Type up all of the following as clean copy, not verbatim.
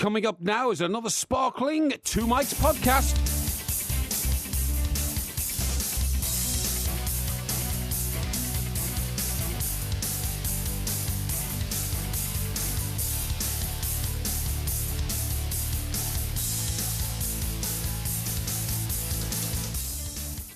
Coming up now is another sparkling Two Mics podcast.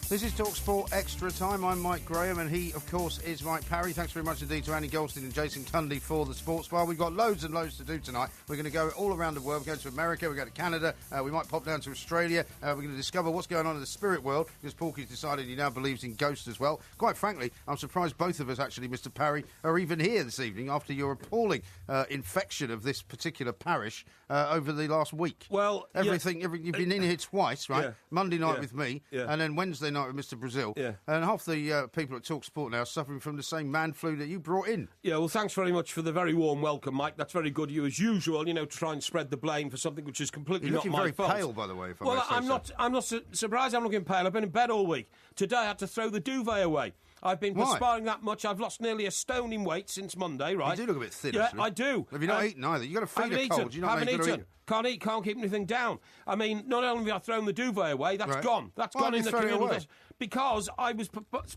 This is TalkSport Extra Time. I'm Mike Graham, and he, of course, is Mike Parry. Thanks very much indeed to Andy Goldstein and Jason Cundy for the Sports Bar. We've got loads and loads to do tonight. We're going to go all around the world. We're going to America, we're going to Canada, we might pop down to Australia. We're going to discover what's going on in the spirit world, because Porky's decided he now believes in ghosts as well. Quite frankly, I'm surprised both of us, actually, Mr. Parry, are even here this evening after your appalling infection of this particular parish over the last week. Well, you've been in here twice, right? Yeah. Monday night with me, Yeah. and then Wednesday night with Mr. Brazil. Yeah. And half the people at TalkSport now are suffering from the same man flu that you brought in. Yeah, well, thanks very much for the very warm welcome, Mike. That's very good of you, as usual, to try and spread the blame for something which is completely You're not looking my very fault. pale, by the way, if I Well, may say I'm not surprised I'm looking pale. I've been in bed all week. Today I had to throw the duvet away. I've been perspiring that much. I've lost nearly a stone in weight since Monday, right? You do look a bit thin, Yeah, actually. I do. Have you not eaten either? You've got to feed a cold. Haven't eaten. Can't eat, can't keep anything down. I mean, not only have I thrown the duvet away, that's gone. That's Why gone did in you the throw it communal. away? Because I was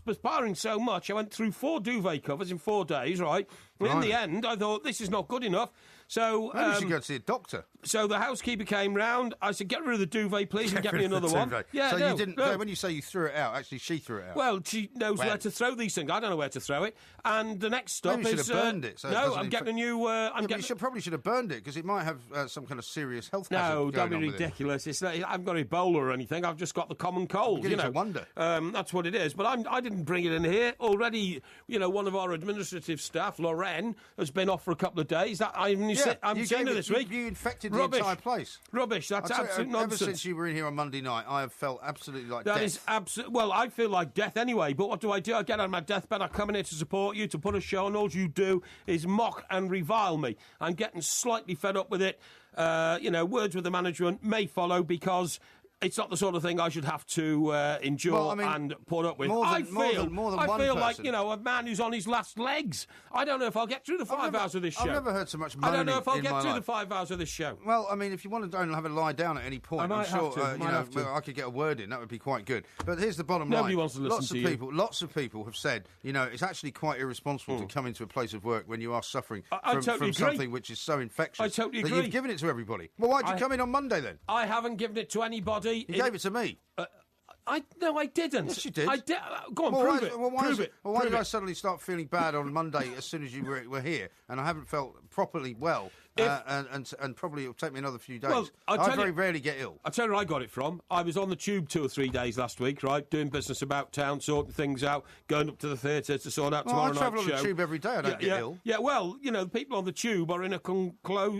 perspiring so much, I went through 4 duvet covers in 4 days, right? And in the end, I thought, this is not good enough. So maybe you should go to see a doctor. So the housekeeper came round. I said, get rid of the duvet, please, and get me another one. Yeah, so you didn't. No. When you say you threw it out, actually, she threw it out. Well, she knows where to throw these things. I don't know where to throw it. And the next stop maybe you should have burned it. So no, I'm getting a new. You probably should have burned it because it might have some kind of serious health hazard. No, don't be ridiculous. It's not, I haven't got Ebola or anything. I've just got the common cold. You wonder. That's what it is. But I didn't bring it in here already. One of our administrative staff, Lorraine, has been off for a couple of days. I'm seeing her this week. You infected the entire place. Rubbish. That's absolute nonsense. Ever since you were in here on Monday night, I have felt absolutely like death. That is absolute. Well, I feel like death anyway. But what do? I get out of my deathbed. I come in here to support you, to put a show, and all you do is mock and revile me. I'm getting slightly fed up with it. Words with the management may follow because it's not the sort of thing I should have to endure and put up with. I feel like, a man who's on his last legs. I don't know if I'll get through the 5 hours of this show. I've never heard so much moaning. I don't know if I'll get through the 5 hours of this show. Well, I mean, if you want to go and have a lie down at any point, I'm sure I could get a word in. That would be quite good. But here's the bottom line. Nobody wants to listen to you. Lots of people have said, it's actually quite irresponsible to come into a place of work when you are suffering from something which is so infectious. I totally agree. That you've given it to everybody. Well, why'd you come in on Monday then? I haven't given it to anybody. You gave it to me. No, I didn't. Yes, you did. I did. Go on, prove it. Why did I suddenly start feeling bad on Monday as soon as you were here? And I haven't felt properly well, and probably it'll take me another few days. Well, I very rarely get ill. I'll tell you where I got it from. I was on the tube 2 or 3 days last week, right, doing business about town, sorting things out, going up to the theatre to sort out tomorrow night's show. I travel on the tube every day. I don't get ill. Yeah, well, the people on the tube are in a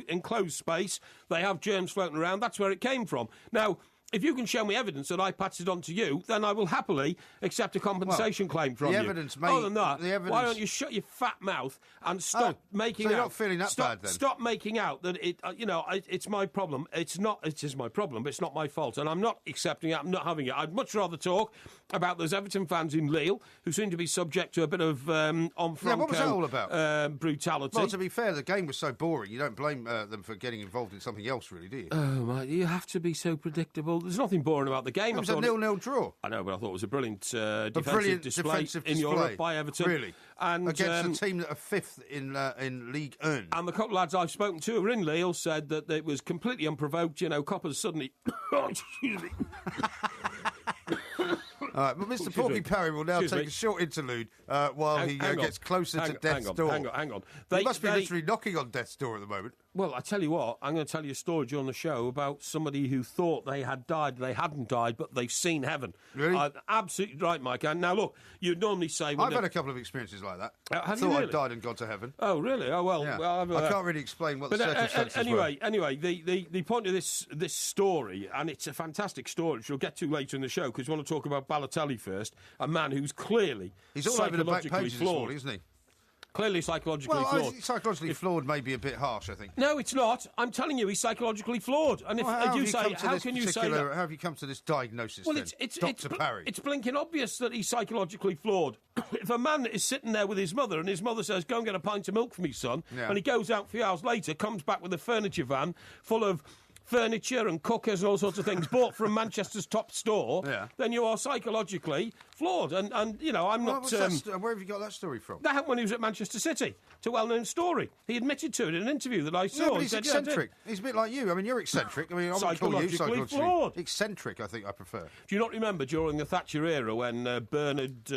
enclosed space. They have germs floating around. That's where it came from. Now, if you can show me evidence that I passed it on to you, then I will happily accept a compensation claim from you. Other than that, why don't you shut your fat mouth and stop making out... So you're not feeling that bad, then? Stop making out that it's my problem. It is my problem, but it's not my fault. And I'm not accepting it. I'm not having it. I'd much rather talk about those Everton fans in Lille who seem to be subject to a bit of what was that all about? Brutality. Well, to be fair, the game was so boring. You don't blame them for getting involved in something else, really, do you? Oh, my, you have to be so predictable. There's nothing boring about the game. It was a 0-0 draw. I know, but I thought it was a brilliant defensive display in Europe by Everton. Really? And against a team that are 5th in League 1. And the couple of lads I've spoken to who are in Lille said that it was completely unprovoked. Coppers suddenly... Excuse me. All right, but Mr. Porky Parry will now take a short interlude while he gets closer to death's door. Hang on. He must be literally knocking on death's door at the moment. Well, I tell you what, I'm going to tell you a story during the show about somebody who thought they had died, they hadn't died, but they've seen heaven. Really? Absolutely right, Mike. And now, look, you'd normally say... I've had a couple of experiences like that. Have you really? I'd died and gone to heaven. Oh, really? Oh, well... Yeah. well I can't really explain what the circumstances were. Anyway, the point of this story, and it's a fantastic story, which we'll get to later in the show, because we want to talk about Balotelli first, a man who's clearly He's all over the back psychologically pages this flawed. morning, isn't he? Clearly psychologically Well, flawed. psychologically flawed may be a bit harsh, I think. No, it's not. I'm telling you, he's psychologically flawed. And if you say, how can you say that? How have you come to this diagnosis? Well, then? Dr. Parry. It's blinking obvious that he's psychologically flawed. If a man is sitting there with his mother and his mother says, "Go and get a pint of milk for me, son," and he goes out a few hours later, comes back with a furniture van full of furniture and cookers and all sorts of things bought from Manchester's top store, then you are psychologically flawed. And you know, I'm not... where have you got that story from? That happened when he was at Manchester City. It's a well-known story. He admitted to it in an interview that I saw. No, but he's eccentric. He's a bit like you. I mean, you're eccentric. I mean, I wouldn't call you psychologically flawed. Eccentric, I think I prefer. Do you not remember during the Thatcher era when Bernard...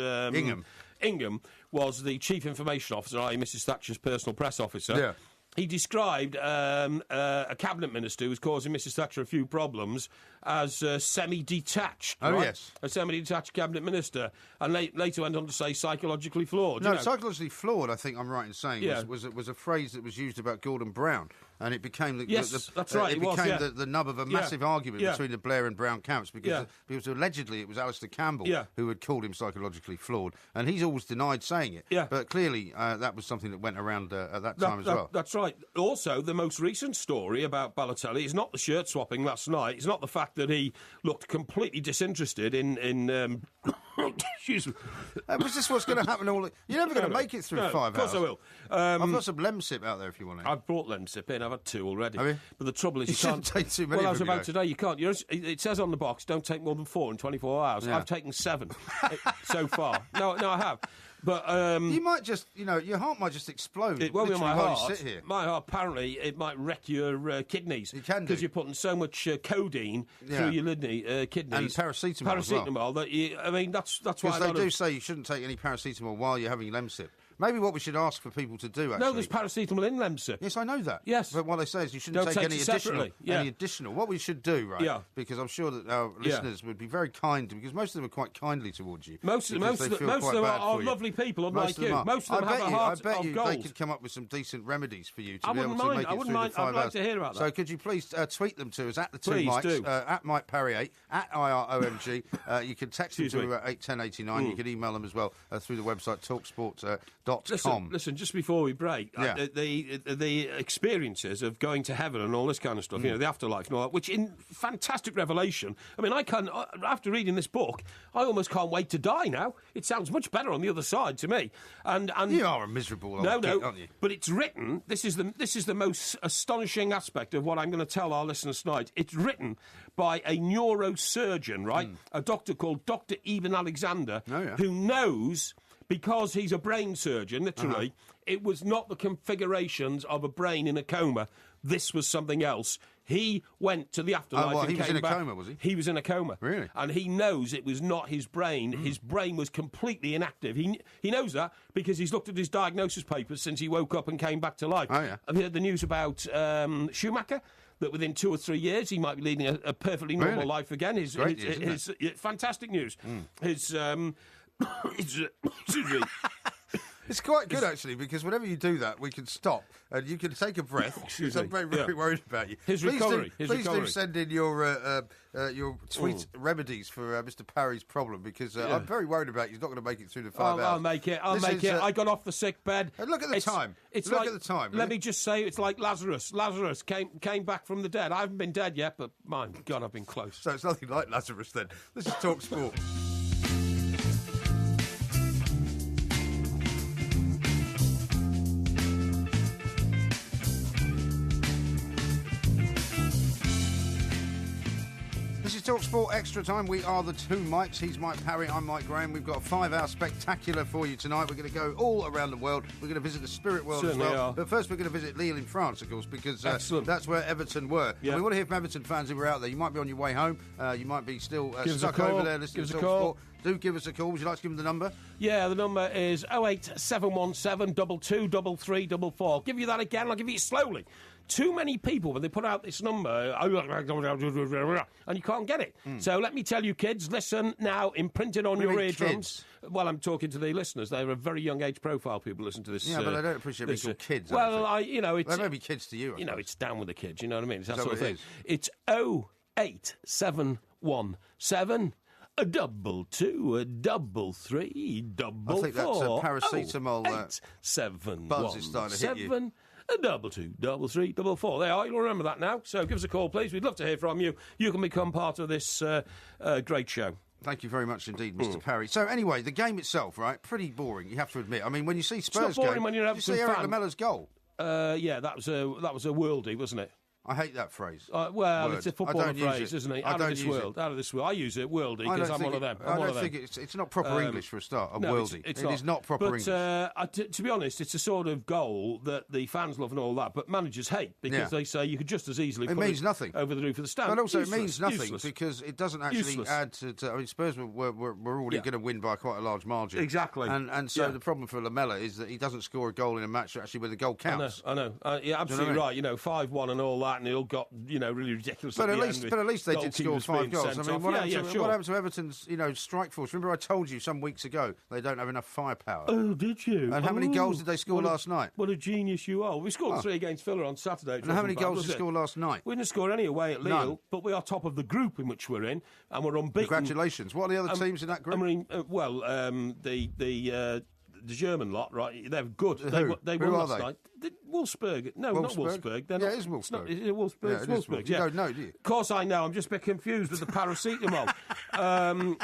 Ingham was the chief information officer, i.e. Mrs Thatcher's personal press officer. Yeah. He described a cabinet minister who was causing Mrs Thatcher a few problems as semi-detached. Oh, right? yes. A semi-detached cabinet minister. And later went on to say psychologically flawed. No, you know? Psychologically flawed, I think I'm right in saying, was a phrase that was used about Gordon Brown. And it became that's right. It became the nub of a massive argument between the Blair and Brown camps because allegedly it was Alistair Campbell who had called him psychologically flawed, and he's always denied saying it. Yeah. But clearly that was something that went around at that time as well. That's right. Also, the most recent story about Balotelli is not the shirt swapping last night. It's not the fact that he looked completely disinterested in excuse me. Was this what's going to happen? You're never going to make it through 5 hours. Of course I will. I've got some Lemsip out there if you want it. I've brought Lemsip in. I've had 2 already. Have you? But the trouble is, you can't take too many. Well, I was about today. You can't. It says on the box, don't take more than 4 in 24 hours. Yeah. I've taken 7 so far. No, I have. But you might just, your heart might just explode. It won't be my while heart. you sit here. My heart, apparently, it might wreck your kidneys. It can do. Because you're putting so much codeine through your kidneys. And paracetamol as well. That that's why they do say you shouldn't take any paracetamol while you're having Lemsip. Maybe what we should ask for people to do, actually... No, there's paracetamol in Lemsip. Yes, I know that. Yes. But what they say is you shouldn't take any additional. What we should do, right? Yeah. Because I'm sure that our listeners would be very kind, because most of them are quite kindly towards you. Most of them are lovely people, unlike you. Most of them have a heart of gold. I bet you they could come up with some decent remedies for you to be able to make it through the 5 hours. I'd like to hear about that. So could you please tweet them to us at the two Please mics, do. at Mike Parry 8, at IROMG. You can text them to 81089. You can email them as well through the website talksport.com. Listen, just before we break, the experiences of going to heaven and all this kind of stuff, the afterlife and all that, which in fantastic revelation. I mean, after reading this book, I almost can't wait to die now. It sounds much better on the other side to me. And you are a miserable old git, aren't you? But it's written. This is the most astonishing aspect of what I'm going to tell our listeners tonight. It's written by a neurosurgeon, right? A doctor called Dr. Eben Alexander, who knows. Because he's a brain surgeon, literally, it was not the configurations of a brain in a coma. This was something else. He went to the afterlife and he was came in back. A coma, was he? He was in a coma. Really? And he knows it was not his brain. His brain was completely inactive. He knows that because he's looked at his diagnosis papers since he woke up and came back to life. Oh, yeah. Have you heard the news about Schumacher? That within 2 or 3 years he might be leading a perfectly normal life again. His fantastic news. His... excuse me. It's quite good, actually, because whenever you do that, we can stop and you can take a breath. Because I'm very, very worried about you. Please do send in your tweet remedies for Mr. Parry's problem, because I'm very worried about you. He's not going to make it through the 5 hours. I'll make it. I got off the sick bed. Look at the time. Look at the time. Let me just say, it's like Lazarus. Lazarus came back from the dead. I haven't been dead yet, but my God, I've been close. So it's nothing like Lazarus then. This is Talk Sport. This is TalkSport Extra Time. We are the two Mikes. He's Mike Parry, I'm Mike Graham. We've got a 5-hour spectacular for you tonight. We're going to go all around the world. We're going to visit the spirit world Certainly as well. are. But first we're going to visit Lille in France, of course, because that's where Everton were. Yeah. And we want to hear from Everton fans who are out there. You might be on your way home. You might be still stuck over there listening to TalkSport. Do give us a call. Would you like to give them the number? Yeah, the number is 08717 223344. I'll give you that again. I'll give you it slowly. Too many people, when they put out this number, and you can't get it. So let me tell you, kids, listen now, imprinted on your eardrums. Well, I'm talking to the listeners. They're a very young age profile, people listen to this. Yeah, but I don't appreciate being called kids. Well, they may be kids to you. It's down with the kids, you know what I mean? It's that sort of thing. It's 08717 222 I think that's paracetamol. 871 buzz is starting to hit you. 222 There are. You'll remember that now. So give us a call, please. We'd love to hear from you. You can become part of this great show. Thank you very much indeed, Mr. Parry. So anyway, the game itself, right? Pretty boring, you have to admit. I mean, when you see Spurs it's not boring game, when you're an did you see Everton Eric fan. Lamella's goal? Yeah, that was a worldie, wasn't it? I hate that phrase. Well, Word. it's a footballer I don't use phrase, it. isn't it? I Out don't of this use world. it. Out of this world. I use it, worldie, because I'm one of them. I don't think it's not proper English for a start. A No, worldie. It's It is not proper English. To be honest, it's a sort of goal that the fans love and all that, but managers hate because they say you could just as easily put means nothing over the roof of the stand. But also, Useless, it means nothing useless. because it doesn't actually Useless. add to. I mean, Spurs were already going to win by quite a large margin. Exactly. And so the problem for Lamella is that he doesn't score a goal in a match actually where the goal counts. I know. You're absolutely right. 5-1 and all that, and it all got really ridiculous. But at least they did score 5 goals. I mean, what happened to Everton's strike force? Remember, I told you some weeks ago they don't have enough firepower. Oh, did you? And how many goals did they score last night? What a genius you are! We scored 3 against Villa on Saturday. And how many goals did they score last night? We didn't score any away at Lille, None. but we are top of the group in which we're in, and we're unbeaten. Congratulations! What are the other teams in that group? I mean, the German lot, right? They're good. They Who won are last they? night. Wolfsburg. No, not Wolfsburg. They're Yeah, not, it is Wolfsburg. Is it Wolfsburg? Yeah, it is Wolfsburg. You don't know, do you? Of course I know. I'm just a bit confused with the paracetamol.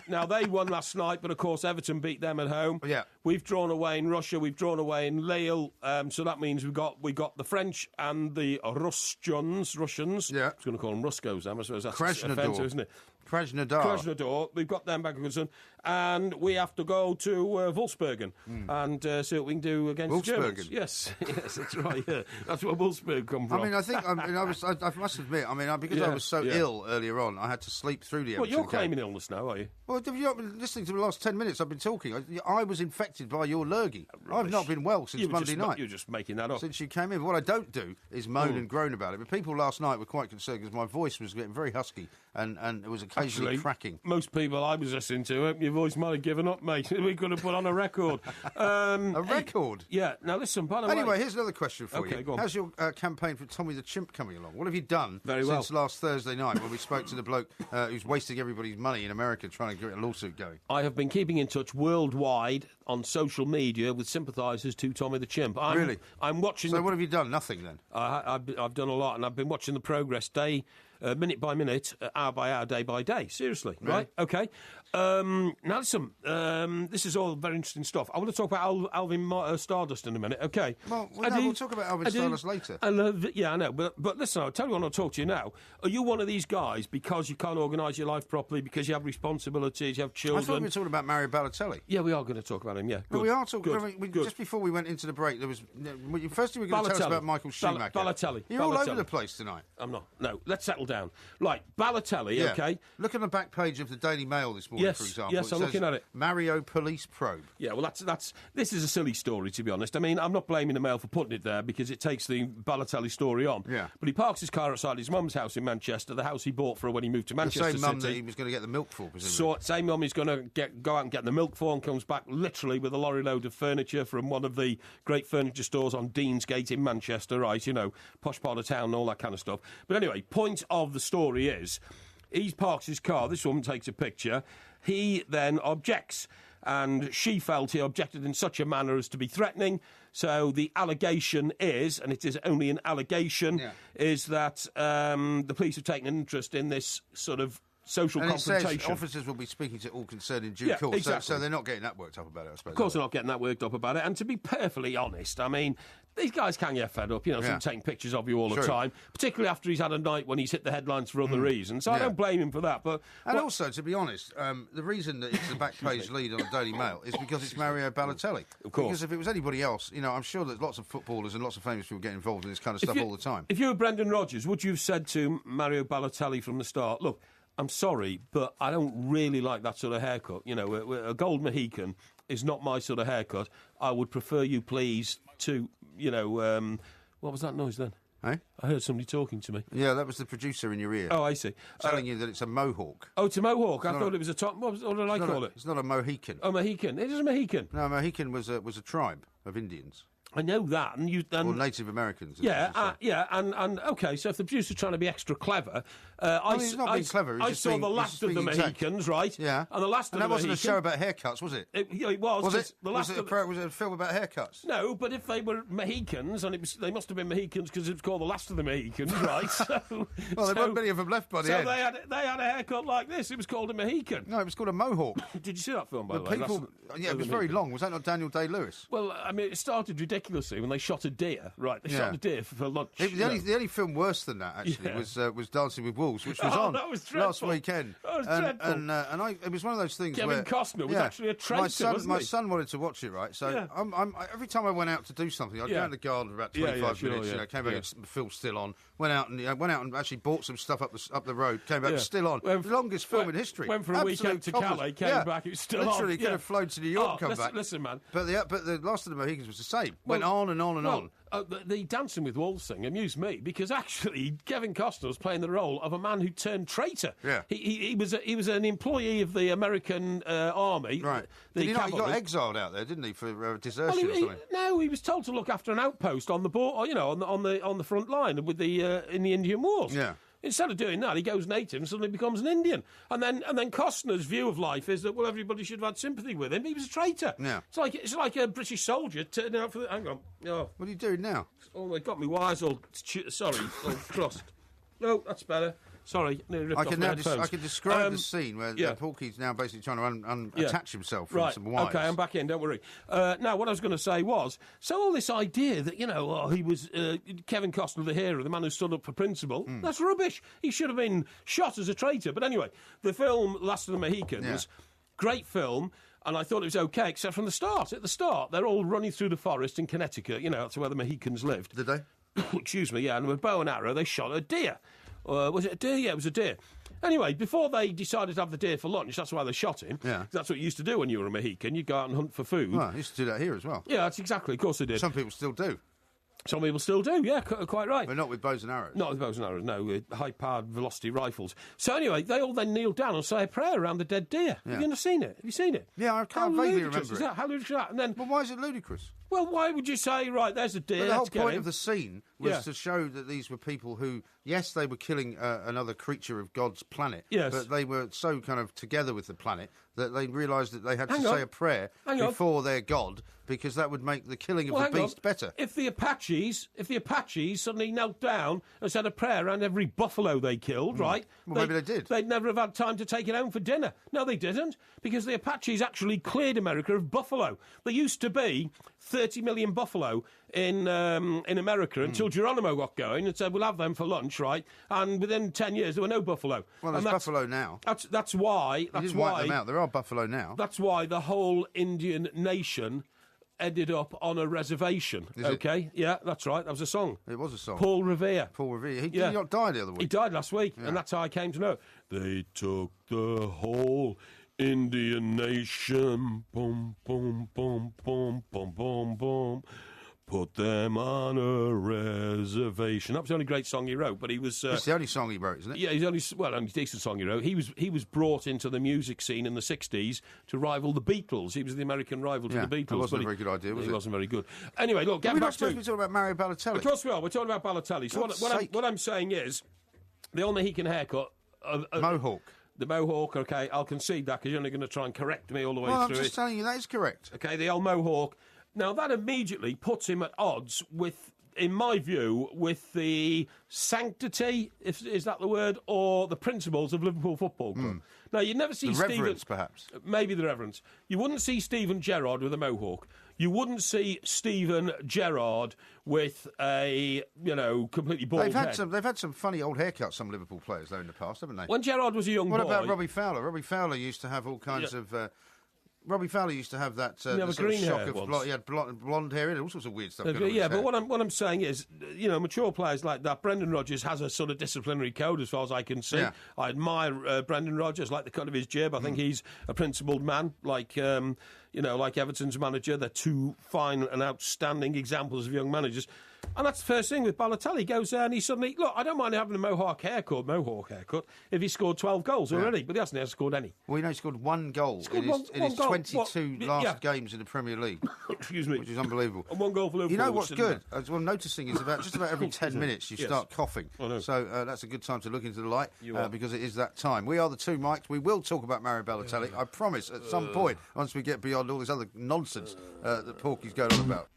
Now, they won last night, but of course Everton beat them at home. Yeah. We've drawn away in Russia. We've drawn away in Lille. So that means we got the French and the Russians. Yeah. I was going to call them Ruskos. I suppose that's Krasnodar. offensive, isn't it? Krasnodar. We've got them back against them, and we have to go to Wolfsbergen and see what we can do against the Germans. Yes, that's right. Yeah. That's where Wolfsburg come from. I mean, I must admit, because I was so ill earlier on, I had to sleep through the Everton Well, you're game. claiming illness now, are you? Well, have you not been listening to the last 10 minutes I've been talking? I was infected by your lurgy. I've not been well since Monday night. You're just making that up. Since you came in. What I don't do is moan and groan about it. But people last night were quite concerned because my voice was getting very husky and it was occasionally cracking. Most people I was listening to, your voice might have given up, mate. We could have put on a record. A record? Yeah. Now, listen, by the way... Anyway, here's another question for you. Go on. How's your campaign for Tommy the Chimp coming along? What have you done Very well. since last Thursday night when we spoke to the bloke who's wasting everybody's money in America trying to get a lawsuit going? I have been keeping in touch worldwide on social media with sympathisers to Tommy the Chimp. Really? I'm watching... So what have you done? Nothing, then? I've done a lot, and I've been watching the progress minute by minute, hour by hour, day by day. Seriously, right? Okay. Now listen, this is all very interesting stuff. I want to talk about Alvin Stardust in a minute. Okay. Well, we'll talk about Alvin Stardust later. I know. But listen, I'll tell you what I'll talk to you now. Are you one of these guys because you can't organise your life properly, because you have responsibilities, you have children? I thought we were talking about Mario Balotelli. Yeah, we are going to talk about him. Yeah, good. No, we are talking. Good. Just before we went into the break, there was first you were going to tell us about Michael Schumacher. Balotelli. You're all over the place tonight. I'm not. No, let's settle down. Right, Balotelli. Okay. Look on the back page of the Daily Mail this morning, for example. Yes, I'm looking at it. Mario police probe. Yeah, well, this is a silly story, to be honest. I mean, I'm not blaming the Mail for putting it there because it takes the Balotelli story on. Yeah. But he parks his car outside his mum's house in Manchester, the house he bought for her when he moved to Manchester The same mum City. that he was going to get the milk for, presumably. So, same mum he's going to go out and get the milk for, and comes back literally with a lorry load of furniture from one of the great furniture stores on Deansgate in Manchester, right? Posh part of town and all that kind of stuff. But anyway, point of the story is, he parks his car, this woman takes a picture, he then objects, and she felt he objected in such a manner as to be threatening. So the allegation is, and it is only an allegation, is that the police have taken an interest in this sort of social confrontation. It says officers will be speaking to all concerned in due course. Exactly. So they're not getting that worked up about it, I suppose. Of course they're not getting that worked up about it. And to be perfectly honest, I mean, these guys can get fed up, taking pictures of you all the time, particularly after he's had a night when he's hit the headlines for other reasons. So I don't blame him for that. And also, to be honest, the reason that it's the back page lead on the Daily Mail is because it's Mario Balotelli. Of course. Because if it was anybody else, I'm sure that lots of footballers and lots of famous people get involved in this kind of stuff all the time. If you were Brendan Rodgers, would you have said to Mario Balotelli from the start, look, I'm sorry, but I don't really like that sort of haircut. A gold Mohican is not my sort of haircut. I would prefer you, please, to, what was that noise then? Eh? I heard somebody talking to me. Yeah, that was the producer in your ear. Oh, I see. Telling you that it's a mohawk. Oh, it's a mohawk. I thought it was a top. What did I call it? It's not a Mohican. Oh, Mohican. It is a Mohican. No, Mohican was a tribe of Indians. I know that, and you then Or Native Americans. and okay. So if the producer's trying to be extra clever, he's not being clever. He's I just saw being- the he's last just of the being exact. Mohicans, right? Yeah, and the last and of that the wasn't a Mohicans. show about haircuts, was it? It was. Was 'cause it? The last Was it a film about haircuts? No, but if they were Mohicans, and they must have been Mohicans because it was called The Last of the Mohicans, right? Well, there weren't many of them left by the so end. they had a haircut like this. It was called a Mohican. No, it was called a mohawk. Did you see that film, by the The way? people, it was very long. Was that not Daniel Day-Lewis? Well, I mean, it started ridiculously when they shot a deer, right? They shot a deer for lunch. The only film worse than that actually was Dancing with Wolves, which was on that was last dreadful. weekend. That was and, dreadful. And it was one of those things Kevin where Costner was actually a traitor, my wasn't he? son wanted to watch it, right? So Yeah. every time I went out to do something, I'd go Yeah. in the garden for about Yeah, 25 sure, minutes. yeah. Came back and the film's still on. Went out and actually bought some stuff up the road. Came back, Yeah. it's still on. Went- the longest film in history. went for a weekend to Absolute Calais, cobblers. came back, it was still on. Literally could Yeah. have flown to New York and come listen, back. Listen, man. But the Last of the Mohicans was the same. Went on and on and on. The Dancing with Wolves thing amused me because actually Kevin Costner was playing the role of a man who turned traitor. Yeah. He was an employee of the American army. Right. The He got cavalry. exiled out there, didn't he, for Well, desertion or something? no, he was told to look after an outpost on the border, on the front line with the in the Indian Wars. Yeah. Instead of doing that, he goes native and suddenly becomes an Indian. And then Costner's view of life is that everybody should have had sympathy with him. He was a traitor. Yeah. It's like a British soldier turning out for the. Hang on. Oh, What are you doing now? they got me wires all all crossed. No, that's better. Sorry, nearly ripped I off can my now headphones. I can describe the scene where yeah. Porky's now basically trying to Yeah. attach himself from Right, some wires. okay, I'm back in, don't worry. Now, what I was going to say was, so all this idea that, he was Kevin Costner, the hero, the man who stood up for principle, that's rubbish. He should have been shot as a traitor. But anyway, the film Last of the Mohicans, great film, and I thought it was okay, except from the start. At the start, they're all running through the forest in Connecticut, that's where the Mohicans lived. Did they? Excuse me, yeah, and with bow and arrow, they shot a deer. Was it a deer? Yeah, it was a deer. Anyway, before they decided to have the deer for lunch, that's why they shot him. Yeah. That's what you used to do when you were a Mohican. You'd go out and hunt for food. Well, I used to do that here as well. Yeah, that's exactly. Of course they did. Some people still do, Some people still do. Yeah, quite right. but not with bows and arrows. Not with bows and arrows, no, with high-powered velocity rifles. So anyway, they all then kneel down and say a prayer around the dead deer. Yeah. Have you ever seen it? Have you seen it? Yeah, I How can't vaguely ludicrous remember is it. that? How ludicrous is that? And then, Well, why is it ludicrous? well, why would you say, right, there's a deer, But the whole let's get point him. of the scene was Yeah. to show that these were people who, yes, they were killing another creature of God's planet, Yes. but they were so kind of together with the planet that they realised that they had Hang to on. say a prayer Hang on. before their God, because that would make the killing of Well, the hang on. beast better. If the Apaches suddenly knelt down and said a prayer around every buffalo they killed, right? Well, maybe they did. They'd never have had time to take it home for dinner. No, they didn't, because the Apaches actually cleared America of buffalo. There used to be 30 million buffalo in America until Geronimo got going and said, we'll have them for lunch, right? And within 10 years, there were no buffalo. Well, there's And that's- buffalo now. That's why. You That's didn't why. wipe them out. There are buffalo now. That's why the whole Indian nation ended up on a reservation. Is it? Okay, yeah, that's right. That was a song. It was a song. Paul Revere. Paul Revere. He Yeah. did not die the other He week. died last week, and that's how I came to know. They took the whole Indian nation, boom, boom, boom, boom, boom, boom, boom, put them on a reservation. That was the only great song he wrote, but he was... It's the only song he wrote, isn't it? yeah, he's only decent song he wrote. He was brought into the music scene in the 60s to rival the Beatles. He was the American rival to Yeah, the Beatles. that wasn't but a very good idea, was he it? wasn't very good. Anyway, look, We're getting not back supposed to... to be talking about Mario Balotelli. Of course we are. We're talking about Balotelli. So God's sake. what I'm saying is, the old Mohican haircut... Mohawk. The Mohawk, okay, I'll concede that because you're only going to try and correct me all the way Well, I'm through just it. telling you that is correct. Okay, the old Mohawk. Now, that immediately puts him at odds with, in my view, with the sanctity, is that the word, or the principles of Liverpool Football Club. Now, you'd never see The Stephen... reverence, perhaps. Maybe the reverence. You wouldn't see Stephen Gerrard with a Mohawk. You wouldn't see Stephen Gerrard with a, completely bald They've head. had some funny old haircuts, some Liverpool players, though, in the past, haven't they? When Gerrard was a young What boy... about Robbie Fowler? Robbie Fowler used to have all kinds of... Robbie Fowler used to have that have a the sort of green shock hair of once. he had blonde hair, he had all sorts of weird stuff. going on with Yeah, his but hair. what I'm saying is, mature players like that. Brendan Rodgers has a sort of disciplinary code, as far as I can see. Yeah. I admire Brendan Rodgers, like the cut of his jib. I think he's a principled man. Like, like Everton's manager. They're two fine and outstanding examples of young managers. And that's the first thing with Balotelli. He goes there and he suddenly, look, I don't mind having a Mohawk haircut, if he scored 12 goals already, but he hasn't scored any. Well, he scored one goal in his 22 last games in the Premier League. Excuse me. Which is unbelievable. And one goal for Liverpool. You know what's good? As well, noticing is just about every 10 minutes you start coughing. Oh, no. So that's a good time to look into the light because it is that time. We are the two mics. We will talk about Mario Balotelli, I promise, at some point, once we get beyond all this other nonsense that Porky's going on about.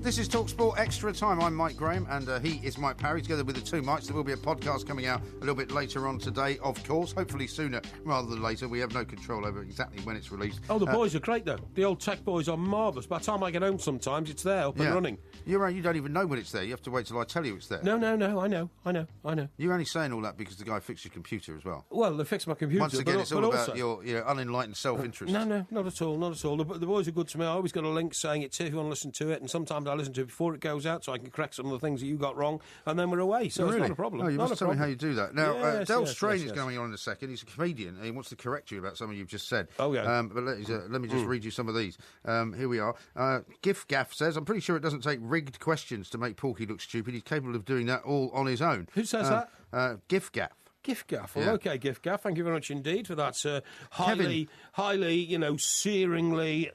This is TalkSport Extra Time. I'm Mike Graham and he is Mike Parry, together with the two mics. There will be a podcast coming out a little bit later on today, of course, hopefully sooner rather than later. We have no control over exactly when it's released. Oh, the boys are great, though. The old tech boys are marvellous. By the time I get home sometimes, it's there, up and running. You're right, you don't even know when it's there. You have to wait till I tell you it's there. No, I know. You're only saying all that because the guy fixed your computer as well. Well, they fixed my computer. Once again, it's all about your unenlightened self-interest. No, not at all. The boys are good to me. I always got a link saying it's here if you want to listen to it, and sometimes I listen to it before it goes out so I can correct some of the things that you got wrong, and then we're away. So it's not a problem. Oh, you must tell me how you do that. Now, Del Strain is going on in a second. He's a comedian, and he wants to correct you about something you've just said. Oh, yeah. But let me just read you some of these. Here we are. Gif Gaff says, I'm pretty sure it doesn't take rigged questions to make Porky look stupid. He's capable of doing that all on his own. Who says that? Gif Gaff. Gift Gaff. Well, okay, Gift Gaff. Thank you very much indeed for that highly, searingly,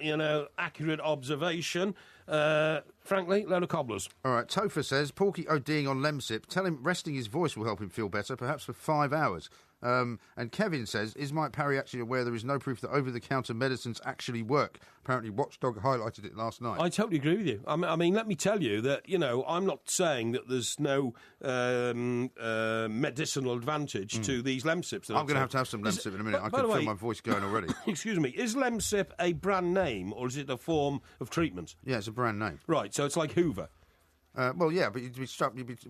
accurate observation. Frankly, load of cobblers. All right, Topher says, Porky ODing on Lemsip. Tell him resting his voice will help him feel better, perhaps for 5 hours. And Kevin says, is Mike Parry actually aware there is no proof that over-the-counter medicines actually work? Apparently Watchdog highlighted it last night. I totally agree with you. I mean, let me tell you that, I'm not saying that there's no medicinal advantage to these Lemsips. I'm going to have some Lemsip in a minute. I can feel my voice going already. Excuse me. Is Lemsip a brand name or is it a form of treatment? Yeah, it's a brand name. Right, so it's like Hoover. Well, yeah, but you'd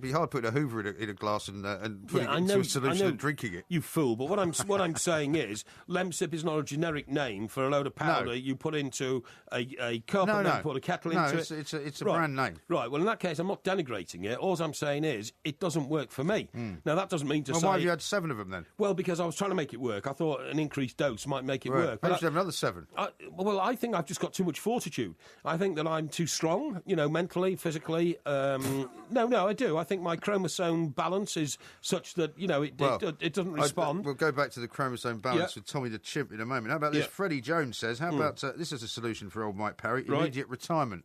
be hard putting a Hoover in a glass and putting it into a solution and drinking it. You fool! But what I'm saying is, Lemsip is not a generic name for a load of powder you put into a cup and then put a kettle into it. No, it's a brand name. Right. Well, in that case, I'm not denigrating it. All I'm saying is, it doesn't work for me. Now, that doesn't mean to say. Well, why have you had 7 of them then? Well, because I was trying to make it work. I thought an increased dose might make it work. Maybe you should have another 7. I think I've just got too much fortitude. I think that I'm too strong, mentally, physically. No, I do. I think my chromosome balance is such that, it doesn't respond. We'll go back to the chromosome balance with Tommy the Chimp in a moment. How about this? Freddie Jones says, how about this is a solution for old Mike Parry, immediate retirement.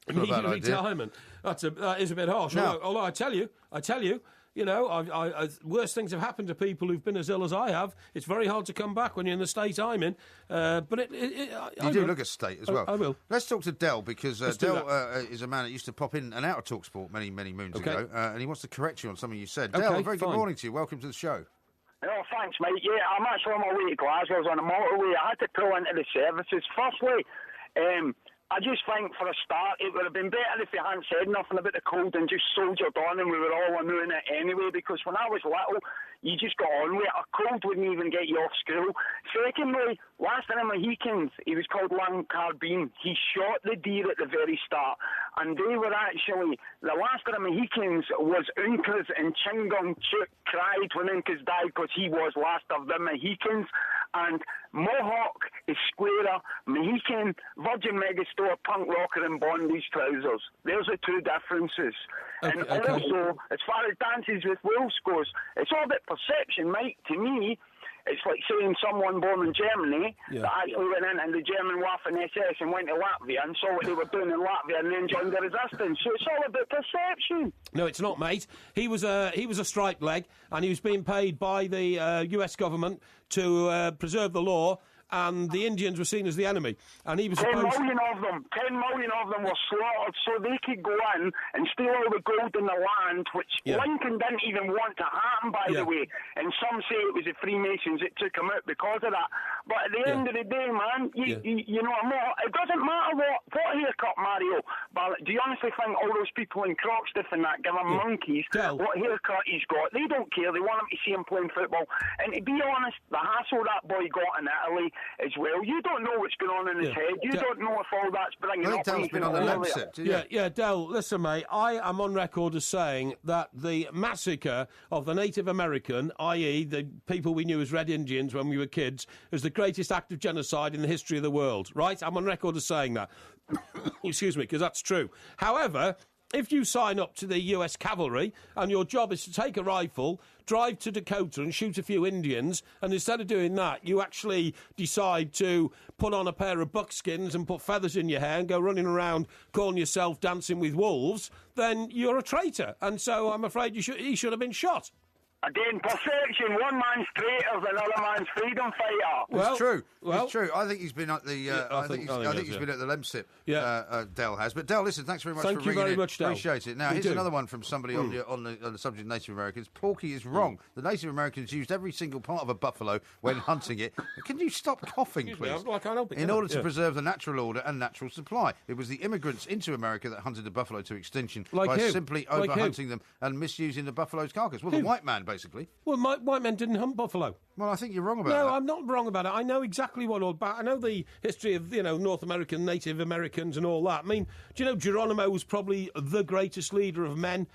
Immediate retirement. That is a bit harsh. No. Although I tell you, worse things have happened to people who've been as ill as I have. It's very hard to come back when you're in the state I'm in. But you do look a state as well. I will. Let's talk to Del, because Del is a man that used to pop in and out of TalkSport many, many moons ago, and he wants to correct you on something you said. Del, a very good morning to you. Welcome to the show. Oh, thanks, mate. Yeah, I'm actually on my way to Glasgow. I was on the motorway. I had to pull into the services. Firstly, I just think for a start it would have been better if you hadn't said nothing about the cold and just soldiered on and we were all immune it anyway, because when I was little you just got on with it. A cold wouldn't even get you off school. Secondly, last in the Mohicans, he was called Lang Carbine. He shot the deer at the very start, and they were actually, the last of the Mohicans was Uncas, and Chingon Chuk cried when Uncas died because he was last of the Mohicans. And Mohawk is squarer, Mohican, Virgin Megastore, punk rocker and bondage trousers. There's the two differences. And also, as far as Dances with Wolves goes, it's all about perception, Mike. To me, it's like saying someone born in Germany that actually went in the German Waffen-SS and went to Latvia and saw what they were doing in Latvia and then joined the resistance. So it's all about perception. No, it's not, mate. He was a striped leg, and he was being paid by the US government to preserve the law, and the Indians were seen as the enemy. And he was 10 million of them were slaughtered so they could go in and steal all the gold in the land, which Lincoln didn't even want to happen, by the way. And some say it was the Freemasons that took him out because of that. But at the end of the day, man, you know, it doesn't matter what haircut Mario Balotelli. Do you honestly think all those people in Croxteth and that give him monkeys what haircut he's got? They don't care. They want him to see him playing football. And to be honest, the hassle that boy got in Italy as well, you don't know what's going on in his head. You don't know if all that's bringing up. Dell's been on the Lemsip. Yeah, Dell, listen, mate, I am on record as saying that the massacre of the Native American, i.e. the people we knew as Red Indians when we were kids, is the greatest act of genocide in the history of the world, right? I'm on record as saying that. Excuse me, because that's true. However, if you sign up to the US Cavalry and your job is to take a rifle, drive to Dakota and shoot a few Indians, and instead of doing that, you actually decide to put on a pair of buckskins and put feathers in your hair and go running around calling yourself Dancing with Wolves, then you're a traitor. And so I'm afraid he should have been shot. Again, perfection. One man's traitors, another man's freedom fighter. Well, it's true. It's true. I think he's been at the. I think he's been at the Lemsip. Dell has. But Dell, listen, thanks very much for ringing in. Thank you very much, Dell. Appreciate it. Now, here's another one from somebody on the subject of Native Americans. Porky is wrong. The Native Americans used every single part of a buffalo when hunting it. Can you stop coughing, please? I can't help it. In order to preserve the natural order and natural supply, it was the immigrants into America that hunted the buffalo to extinction by simply over-hunting them and misusing the buffalo's carcass. Well, the white man, basically. Well, white men didn't hunt buffalo. Well, I think you're wrong about that. No, I'm not wrong about it. I know exactly what all about. I know the history of, North American, Native Americans and all that. I mean, do you know Geronimo was probably the greatest leader of men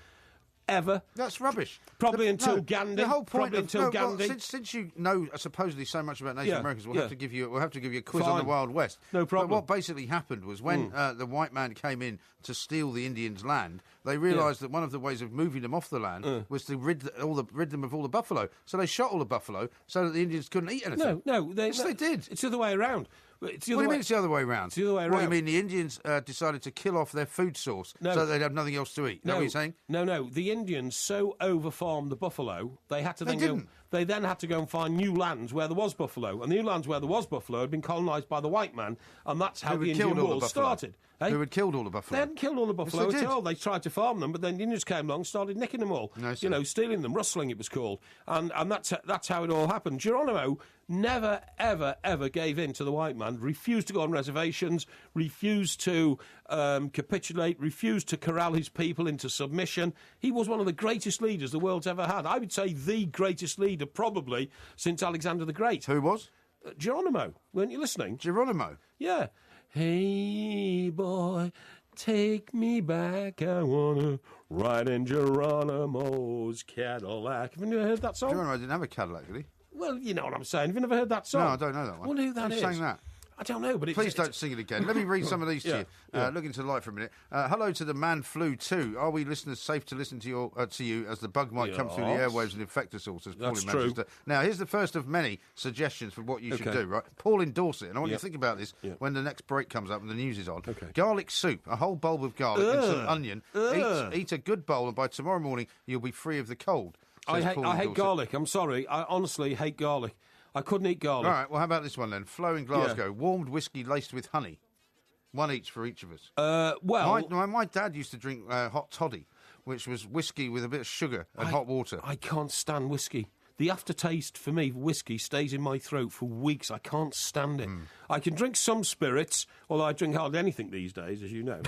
ever? That's rubbish. Probably until Gandhi. The whole point Gandhi. Well, since you know supposedly so much about Native Americans, we'll have to give you a quiz on the Wild West. No problem. But what basically happened was when the white man came in to steal the Indians' land, they realised that one of the ways of moving them off the land was to rid them of all the buffalo. So they shot all the buffalo so that the Indians couldn't eat anything. No, they did. It's the other way around. What do you mean it's the other way around? It's the other way around. What do you mean the Indians decided to kill off their food source so they'd have nothing else to eat? Is that what you're saying? No. The Indians so overfarmed the buffalo, they had to They then had to go and find new lands where there was buffalo. And the new lands where there was buffalo had been colonised by the white man, and that's how the Indian Wars started. Who had killed all the buffalo? They hadn't killed all the buffalo at all. They tried to farm them, but then the Indians came along and started nicking them all. Stealing them, rustling it was called. And that's how it all happened. Geronimo never, ever, ever gave in to the white man, refused to go on reservations, refused to capitulate, refused to corral his people into submission. He was one of the greatest leaders the world's ever had. I would say the greatest leader probably since Alexander the Great. Who was? Geronimo. Weren't you listening? Geronimo? Yeah. Hey, boy, take me back. I want to ride in Geronimo's Cadillac. Have you ever heard that song? Geronimo didn't have a Cadillac, did he? Well, you know what I'm saying. Have you never heard that song? No, I don't know that one. Well, who that Who is? sang that? I don't know, but Please don't sing it again. Let me read some of these to you. Look into the light for a minute. Hello to the Man Flu 2. Are we listeners safe to listen to you as the bug might come through the airwaves and infect us all, says Paul in Manchester. Now, here's the first of many suggestions for what you should do, right? Paul in Dorset, and I want you to think about this when the next break comes up and the news is on. Garlic soup, a whole bulb of garlic and some onion. Eat a good bowl, and by tomorrow morning, you'll be free of the cold. I hate garlic. I'm sorry. I honestly hate garlic. I couldn't eat garlic. All right, well, how about this one then? Flo in Glasgow, warmed whiskey laced with honey. One each for each of us. My dad used to drink hot toddy, which was whiskey with a bit of sugar and hot water. I can't stand whiskey. The aftertaste for me, whiskey, stays in my throat for weeks. I can't stand it. I can drink some spirits, although I drink hardly anything these days, as you know.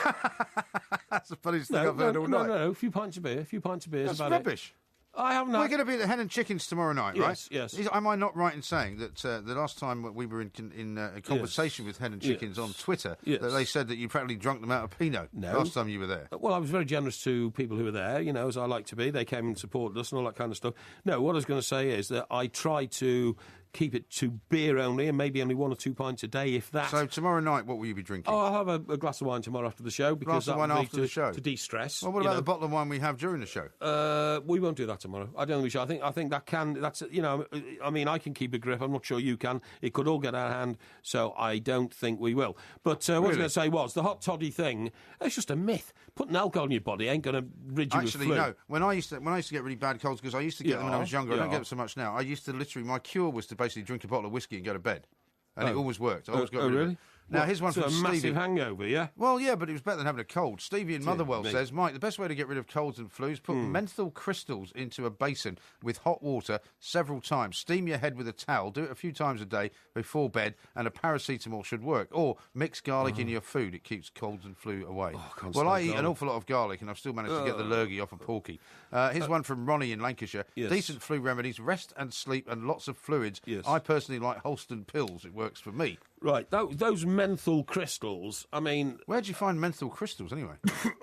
That's the funniest thing I've heard all night. No, a few pints of beer. That's rubbish. I haven't. We're going to be at the Hen and Chickens tomorrow night, right? Yes. Am I not right in saying that the last time we were in a conversation with Hen and Chickens on Twitter, that they said that you practically drunk them out of Pinot last time you were there? Well, I was very generous to people who were there, as I like to be. They came and supported us and all that kind of stuff. No, what I was going to say is that I try to keep it to beer only and maybe only 1 or 2 pints a day, if that. So tomorrow night, what will you be drinking? Oh, I'll have a glass of wine tomorrow after the show. Because glass of wine after the show? To de-stress. Well, what about the bottle of wine we have during the show? We won't do that tomorrow. I don't think we should. I think that that's, I mean, I can keep a grip. I'm not sure you can. It could all get out of hand, so I don't think we will. But what I was going to say was, the hot toddy thing, it's just a myth. Putting alcohol in your body ain't going to rid you of flu. Actually, no. When I used to get really bad colds, because I used to get them when I was younger, I don't get them so much now. I used to literally, my cure was to basically drink a bottle of whiskey and go to bed. And it always worked. I always got rid of it. Now, here's one So from a Stevie. massive hangover, yeah? Well, yeah, but it was better than having a cold. Stevie in Motherwell me. says, Mike, the best way to get rid of colds and flus, put menthol crystals into a basin with hot water several times. Steam your head with a towel. Do it a few times a day before bed, and a paracetamol should work. Or mix garlic in your food. It keeps colds and flu away. Well, I eat an awful lot of garlic, and I've still managed to get the lurgy off a porky. Here's one from Ronnie in Lancashire. Yes. Decent flu remedies, rest and sleep, and lots of fluids. Yes. I personally like Holston pills. It works for me. Right, those menthol crystals, I mean, Where'd you find menthol crystals, anyway?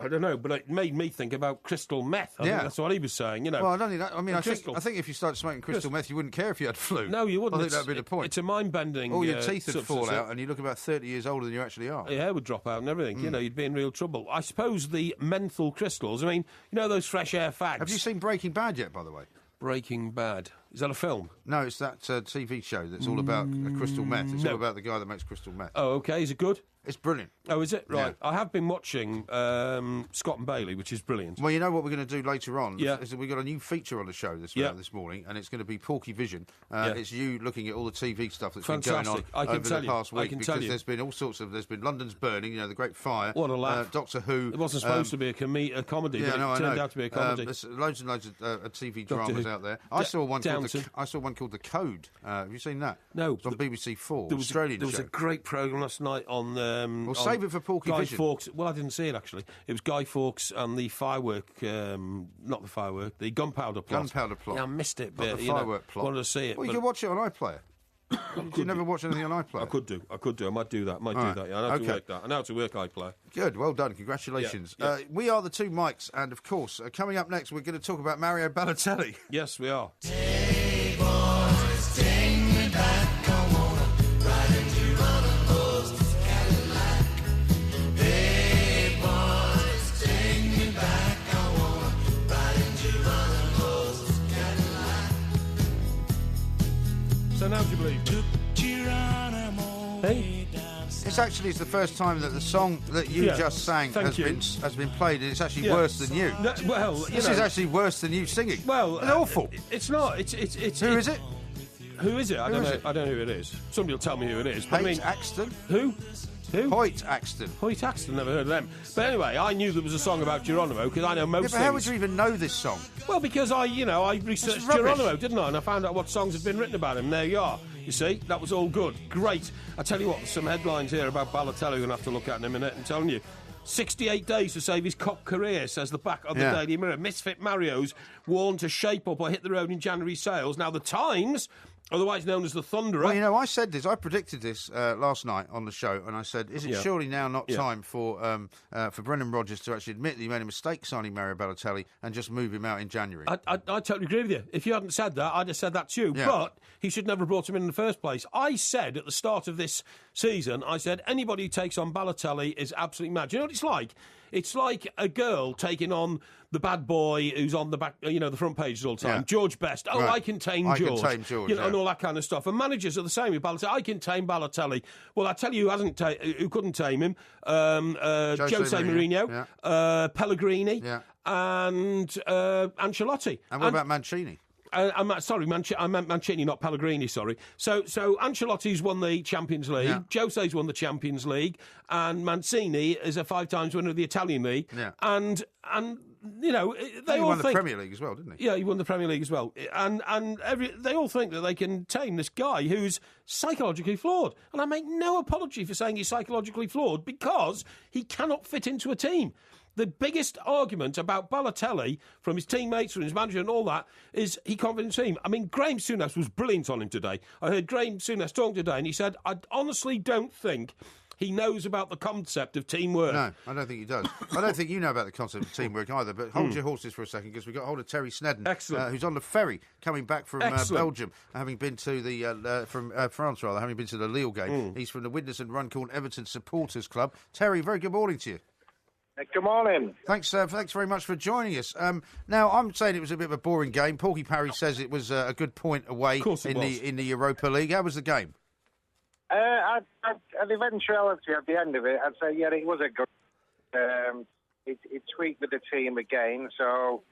I don't know, but it made me think about crystal meth. I think that's what he was saying, you know. Well, I don't think that. I mean, I crystal. think if you started smoking crystal meth, you wouldn't care if you had flu. No, you wouldn't. I think that'd be the point. It's a mind-bending All your teeth would substance, fall out, and you look about 30 years older than you actually are. Your hair would drop out and everything. You know, you'd be in real trouble. I suppose the menthol crystals, I mean, you know those fresh air fags? Have you seen Breaking Bad yet, by the way? Breaking Bad. Is that a film? No, it's that TV show that's all about crystal meth. It's all about the guy that makes crystal meth. Oh, okay. Is it good? It's brilliant. Oh, is it? Right. Yeah. I have been watching Scott and Bailey, which is brilliant. Well, you know what we're going to do later on? Yeah. Is that we've got a new feature on the show this morning, and it's going to be Porky Vision. Yeah. It's you looking at all the TV stuff that's been Fantastic. going on over the past I week, can because tell you. there's been all sorts of... There's been London's Burning, you know, the Great Fire. What a laugh. Doctor Who. It wasn't supposed to be a comedy, Yeah, but no, it turned I know. out to be a comedy. There's loads and loads of TV Doctor dramas Who. out there. I saw one Downton. called The Code. Have you seen that? No. It's on BBC Four, There was Australian a show. great programme last night on... Well, save it for Porky Guy Vision. Fawkes. Well, I didn't see it, actually. It was Guy Fawkes and the firework... not the firework, the gunpowder plot. Gunpowder plot. Yeah, I missed it. Not But, the you know, firework plot. wanted to see it. Well, you but can watch it on iPlayer. Did you never watch anything on iPlayer? I could do. I might do that. I right. Yeah, I know how to Okay. work that. I know how to work iPlayer. Good, well done, congratulations. Yeah. We are the two Mikes, and of course, coming up next, we're going to talk about Mario Balotelli. Yes, we are. So now do you believe me? Hey? It's the first time that the song that you Yeah, just sang thank you. has been played, and it's actually Yeah. worse than you. No, well, This is actually worse than you singing. well, it's awful. It's not. It's. Who is it? Who is it? I don't is know. it? I don't know who it is. Somebody will tell me who it is. But I Hoyt mean, Axton. who? Hoyt Axton. Hoyt Axton. Never heard of them. But anyway, I knew there was a song about Geronimo because I know most Yeah, but things. how would you even know this song? Well, because I researched rubbish. Geronimo, didn't I? And I found out what songs had been written about him. There you are. You see, that was all good. Great. I tell you what, some headlines here about Balotelli we're going to have to look at in a minute. I'm telling you. 68 days to save his cop career, says the back of the Yeah. Daily Mirror. Misfit Mario's warned to shape up or hit the road in January sales. Now, the Times, otherwise known as the Thunderer... Well, you know, I said this. I predicted this last night on the show, and I said, "Is it Yeah. surely now not Yeah. time for Brendan Rodgers to actually admit that he made a mistake signing Mario Balotelli and just move him out in January?" I totally agree with you. If you hadn't said that, I'd have said that too. Yeah. But he should never have brought him in the first place. I said at the start of this season, I said anybody who takes on Balotelli is absolutely mad. Do you know what it's like? It's like a girl taking on the bad boy who's on the back, the front pages all the time. Yeah. George Best. Oh, Right. I can tame I can George. tame George, and yeah. all that kind of stuff. And managers are the same with Balotelli. I can tame Balotelli. Well, I tell you who couldn't tame him. Jose Mourinho, Pellegrini, Yeah. and Ancelotti. And what about Mancini? I meant Mancini, not Pellegrini, sorry. So Ancelotti's won the Champions League, Yeah. Jose's won the Champions League, and Mancini is a 5 times winner of the Italian League. Yeah. And they He all won the think... Premier League as well, didn't he? Yeah, he won the Premier League as well. And they all think that they can tame this guy who's psychologically flawed. And I make no apology for saying he's psychologically flawed because he cannot fit into a team. The biggest argument about Balotelli from his teammates, from his manager and all that is he can't fit into a team. I mean, Graham Souness was brilliant on him today. I heard Graham Souness talk today and he said, I honestly don't think he knows about the concept of teamwork. No, I don't think he does. I don't think you know about the concept of teamwork either, but hold your horses for a second because we've got hold of Terry Snedden, Excellent. who's on the ferry coming back from Excellent. Belgium, having been to the from France rather, having been to the Lille game. He's from the Witness and Runcorn Everton Supporters Club. Terry, very good morning to you. Good morning. Thanks very much for joining us. Now, I'm saying it was a bit of a boring game. Porky Parry says it was a good point away Of course it was. in the Europa League. How was the game? At the eventuality at the end of it, I'd say, yeah, it was a good... It tweaked with the team again, so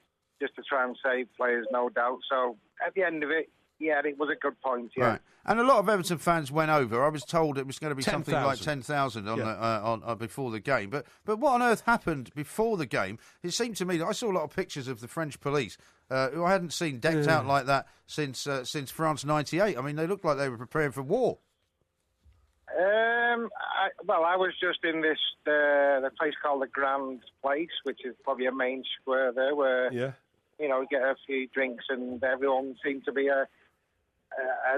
just to try and save players, no doubt. So at the end of it, Yeah, it was a good point, yeah. Right. And a lot of Everton fans went over. I was told it was going to be something like 10,000 on before the game. But what on earth happened before the game? It seemed to me that I saw a lot of pictures of the French police, who I hadn't seen decked out like that since France '98. I mean, they looked like they were preparing for war. I was just in the place called the Grand Place, which is probably a main square there, where you get a few drinks and everyone seemed to be a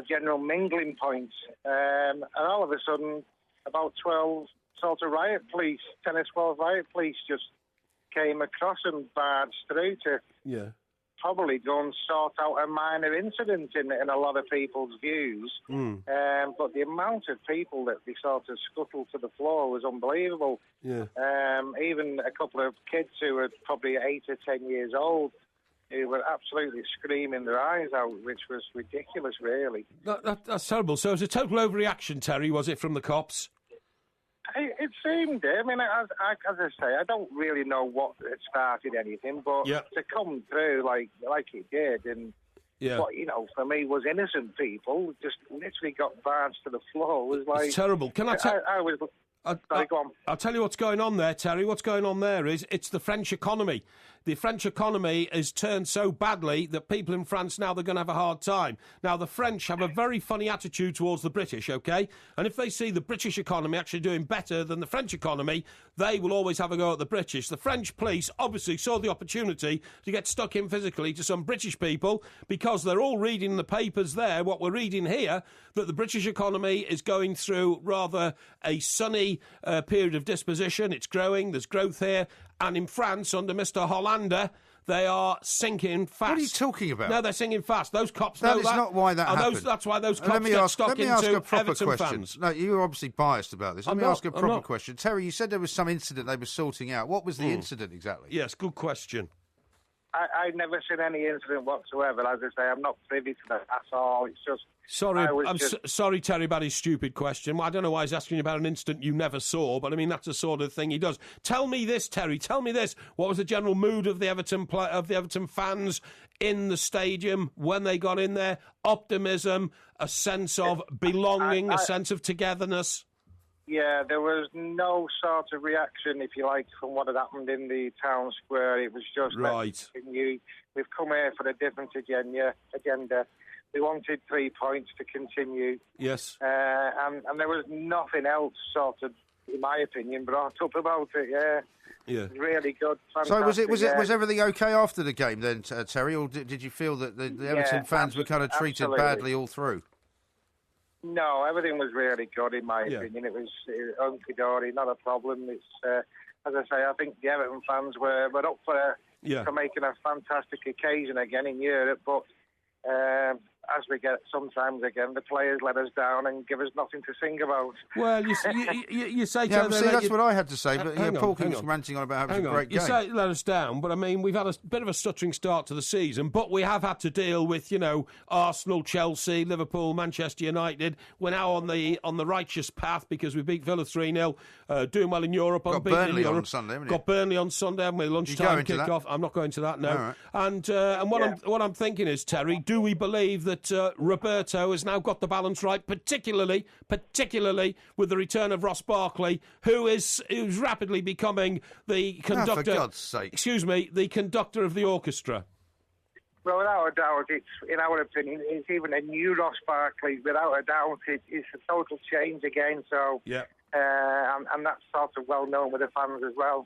general mingling point. And all of a sudden, about 12 sort of 10 or 12 riot police just came across and barged through to probably go and sort out a minor incident in a lot of people's views. But the amount of people that they sort of scuttled to the floor was unbelievable. Even a couple of kids who were probably 8 or 10 years old, who were absolutely screaming their eyes out, which was ridiculous, really. That's terrible. So it was a total overreaction, Terry, was it, from the cops? It seemed. I mean, as I say, I don't really know what started anything, but to come through like it did, and what for me was innocent people just literally got barged to the floor. It was like it's terrible. Can I tell? Sorry, go on. I'll tell you what's going on there, Terry. What's going on there is it's the French economy. The French economy has turned so badly that people in France now, they're going to have a hard time. Now, the French have a very funny attitude towards the British, OK? And if they see the British economy actually doing better than the French economy, they will always have a go at the British. The French police obviously saw the opportunity to get stuck in physically to some British people because they're all reading in the papers there, what we're reading here, that the British economy is going through rather a sunny period of disposition. It's growing, there's growth here. And in France, under Mr. Hollander, they are sinking fast. What are you talking about? No, they're sinking fast. Those cops know that. That is not why that happened. That's why those cops get stuck into Everton fans. No, you're obviously biased about this. Let me ask a proper question. Terry, you said there was some incident they were sorting out. What was the incident exactly? Yes, good question. I've never seen any incident whatsoever. As I say, I'm not privy to that at all. It's just... Sorry, sorry, Terry, about his stupid question. Well, I don't know why he's asking you about an incident you never saw, but I mean, that's the sort of thing he does. Tell me this, Terry, tell me this. What was the general mood of the Everton fans in the stadium when they got in there? Optimism, a sense of belonging, a sense of togetherness? Yeah, there was no sort of reaction, if you like, from what had happened in the town square. It was just right. We've come here for a different agenda. We wanted 3 points to continue. Yes. And there was nothing else, sort of, in my opinion, brought up about it. Yeah. Really good. Fantastic, so was everything okay after the game then, Terry, or did you feel that the Everton fans were kind of treated badly all through? No, everything was really good in my opinion. It was hunky-dory, not a problem. It's as I say, I think the Everton fans were up for making a fantastic occasion again in Europe, but as we get sometimes again, the players let us down and give us nothing to sing about. Well, you say... that's what I had to say, but Paul was ranting on about having a great game. You say let us down, but I mean, we've had a bit of a stuttering start to the season, but we have had to deal with, Arsenal, Chelsea, Liverpool, Manchester United. We're now on the righteous path because we beat Villa 3-0, doing well in Europe. Got Burnley on Sunday, haven't you? Got Burnley on Sunday, haven't we? Lunchtime kick-off. I'm not going to that, no. Right. And what I'm thinking is, Terry, do we believe that Roberto has now got the balance right, particularly with the return of Ross Barkley, who's rapidly becoming the conductor. For God's sake. Excuse me, the conductor of the orchestra. Well, without a doubt, it's, in our opinion, it's even a new Ross Barkley. Without a doubt, it's a total change again. So, and that's sort of well known with the fans as well.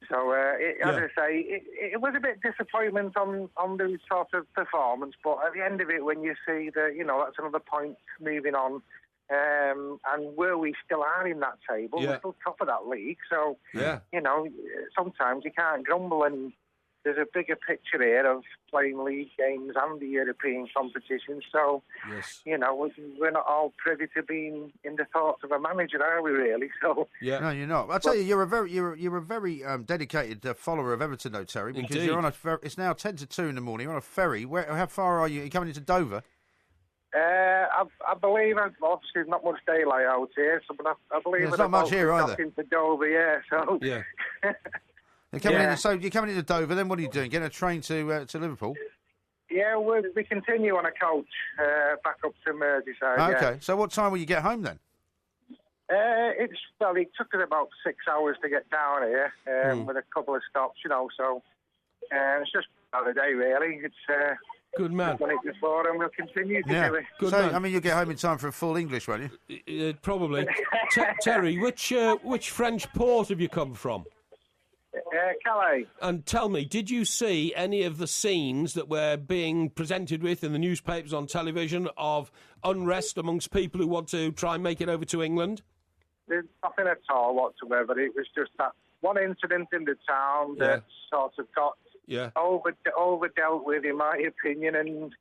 So, as I say, it was a bit disappointment on the sort of performance, but at the end of it, when you see that, that's another point moving on, and where we still are in that table, we're still top of that league. So, sometimes you can't grumble, and there's a bigger picture here of playing league games and the European competition. So, we're not all privy to being in the thoughts of a manager, are we really? So, no, you're not. I'll tell you, you're a very dedicated follower of Everton, though, Terry, because Indeed. You're on it's now 10 to 2 in the morning. You're on a ferry. How far are you? Are you coming into Dover? I believe, obviously, there's not much daylight out here, so but I believe there's not much here either. Into Dover, so. Yeah. You're coming into Dover, then what are you doing? Getting a train to Liverpool? Yeah, we continue on a coach back up to Merseyside. Okay, Yeah. so what time will you get home then? It took us about 6 hours to get down here with a couple of stops, so it's just another day, really. It's Good man. done it before, and we'll continue to do it. Good so, man. I mean, you'll get home in time for a full English, won't you? Probably. Terry, which French port have you come from? Calais. And tell me, did you see any of the scenes that were being presented with in the newspapers, on television, of unrest amongst people who want to try and make it over to England? There's nothing at all whatsoever. It was just that one incident in the town that sort of got over dealt with, in my opinion, and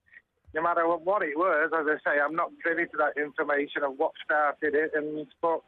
no matter what it was, as I say, I'm not privy to that information of what started it, but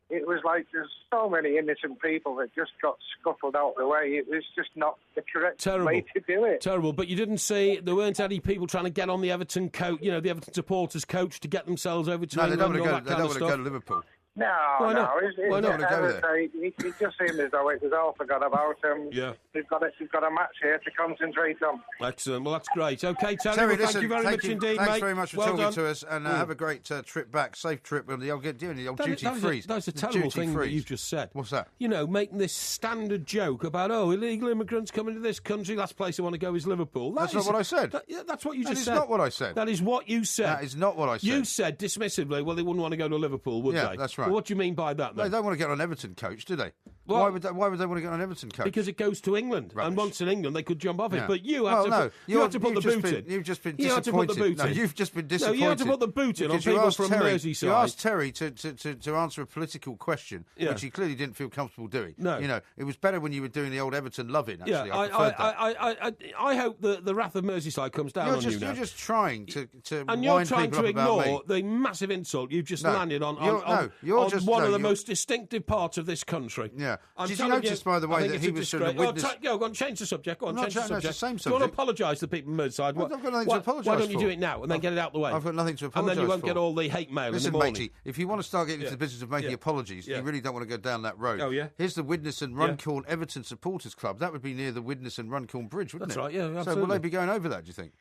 it was like there's so many innocent people that just got scuffled out the way. It was just not the correct way to do it. Terrible. But you didn't see there weren't any people trying to get on the Everton coach, the Everton supporters' coach, to get themselves over to England. They don't want to go to Liverpool. No. Why not? Why not want to go there? It just seemed as though it was all forgot about. Yeah. We've got a match here to concentrate on. Excellent. Well, that's great. Okay, Terry, Terry, thank listen, you very much indeed, Thanks mate. very much for well talking done. to us, and have a great trip back. Safe trip on the old duty free. That's a terrible thing that you've just said. What's that? Making this standard joke about, illegal immigrants coming to this country, last place I want to go is Liverpool. That's not what I said. That's what you just said. That is not what I said. That is what you said. That is not what I said. You said dismissively, well, they wouldn't want to go to Liverpool, would they? Yeah, that's right. Well, what do you mean by that, then? They don't want to get on Everton coach, do they? Well, why would they want to get on Everton coach? Because it goes to England, Rubbish. and once in England, they could jump off it. Yeah. But you had to put the boot in. You've just been You had to put the disappointed. boot in. No, you've just been disappointed. No, you had to put the boot in on people from Merseyside. You asked Terry to answer a political question, which he clearly didn't feel comfortable doing. No. It was better when you were doing the old Everton loving, actually. Yeah, I preferred that. I hope that the wrath of Merseyside comes down on you now. You're just trying to and wind you're trying people to up about ignore me. the massive insult you've just landed on one of the most distinctive parts of this country. Yeah. I'm Did you telling notice, by the way, that he was sort of witness... Go on, change the subject. Go on, change the subject. It's the same Do you want subject. to apologise to the people in Merseyside? I've got nothing to apologise Why don't you for. do it now and then get it out the way? I've got nothing to apologise for. And then you won't get all the hate mail Listen, in the morning. matey, if you want to start getting into the business of making apologies, you really don't want to go down that road. Oh, yeah? Here's the Widnes and Runcorn Everton Supporters Club. That would be near the Widnes and Runcorn Bridge, wouldn't That's it? right, yeah, So absolutely. will they be going over that, do you think?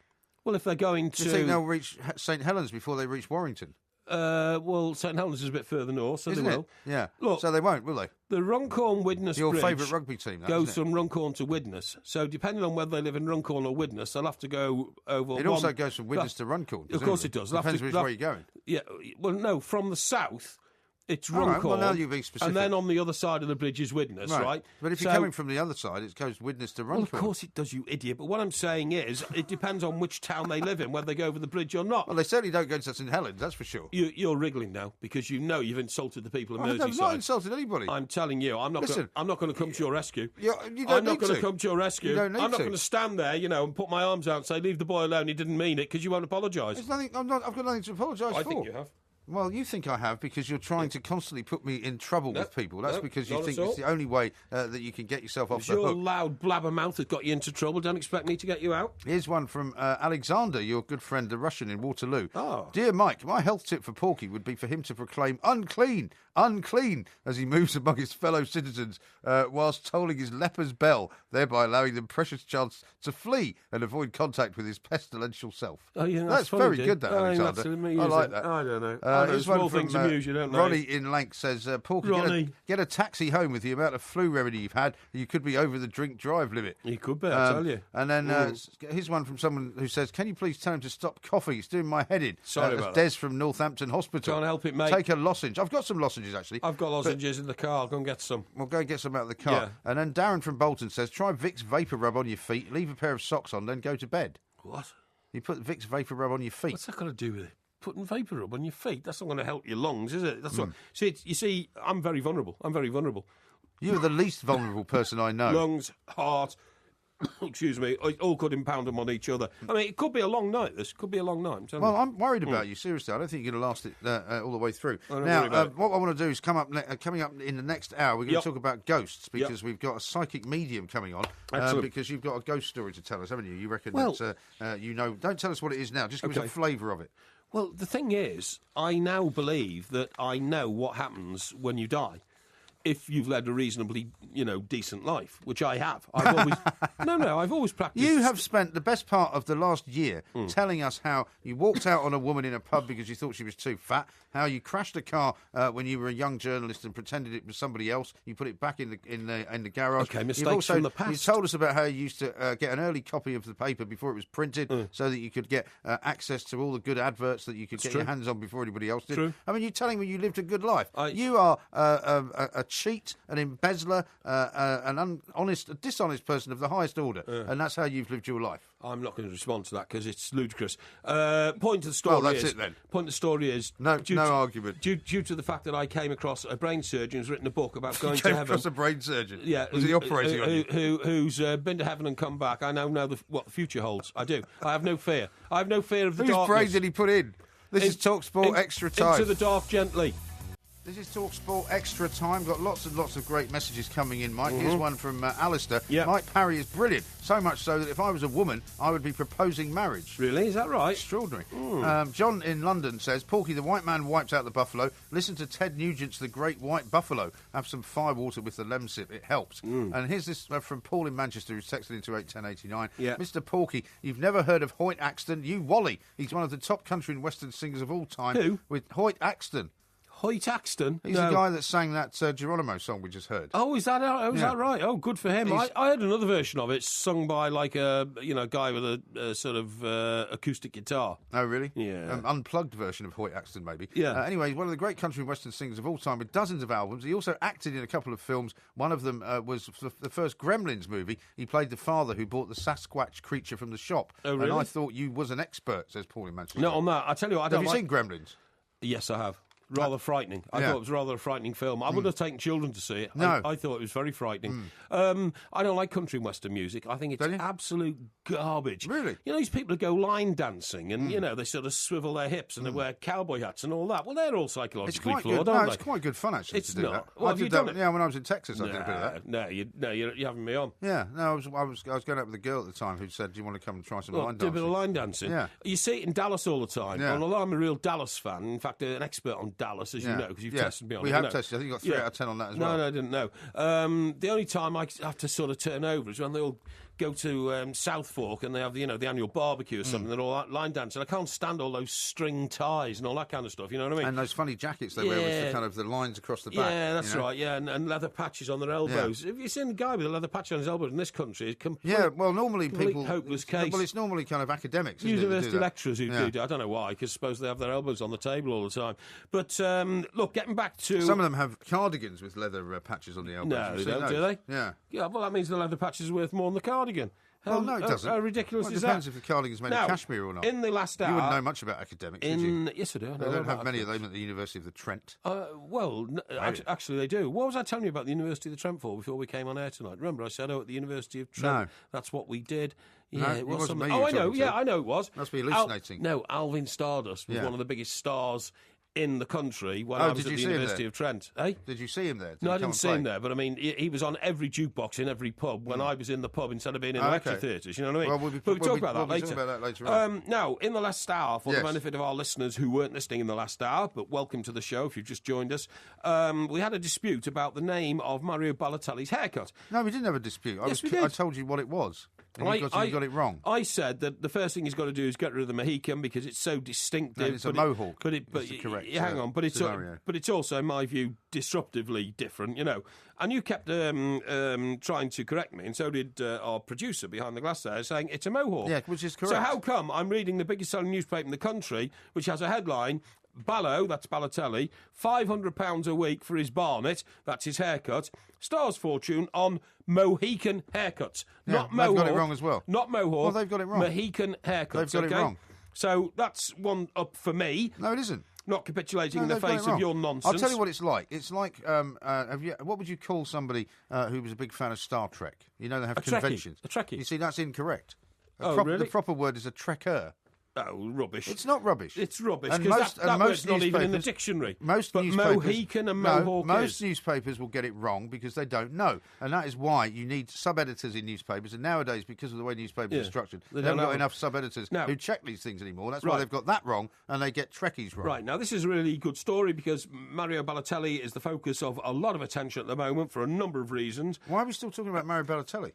Well, if they're going to... Do you think they'll reach St Helens before they reach Warrington? Well, St Helens is a bit further north, so Isn't they it? will. Yeah. Look, so they won't, will they? the Runcorn Widnes Your Bridge favourite rugby team, that, goes isn't it? from Runcorn to Widnes. So depending on whether they live in Runcorn or Widnes, they'll have to go over. It also goes from Widnes to Runcorn. Of course it does. Depends which way you're going. Yeah. Well, no, from the south. It's All right, Runcorn. well, now you're being specific. And then on the other side of the bridge is Widnes, right? But if you're coming from the other side, it goes Widnes to Runcorn. Well, of course it does, you idiot. But what I'm saying is, it depends on which town they live in, whether they go over the bridge or not. Well, they certainly don't go to St Helens, that's for sure. You're wriggling now because you know you've insulted the people of Merseyside. I've not insulted anybody. I'm telling you, I'm not going to come to your rescue. You don't I'm not need going to come to your rescue. You don't need I'm not to. going to stand there, and put my arms out and say, leave the boy alone, he didn't mean it, because you won't apologise. I've got nothing to apologise for. I think you have. Well, you think I have because you're trying to constantly put me in trouble with people. That's because you not think at all. it's the only way that you can get yourself off It's the your hook. loud blabbermouth that got you into trouble. Don't expect me to get you out. Here's one from Alexander, your good friend, the Russian in Waterloo. Oh. Dear Mike, my health tip for Porky would be for him to proclaim unclean, unclean, as he moves among his fellow citizens whilst tolling his leper's bell, thereby allowing them precious chance to flee and avoid contact with his pestilential self. Oh, yeah, that's funny, very dude. good, that, Alexander. I like that. I don't know. I know Here's small one from things amuse you, don't they? Ronnie in Lank says, Porky, get a taxi home with the amount of flu remedy you've had. You could be over the drink drive limit. You could be, I tell you. And then here's one from someone who says, can you please tell him to stop coughing? It's doing my head in. Sorry about Des that. from Northampton Hospital. Can't help it, mate. Take a lozenge. I've got some lozenges, actually. I've got lozenges in the car. I'll go and get some. We'll go and get some out of the car. Yeah. And then Darren from Bolton says, try Vicks Vapor Rub on your feet, leave a pair of socks on, then go to bed. What? You put Vicks Vapor Rub on your feet. What's that got to do with it? Putting vapor rub on your feet. That's not going to help your lungs, is it? That's what. You see, I'm very vulnerable. You're the least vulnerable person I know. Lungs, heart, excuse me, all could impound them on each other. I mean, it could be a long night, this. Could be a long night. Well, I'm worried about you, seriously. I don't think you're going to last it all the way through. Don't Now, worry about it. what I want to do is coming up in the next hour, we're going to talk about ghosts, because we've got a psychic medium coming on. Because you've got a ghost story to tell us, haven't you? You reckon that you know. Don't tell us what it is now, just give us a flavour of it. Well, the thing is, I now believe that I know what happens when you die. if you've led a reasonably, decent life, which I have. I've always I've always practiced. You have spent the best part of the last year telling us how you walked out on a woman in a pub because you thought she was too fat, how you crashed a car when you were a young journalist and pretended it was somebody else. You put it back in the garage. Okay, mistakes from the past. You told us about how you used to get an early copy of the paper before it was printed so that you could get access to all the good adverts that you could get your hands on before anybody else did. True. I mean, you're telling me you lived a good life. You are a cheat, an embezzler, an dishonest person of the highest order, and that's how you've lived your life. I'm not going to respond to that because it's ludicrous. Point of the story that's it then. Point of the story is no argument. Due to the fact that I came across a brain surgeon who's written a book about going to heaven. Came across a brain surgeon. Yeah, was he operating on you? Who's been to heaven and come back? I now know what the future holds. I do. I have no fear. I have no fear of the darkness. Whose brain did he put in? This is TalkSport Extra Time. Into the dark gently. This is TalkSport Extra Time. Got lots and lots of great messages coming in, Mike. Here's one from Alistair. Yep. Mike Parry is brilliant. So much so that if I was a woman, I would be proposing marriage. Really? Is that right? Extraordinary. John in London says, Porky, the white man wiped out the buffalo. Listen to Ted Nugent's The Great White Buffalo. Have some firewater with the lemsip. It helps. And here's this from Paul in Manchester, who's texted into 81089. Yeah. Mr. Porky, you've never heard of Hoyt Axton? You Wally. He's one of the top country and western singers of all time. Who? With Hoyt Axton. Hoyt Axton? He's the guy that sang that Geronimo song we just heard. Oh, is that right? Oh, good for him. I heard another version of it sung by like a guy with a sort of acoustic guitar. Oh, really? Yeah. Unplugged version of Hoyt Axton, maybe. Yeah. Anyway, he's one of the great country and western singers of all time with dozens of albums. He also acted in a couple of films. One of them was the first Gremlins movie. He played the father who bought the Sasquatch creature from the shop. Oh, really? And I thought you was an expert, says Paul in Manchester. No, on that. I tell you what, Have you seen Gremlins? Yes, I have. Rather frightening. I thought it was rather a frightening film. I wouldn't have taken children to see it. No. I thought it was very frightening. I don't like country and western music. I think it's absolute garbage. Really? You know, these people who go line dancing and, they sort of swivel their hips and they wear cowboy hats and all that. Well, they're all psychologically flawed, aren't they? It's quite good fun, actually, It's to do not. that. Well, have you done it? Yeah, when I was in Texas, I did a bit of that. No, you're having me on. Yeah, no, I was going out with a girl at the time who said, do you want to come and try some line do a dancing? bit of line dancing. Yeah. You see it in Dallas all the time. Yeah. And although I'm a real Dallas fan, in fact, an expert on Dallas, as you know, because you've tested me on it. We have tested. I think you got 3 out of 10 on that as well. No, I didn't know. The only time I have to sort of turn over is when they all go to South Fork and they have the annual barbecue or something. They're all line dancing. I can't stand all those string ties and all that kind of stuff. You know what I mean? And those funny jackets they wear with the kind of the lines across the back. Yeah, that's right. Yeah, and leather patches on their elbows. Have you seen a guy with a leather patch on his elbows in this country? It's complete. Yeah, well, normally people hopeless case. Well, it's normally kind of academics, university lecturers who do. I don't know why, because suppose they have their elbows on the table all the time. But look, getting back to some of them have cardigans with leather patches on the elbows. No, they don't, do they? Yeah. Yeah. Well, that means the leather patch is worth more than the cardigan. Well, no, it doesn't. How ridiculous well, is that? It depends that? if the cardigan's made of cashmere or not. In the last hour... You wouldn't know much about academics, would you? Yes, I do. They don't have many of them at the University of the Trent. Actually, they do. What was I telling you about the University of the Trent for before we came on air tonight? Remember, I said, at the University of Trent, that's what we did. Yeah, no, it was wasn't something. Me I know. Yeah, I know it was. Must be hallucinating. Alvin Stardust was one of the biggest stars in the country when I was at the University of Trent. Did you see him there? No, I didn't see him there, but I mean, he was on every jukebox in every pub when I was in the pub instead of being in the lecture theatres, you know what I mean? Well, we'll talk about that later. Talk about that later on. Now, in the last hour, for the benefit of our listeners who weren't listening in the last hour, but welcome to the show if you've just joined us, we had a dispute about the name of Mario Balotelli's haircut. No, we didn't have a dispute. Yes, we did. I told you what it was. And you got it wrong. I said that the first thing he's got to do is get rid of the Mohican because it's so distinctive. No, it's a mohawk. Correct. Hang on, but it's also, in my view, disruptively different. You know, and you kept trying to correct me, and so did our producer behind the glass there, saying it's a mohawk. Yeah, which is correct. So how come I'm reading the biggest selling newspaper in the country, which has a headline? Ballo, that's Balotelli, £500 a week for his barnet, that's his haircut. Star's fortune on Mohican haircuts. Not Mohawk. They've got it wrong as well. Not Mohawk. Well, they've got it wrong. Mohican haircuts. They've got it wrong. So that's one up for me. No, it isn't. Not capitulating in the face of your nonsense. I'll tell you what it's like. It's like, what would you call somebody who was a big fan of Star Trek? You know, they have conventions. A Trekkie. You see, that's incorrect. Really? The proper word is a trekker. Oh, rubbish. It's not rubbish. It's rubbish, because that word's not even in the dictionary. Most but newspapers, Mohican and Mohawk most newspapers will get it wrong because they don't know. And that is why you need sub-editors in newspapers. And nowadays, because of the way newspapers are structured, they haven't got enough sub-editors who check these things anymore. That's why they've got that wrong, and they get Trekkies wrong. Right, now this is a really good story because Mario Balotelli is the focus of a lot of attention at the moment for a number of reasons. Why are we still talking about Mario Balotelli?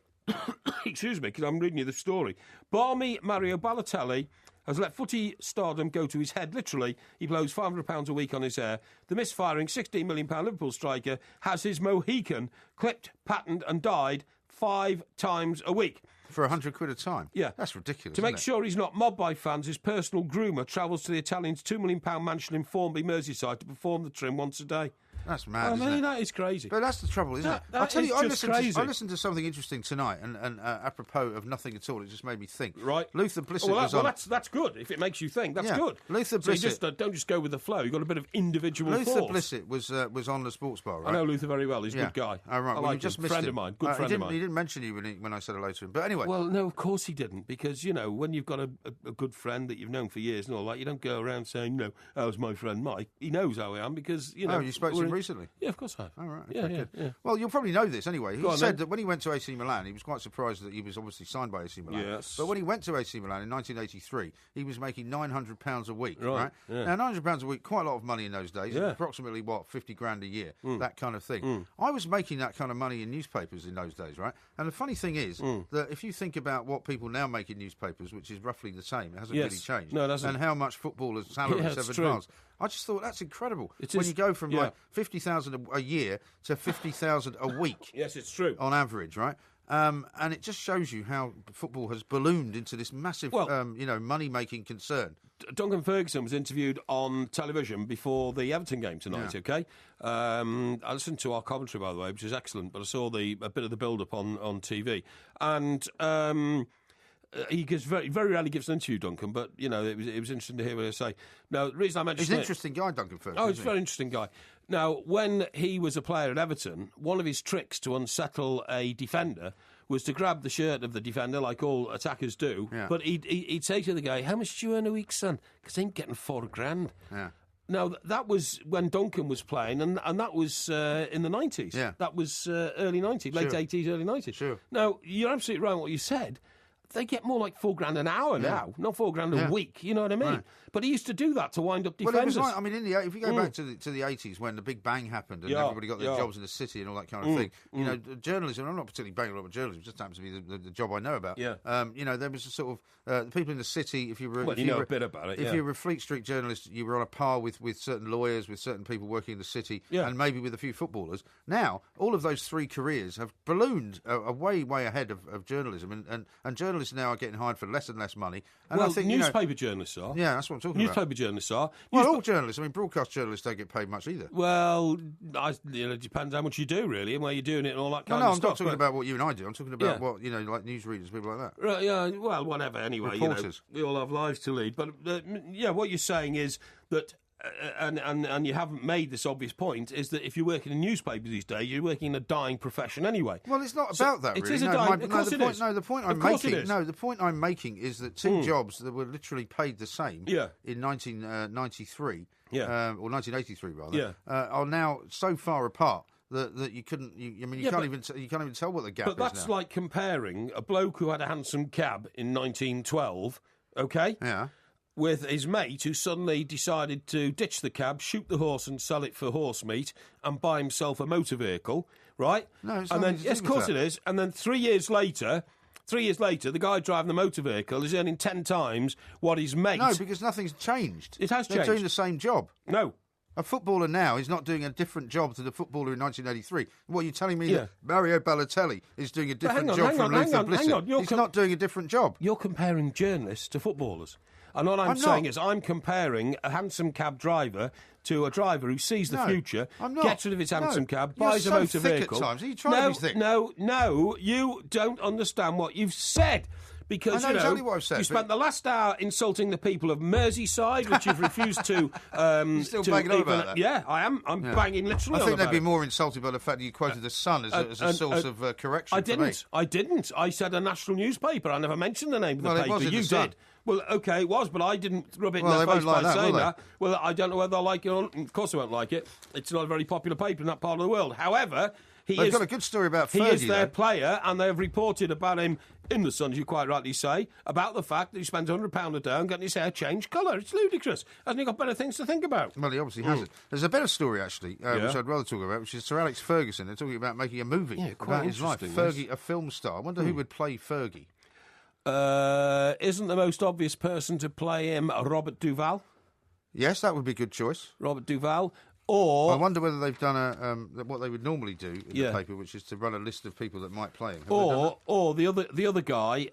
Excuse me, because I'm reading you the story. Balmy Mario Balotelli has let footy stardom go to his head, literally. He blows £500 a week on his hair. The misfiring £16 million Liverpool striker has his Mohican clipped, patterned and dyed 5 times a week. For £100 a time? Yeah. That's ridiculous, To make sure he's not mobbed by fans, his personal groomer travels to the Italian's £2 million mansion in Formby, Merseyside to perform the trim once a day. That's mad, isn't it? That is crazy. But that's the trouble, isn't it? I'll tell you, I listened to something interesting tonight, and apropos of nothing at all, it just made me think. Right. Luther Blissett was on... that's good. If it makes you think, that's good. Luther Blissett... So you just, don't just go with the flow. You've got a bit of individual Luther thought. Blissett was on the Sports Bar, right? I know Luther very well. He's a good guy. Oh, right. I Well, like just him. missed Friend him. of mine. Good friend of mine. He didn't mention you when I said hello to him. But anyway... Well, no, of course he didn't, because, when you've got a good friend that you've known for years and all that, you don't go around saying, how's my friend Mike? He knows how I am because, Oh, you spoke to him recently? Yeah, of course I have. All right. Yeah. Well, you'll probably know this anyway. He said that when he went to AC Milan, he was quite surprised that he was obviously signed by AC Milan. Yes. But when he went to AC Milan in 1983, he was making £900 a week, right? Yeah. Now, £900 a week, quite a lot of money in those days. Yeah. Approximately, 50 grand a year, that kind of thing. I was making that kind of money in newspapers in those days, right? And the funny thing is that if you think about what people now make in newspapers, which is roughly the same, it hasn't really changed. No, it hasn't. And how much footballers' salaries have advanced. I just thought that's incredible. When you go from like 50,000 a year to 50,000 a week. Yes, it's true. On average, right? And it just shows you how football has ballooned into this massive, money-making concern. Duncan Ferguson was interviewed on television before the Everton game tonight, okay? I listened to our commentary, by the way, which is excellent, but I saw a bit of the build-up on TV. And... he very rarely gives an interview, Duncan, but, it was interesting to hear what he say. Now, the reason I mentioned he's an interesting guy, Duncan Ferguson. Oh, he's a very interesting guy. Now, when he was a player at Everton, one of his tricks to unsettle a defender was to grab the shirt of the defender, like all attackers do, but he'd say to the guy, how much do you earn a week, son? Because I'm getting £4,000. Yeah. Now, that was when Duncan was playing, and that was in the 90s. Yeah. That was early 90s, late 80s, early 90s. Sure. Now, you're absolutely right in what you said. They get more like £4,000 an hour now, not £4,000 a week. You know what I mean? Right. But he used to do that to wind up defenders. Well, it was like, if you go back to the 80s when the Big Bang happened and everybody got their jobs in the city and all that kind of thing, journalism. I'm not particularly banging on about journalism; it just happens to be the job I know about. Yeah. There was a sort of the people in the city. If you were, you know a bit about it. If you were a Fleet Street journalist, you were on a par with certain lawyers, with certain people working in the city, and maybe with a few footballers. Now, all of those 3 careers have ballooned way ahead of journalism, and journalists now are getting hired for less and less money. And I think newspaper journalists are. Yeah, that's what I'm talking about. Newspaper journalists are. Well, all journalists. I mean, broadcast journalists don't get paid much either. Well, it depends how much you do, really, and where you're doing it and all that kind of stuff. No, I'm not talking about what you and I do. I'm talking about what, like newsreaders, people like that. Right, yeah, well, whatever, anyway. Reporters. We all have lives to lead. But, what you're saying is that... And you haven't made this obvious point, is that if you're working in newspapers these days, you're working in a dying profession anyway. Well, it's not about that, really. It is a dying... Of course it is. No, the point I'm making is that 2 jobs that were literally paid the same in 1993, or 1983 rather, are now so far apart that you couldn't. You can't even tell what the gap is. But that's like comparing a bloke who had a hansom cab in 1912, okay? Yeah. With his mate who suddenly decided to ditch the cab, shoot the horse and sell it for horse meat and buy himself a motor vehicle, right? No, it's and not. then, yes, of course it is. And then 3 years later, the guy driving the motor vehicle is earning 10 times what his mate... No, because nothing's changed. It has changed. They're doing the same job. No. A footballer now is not doing a different job to the footballer in 1983. What, you're telling me that Mario Balotelli is doing a different job from Luther Blissett? He's not doing a different job. You're comparing journalists to footballers. And what I'm saying is I'm comparing a hansom cab driver to a driver who sees the future, gets rid of his hansom cab, buys a motor vehicle. At times. Are you trying these things? No, you don't understand what you've said. because I know exactly what I've said, you spent the last hour insulting the people of Merseyside, which you've refused to. Still banging on about that? Yeah, I am. I'm banging literally. I think on they'd be about more insulted by the fact that you quoted the Sun as a source of correction. I didn't. I said a national newspaper. I never mentioned the name of the paper. It was in you the Sun. did. Well, OK, it was, but I didn't rub it in Well, their they face won't like by that, saying will they? that. Well, I don't know whether they'll like it or not. Of course they won't like it. It's not a very popular paper in that part of the world. However, They've got a good story about Fergie. He is their though. player, and they have reported about him in the Sun, as you quite rightly say, about the fact that he spends £100 a day on getting his hair changed colour. It's ludicrous. Hasn't he got better things to think about? Well, he obviously hasn't. There's a better story, actually, which I'd rather talk about, which is Sir Alex Ferguson. They're talking about making a movie about his life. Fergie, a film star. I wonder who would play Fergie. Isn't the most obvious person to play him Robert Duvall? Yes, that would be a good choice. Robert Duvall. Or I wonder whether they've done what they would normally do in the paper, which is to run a list of people that might play him. Or the other guy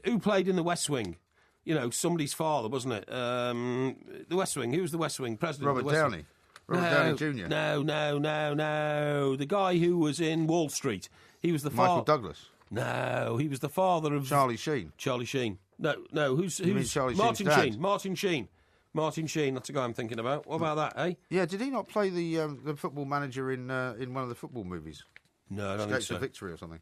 who played in The West Wing. You know, somebody's father, wasn't it? The West Wing. Who was the West Wing president? Robert Downey. Robert Downey Jr. No. The guy who was in Wall Street. He was the father. Michael Douglas. No, he was the father of Charlie Sheen. Charlie Sheen. No. Who's Charlie Martin Sheen's dad? Sheen? Martin Sheen. Martin Sheen, that's the guy I'm thinking about. What about that, eh? Yeah, did he not play the football manager in one of the football movies? No, I don't think Escape so. to Victory or something.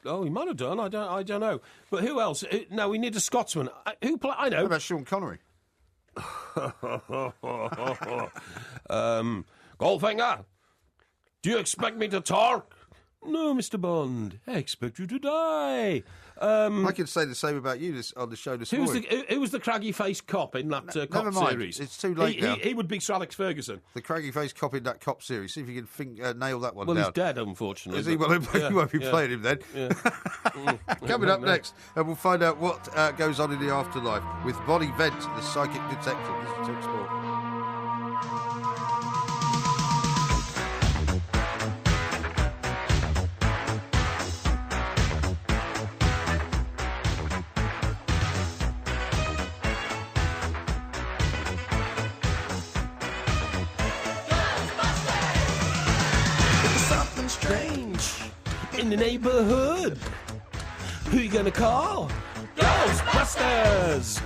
He might have done. I don't know. But who else? No, we need a Scotsman. Who play? I know. What about Sean Connery? Goldfinger, do you expect me to talk? No, Mr. Bond. I expect you to die. I could say the same about you on the show this morning. Who was the craggy-faced cop in that cop never mind. series? It's too late now. He would be Sir Alex Ferguson. The craggy-faced cop in that cop series. See if you can nail that one down. Well, he's dead, unfortunately. Is he? Well, you won't be playing him then. Yeah. Coming up next, and we'll find out what goes on in the afterlife with Bonnie Vent, the psychic detective. This is TalkSport. In the neighbourhood. Who you going to call? Ghostbusters!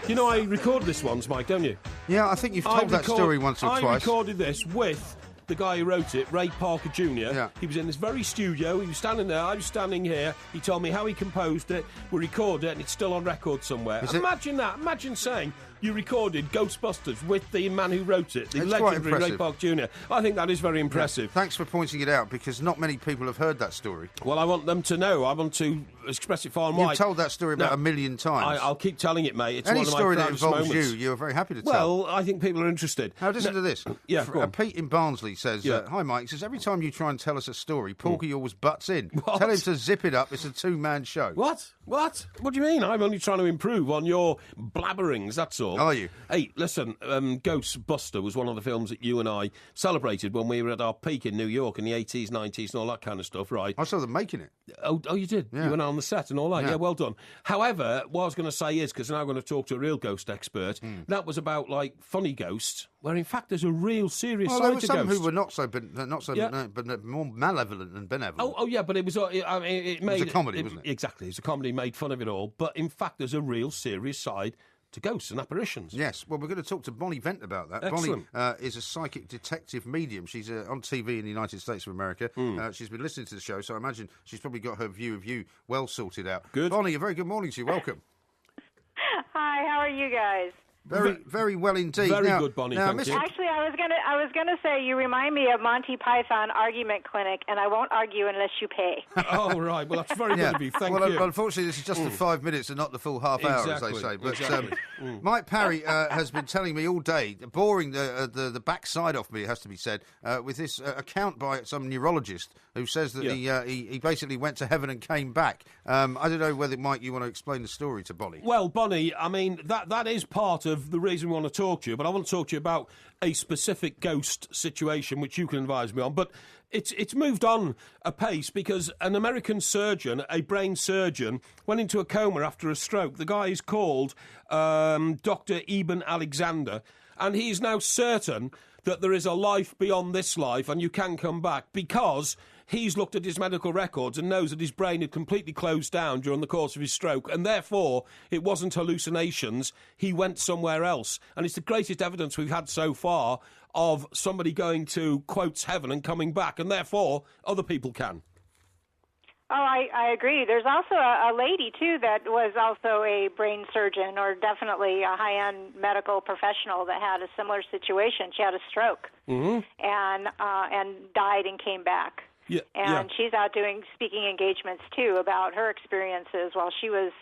You know, I recorded this once, Mike, don't you? Yeah, I think you've told that story once or twice. I recorded this with the guy who wrote it, Ray Parker Jr. Yeah. He was in this very studio. He was standing there. I was standing here. He told me how he composed it. We recorded it, and it's still on record somewhere. Imagine that. Imagine saying you recorded Ghostbusters with the man who wrote it, the legendary Ray Parker Jr. I think that is very impressive. Yeah. Thanks for pointing it out, because not many people have heard that story. Well, I want them to know. I want to express it far and wide. You've told that story about a million times. I'll keep telling it, mate. It's Any one of my story that proudest involves moments. you're very happy to tell. Well, I think people are interested. Now, listen to this. Yeah, go on. Pete in Barnsley says, hi, Mike. He says, every time you try and tell us a story, Porky always butts in. What? Tell him to zip it up. It's a two-man show. What? What do you mean? I'm only trying to improve on your blabberings, that's all. Are you? Hey, listen, Ghostbuster was one of the films that you and I celebrated when we were at our peak in New York in the 80s, 90s and all that kind of stuff, right? I saw them making it. Oh, you did? Yeah. You went out on the set and all that? Yeah, well done. However, what I was going to say is, because now I'm going to talk to a real ghost expert, that was about, like, funny ghosts, where in fact there's a real serious Well, side there were to some ghosts. who were not so but more malevolent than benevolent. Oh, yeah, but it was. I mean, it made a comedy, wasn't it? Exactly, it's a comedy, made fun of it all. But in fact, there's a real serious side to ghosts and apparitions. Yes, well, we're going to talk to Bonnie Vent about that. Excellent. Bonnie is a psychic detective medium. She's on TV in the United States of America. She's been listening to the show, so I imagine she's probably got her view of you well sorted out. Good. Bonnie, a very good morning to you. Welcome. Hi, how are you guys? Very well indeed. Very now, good, Bonnie. Now, Thank you. Actually, I was gonna say you remind me of Monty Python Argument Clinic, and I won't argue unless you pay. Oh, right. Well, that's very good of you. Thank you. Unfortunately, this is just the 5 minutes and not the full half hour, as they say. But Mike Parry has been telling me all day, boring the backside off me, it has to be said, with this account by some neurologist who says that he basically went to heaven and came back. I don't know whether, Mike, you want to explain the story to Bonnie. Well, Bonnie, I mean, that is part of the reason we want to talk to you, but I want to talk to you about a specific ghost situation which you can advise me on. But it's moved on a pace because an American surgeon, a brain surgeon, went into a coma after a stroke. The guy is called Dr. Eben Alexander, and he is now certain that there is a life beyond this life and you can come back, because he's looked at his medical records and knows that his brain had completely closed down during the course of his stroke, and therefore it wasn't hallucinations. He went somewhere else. And it's the greatest evidence we've had so far of somebody going to, quotes, heaven and coming back, and therefore other people can. Oh, I agree. There's also a lady, too, that was also a brain surgeon, or definitely a high-end medical professional, that had a similar situation. She had a stroke and died and came back. Yeah, and she's out doing speaking engagements, too, about her experiences while she was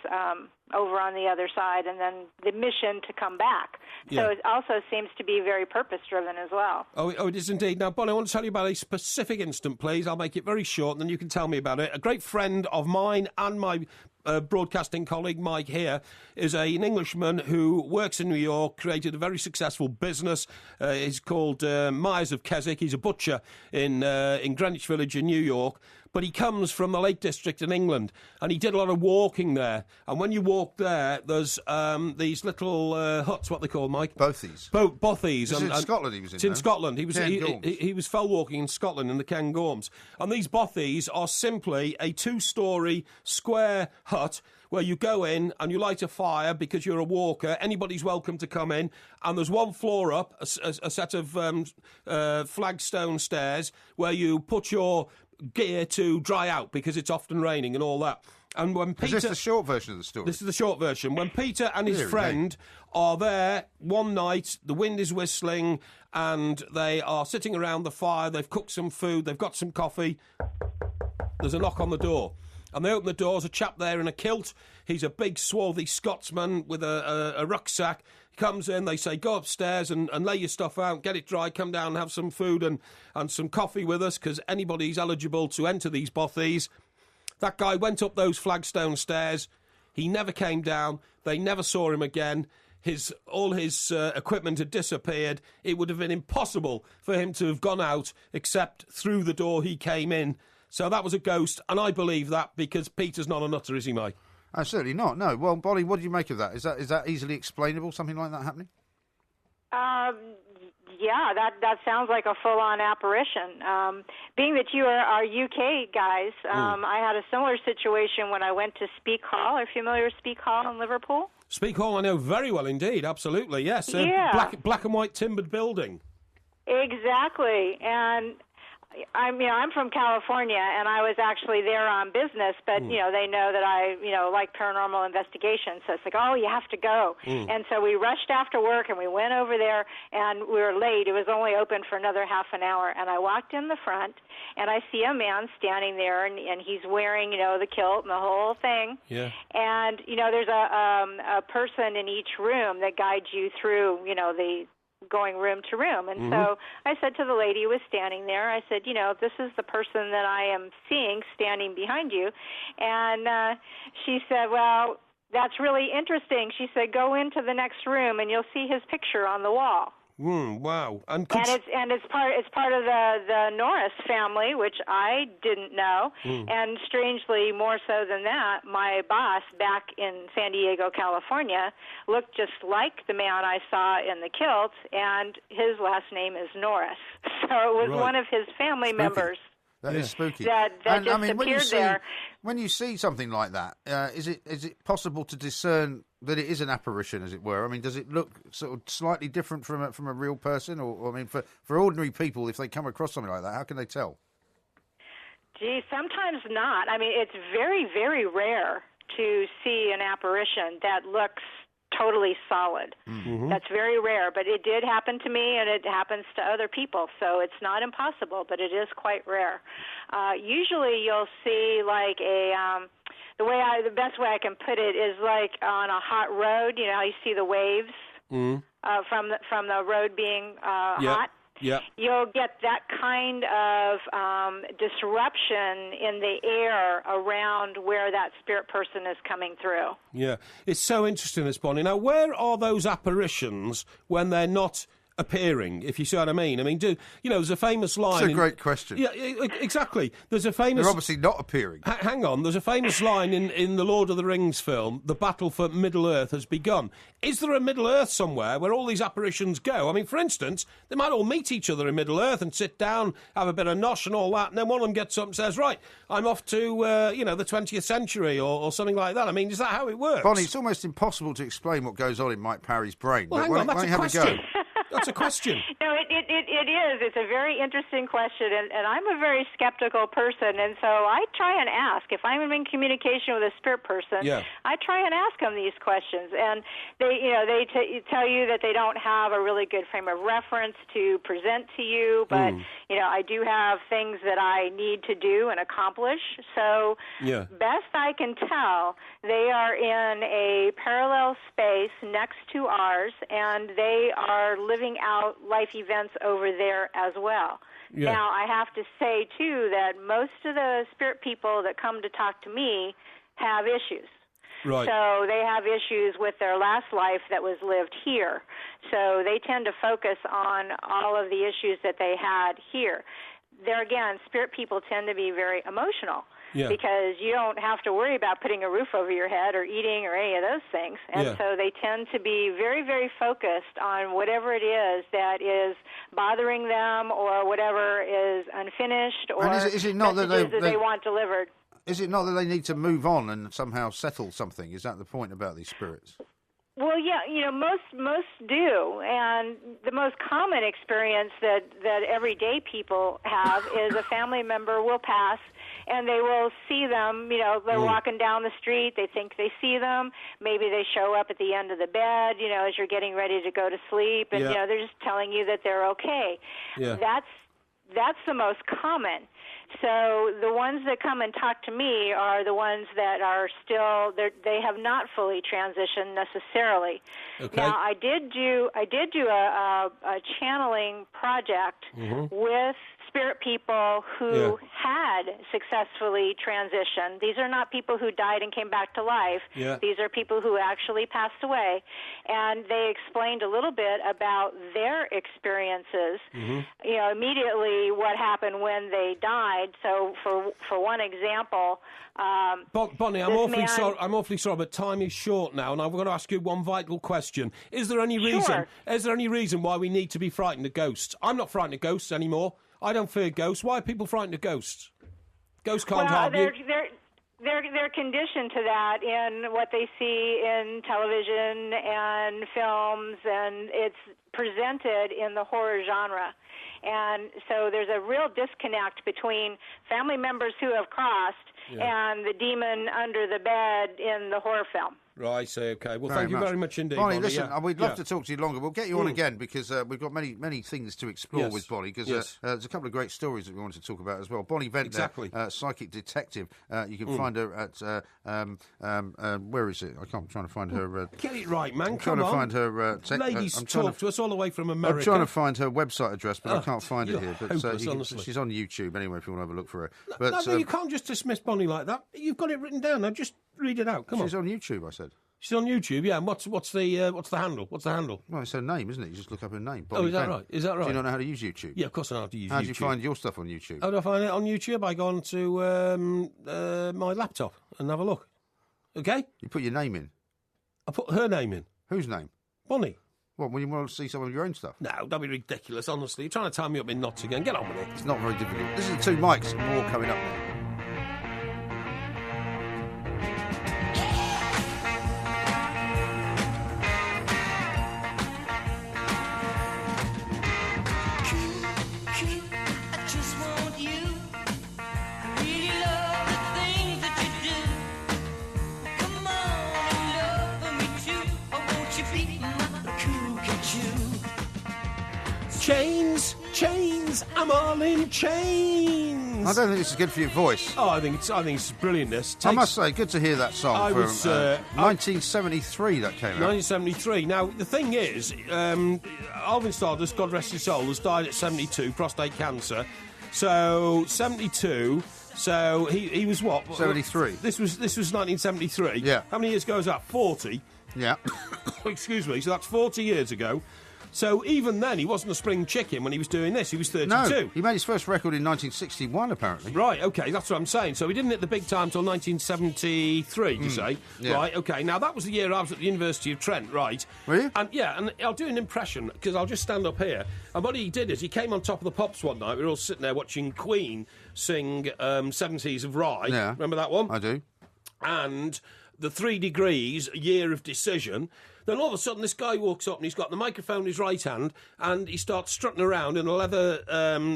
over on the other side, and then the mission to come back. So it also seems to be very purpose-driven as well. Oh, it is indeed. Now, Bonnie, I want to tell you about a specific incident, please. I'll make it very short, and then you can tell me about it. A great friend of mine and my broadcasting colleague, Mike, here, is an Englishman who works in New York, created a very successful business. He's called Myers of Keswick. He's a butcher in Greenwich Village in New York. But he comes from the Lake District in England, and he did a lot of walking there. And when you walk there, there's these little huts, what they call, Mike? Bothies. Bothies. In Scotland he was in, It's in Scotland. He was fell walking in Scotland in the Cairngorms. And these bothies are simply a 2-storey square hut where you go in and you light a fire because you're a walker. Anybody's welcome to come in. And there's one floor up, a set of flagstone stairs, where you put your gear to dry out because it's often raining and all that. And when Peter, is this the short version of the story? This is the short version. When Peter and his friend are there one night, the wind is whistling, and they are sitting around the fire. They've cooked some food. They've got some coffee. There's a knock on the door. And they open the door. There's a chap there in a kilt. He's a big, swarthy Scotsman with a rucksack. He comes in. They say, go upstairs and lay your stuff out, get it dry, come down and have some food and some coffee with us, because anybody's eligible to enter these bothies. That guy went up those flagstone stairs. He never came down. They never saw him again. All his equipment had disappeared. It would have been impossible for him to have gone out except through the door he came in. So that was a ghost, and I believe that because Peter's not a nutter, is he, Mike? Certainly not, no. Well, Bonnie, what do you make of that? Is that easily explainable, something like that happening? Yeah, that sounds like a full-on apparition. Being that you are UK guys, I had a similar situation when I went to Speke Hall. Are you familiar with Speke Hall in Liverpool? Speke Hall, I know very well indeed, absolutely, yes. Black and white timbered building. Exactly, and I'm from California, and I was actually there on business, but, they know that I, like paranormal investigations, so it's like, oh, you have to go. And so we rushed after work, and we went over there, and we were late. It was only open for another half an hour, and I walked in the front, and I see a man standing there, and he's wearing, the kilt and the whole thing. Yeah. And, there's a person in each room that guides you through, the going room to room. And so I said to the lady who was standing there, I said, this is the person that I am seeing standing behind you. And she said, well, that's really interesting. She said, go into the next room and you'll see his picture on the wall. Wow. And it's part of the Norris family, which I didn't know. And strangely, more so than that, my boss back in San Diego, California, looked just like the man I saw in the kilt, and his last name is Norris. So it was one of his family members. That is spooky. That just appeared there. When you see something like that, is it possible to discern that it is an apparition, as it were? I mean, does it look sort of slightly different from a real person? Or I mean, for ordinary people, if they come across something like that, how can they tell? Gee, sometimes not. I mean, it's very, very rare to see an apparition that looks totally solid. That's very rare, but it did happen to me, and it happens to other people, so it's not impossible, but it is quite rare. Usually you'll see like the best way I can put it is like on a hot road, how you see the waves from the road being hot. Yeah. You'll get that kind of disruption in the air around where that spirit person is coming through. Yeah. It's so interesting, this, Bonnie. Now, where are those apparitions when they're not appearing, if you see what I mean. I mean, there's a famous line... It's a great question. Yeah, exactly. There's a famous... They're obviously not appearing. Hang on. There's a famous line in the Lord of the Rings film, the battle for Middle-earth has begun. Is there a Middle-earth somewhere where all these apparitions go? I mean, for instance, they might all meet each other in Middle-earth and sit down, have a bit of nosh and all that, and then one of them gets up and says, right, I'm off to, the 20th century or something like that. I mean, is that how it works? Bonnie, it's almost impossible to explain what goes on in Mike Parry's brain. Well, hang on, that's a question. That's a question. No, it is. It's a very interesting question, and I'm a very skeptical person, and so I try and ask. If I'm in communication with a spirit person, I try and ask them these questions, and they tell you that they don't have a really good frame of reference to present to you, but I do have things that I need to do and accomplish. So best I can tell, they are in a parallel space next to ours, and they are living out life events over there as well. Yeah. Now, I have to say, too, that most of the spirit people that come to talk to me have issues. Right. So they have issues with their last life that was lived here. So they tend to focus on all of the issues that they had here. There again, spirit people tend to be very emotional. Yeah. Because you don't have to worry about putting a roof over your head or eating or any of those things. And so they tend to be very, very focused on whatever it is that is bothering them or whatever is unfinished or is it not that they want delivered. Is it not that they need to move on and somehow settle something? Is that the point about these spirits? Well, yeah, most do, and the most common experience that everyday people have is a family member will pass, and they will see them. They're walking down the street. They think they see them. Maybe they show up at the end of the bed. As you're getting ready to go to sleep, and they're just telling you that they're okay. Yeah. That's the most common. So the ones that come and talk to me are the ones that are still they have not fully transitioned necessarily. Okay. Now I did do a channeling project with spirit people who had successfully transitioned. These are not people who died and came back to life. Yeah. These are people who actually passed away, and they explained a little bit about their experiences. Immediately what happened when they died. So for one example, Bonnie, I'm awfully sorry, but time is short now, and I've got to ask you one vital question. Is there any reason? Sure. Is there any reason why we need to be frightened of ghosts? I'm not frightened of ghosts anymore. I don't fear ghosts. Why are people frightened of ghosts? Ghosts can't harm you. They're conditioned to that in what they see in television and films, and it's presented in the horror genre. And so there's a real disconnect between family members who have crossed and the demon under the bed in the horror film. Right, okay. Well, thank you very much indeed, Bonnie. Listen, we'd love to talk to you longer. We'll get you on again because we've got many things to explore with Bonnie because there's a couple of great stories that we wanted to talk about as well. Bonnie Ventnor, psychic detective. You can find her at, where is it? I'm trying to find her... get it right, man, I'm trying to find her... Ladies talk to us all the way from America. I'm trying to find her website address, but I can't find it here. But she's on YouTube anyway if you want to have a look for her. But you can't just dismiss Bonnie like that. You've got it written down. Now just read it out. Come on. She's on YouTube, I said. She's on YouTube, yeah. And what's the handle? What's the handle? Well, it's her name, isn't it? You just look up her name. Bonnie right? Is that right? Do you not know how to use YouTube? Yeah, of course I know how to use YouTube. How do you find your stuff on YouTube? How do I find it on YouTube? I go on to my laptop and have a look. Okay? You put your name in? I put her name in. Whose name? Bonnie. What, when you want to see some of your own stuff? No, that'd be ridiculous, honestly. You're trying to tie me up in knots again. Get on with it. It's not very difficult. This is the Two Mics. More coming up now. Chains, I'm all in chains. I don't think this is good for your voice. Oh, I think it's brilliant. I must say, good to hear that song from 1973 that came out. 1973. Now, the thing is, Alvin Stardust, God rest his soul, has died at 72, prostate cancer. So, 72... So he was what? 73. This was 1973. Yeah. How many years ago is that? 40. Yeah. Excuse me. So that's 40 years ago. So even then, he wasn't a spring chicken when he was doing this. He was 32. No, he made his first record in 1961, apparently. Right, OK, that's what I'm saying. So he didn't hit the big time till 1973, you say? Yeah. Right, OK. Now, that was the year I was at the University of Trent, right? Were you? And, yeah, and I'll do an impression, because I'll just stand up here. And what he did is he came on Top of the Pops one night. We were all sitting there watching Queen sing 70s of Rye. Yeah. Remember that one? I do. And the 3 Degrees, A Year of Decision. Then all of a sudden, this guy walks up and he's got the microphone in his right hand, and he starts strutting around in a leather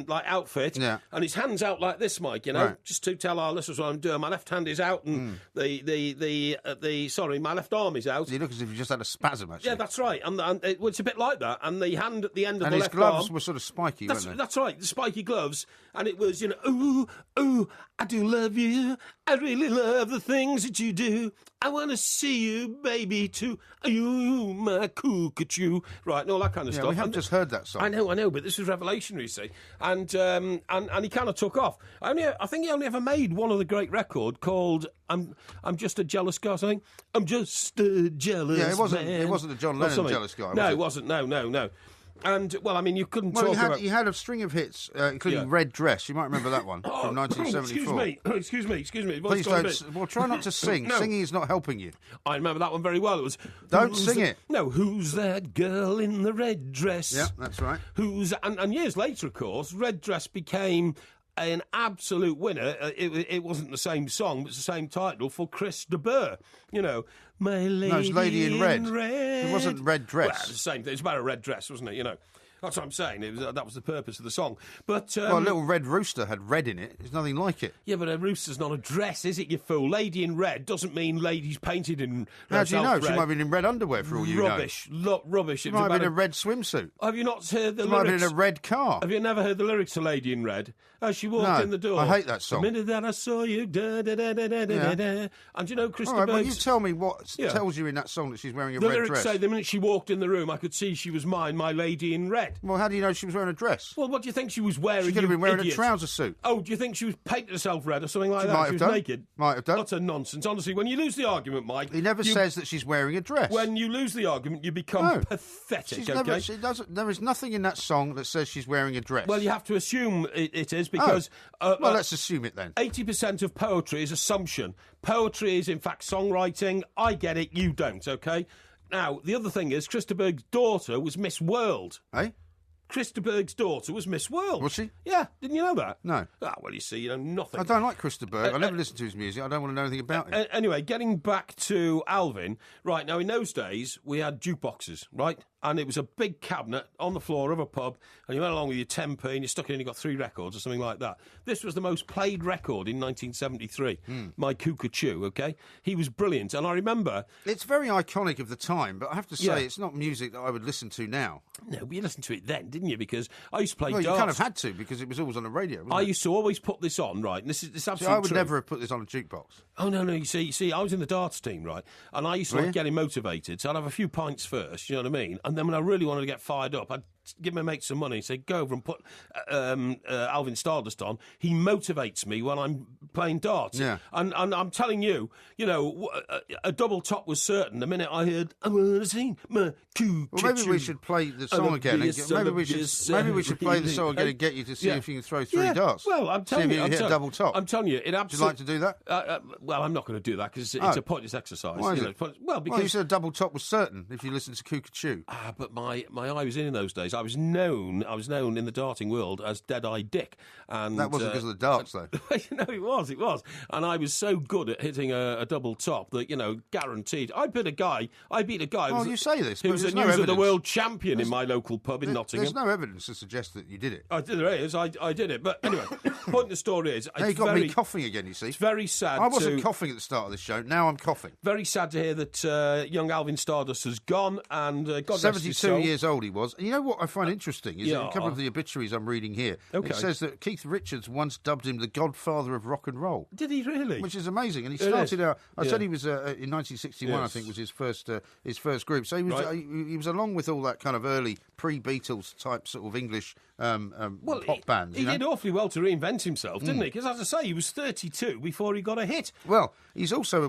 outfit, and his hand's out like this, Mike. You know, right. Just to tell our listeners what I'm doing. My left hand is out, and my left arm is out. You look as if you just had a spasm. Actually, yeah, that's right, and it's a bit like that. And the hand at the end of and the his left gloves arm, were sort of spiky, weren't they? That's right, the spiky gloves, and it was, ooh, ooh, I do love you. I really love the things that you do. I want to see you, baby, too. You, my cockatoo. Right, and all that kind of stuff. We have just heard that song. I know, but this was revolutionary, see. And he kind of took off. I think he only ever made one other great record called I'm Just a Jealous Guy, or something. I'm just a jealous man. It wasn't a John Lennon jealous guy, No, it wasn't. No. And, well, I mean, you couldn't talk about... He had a string of hits, including Red Dress. You might remember that one from 1974. Excuse me. Please don't... Well, try not to sing. No. Singing is not helping you. I remember that one very well. It was... Don't sing it. No, who's that girl in the red dress? Yeah, that's right. And years later, of course, Red Dress became an absolute winner. It wasn't the same song, but it's the same title for Chris de Burgh. You know, my lady, it's Lady in Red. Red. It wasn't Red Dress. Well, it's the same thing. It's about a red dress, wasn't it? You know. That's what I'm saying. That was the purpose of the song. But well, Little Red Rooster had red in it. There's nothing like it. Yeah, but a rooster's not a dress, is it, you fool? Lady in red doesn't mean ladies painted in How do you know? red. She might have been in red underwear for all you rubbish. Rubbish. She might have been in a red swimsuit. Have you not heard the lyrics? She lyrics? might have been in a red car. Have you never heard the lyrics to Lady in Red? As she walked in the door. I hate that song. The minute that I saw you, da-da-da-da-da-da-da. And you know, Chris de Burgh... Well, you tell me what tells you in that song that she's wearing a red dress. The lyrics say the minute she walked in the room, I could see she was mine, my lady in red. Well, how do you know she was wearing a dress? Well, what do you think she was wearing? She could have been wearing a trouser suit. Oh, do you think she was painting herself red or something like that? Might She have was done. naked. Might have done. That's a nonsense. Honestly, when you lose the argument, Mike... He never says that she's wearing a dress. When you lose the argument, you become pathetic, okay? There is nothing in that song that says she's wearing a dress. Well, you have to assume it is because... well, let's assume it then. 80% of poetry is assumption. Poetry is, in fact, songwriting. I get it, you don't, okay? Now, the other thing is, Chris de Burgh's daughter was Miss World. Eh? Chris de Burgh's daughter was Miss World. Was she? Yeah. Didn't you know that? No. Ah, well, you see, you know nothing. I don't like Chris de Burgh. I never listened to his music. I don't want to know anything about him. Anyway, getting back to Alvin, right, now in those days, we had jukeboxes, right? And it was a big cabinet on the floor of a pub, and you went along with your 10p and you stuck it in and you got 3 records or something like that. This was the most played record in 1973, My Cockatoo, okay? He was brilliant, and I remember... It's very iconic of the time, but I have to say it's not music that I would listen to now. No, but you listened to it then, didn't you? Because I used to play darts. You kind of had to, because it was always on the radio, wasn't I used to always put this on, right? And this absolutely I would true. never have put this on a jukebox. Oh, no, you see, I was in the darts team, right? And I used to like getting motivated, so I'd have a few pints first, you know what I mean? And then when I really wanted to get fired up, I'd give my mate some money and say, go over and put Alvin Stardust on. He motivates me when I'm playing darts. Yeah. And I'm telling you, you know, a double top was certain the minute I heard, I want to see my cool. Well, maybe we should play the song again. Maybe we should play the song again and get you to see if you can throw 3 darts. Well, I'm telling you. See if you can hit a double top. I'm telling you, it absolutely... Would you like to do that? Well, I'm not going to do that because it's a pointless exercise. Why is it? Well, because you said a double top was certain if you listened to Cockatoo. But my eye was in those days. I was known in the darting world as Dead-Eye Dick. And that wasn't because of the darts, though. No, it was. And I was so good at hitting a double top that, you know, guaranteed. I beat a guy. Well, you say this, who was a News of the World champion in my local pub in Nottingham. There's no evidence to suggest that you did it. I did it. But anyway, point of the story is... Now you got me coughing again, you see. It's very sad I wasn't coughing at the start of the show. Now I'm coughing. Very sad to hear that young Alvin Stardust has gone, and God rest his soul. 72 years old he was. And you know what I find interesting is that a couple of the obituaries I'm reading here. Okay. It says that Keith Richards once dubbed him the godfather of rock and and roll. Did he really? Which is amazing. And he started out. I said Yeah. he was in 1961. I think was his first group. So he was he was along with all that kind of early pre-Beatles type sort of English pop bands. He did awfully well to reinvent himself, didn't he? Because as I say, he was 32 before he got a hit. Well, he's also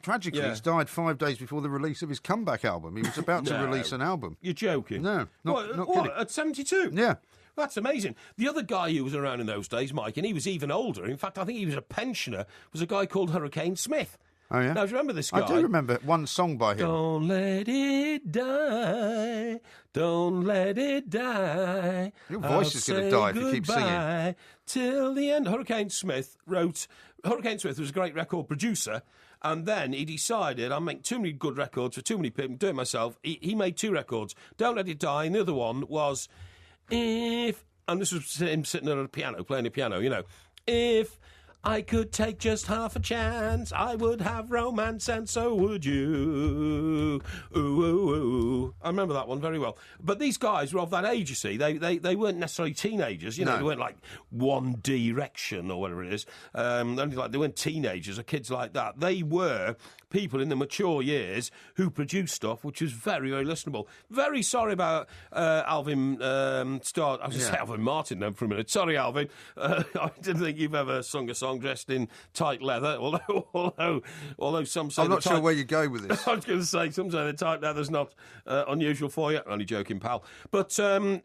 tragically he's died 5 days before the release of his comeback album. He was about to release an album. You're joking? No, not kidding. At 72? Yeah. That's amazing. The other guy who was around in those days, Mike, and he was even older, in fact, I think he was a pensioner, was a guy called Hurricane Smith. Oh, yeah? Now, do you remember this guy? I do remember one song by him. Don't let it die, don't let it die. Your voice is going to die if you keep singing. Till the end. Hurricane Smith was a great record producer, and then he decided, I make too many good records for too many people, do it myself. He made 2 records, Don't Let It Die, and the other one was and this was him sitting at a piano, playing the piano, you know, if I could take just half a chance, I would have romance, and so would you. Ooh, ooh, ooh. I remember that one very well. But these guys were of that age, you see. They weren't necessarily teenagers, you know. They weren't like One Direction or whatever it is. They weren't teenagers or kids like that. They were people in the mature years who produced stuff which was very, very listenable. Very sorry about Alvin Starr. I was going to say Alvin Martin then for a minute. Sorry, Alvin. I didn't think you've ever sung a song dressed in tight leather, although some say... I'm not sure where you're going with this. I was going to say, some say the tight leather's not unusual for you. Only joking, pal. But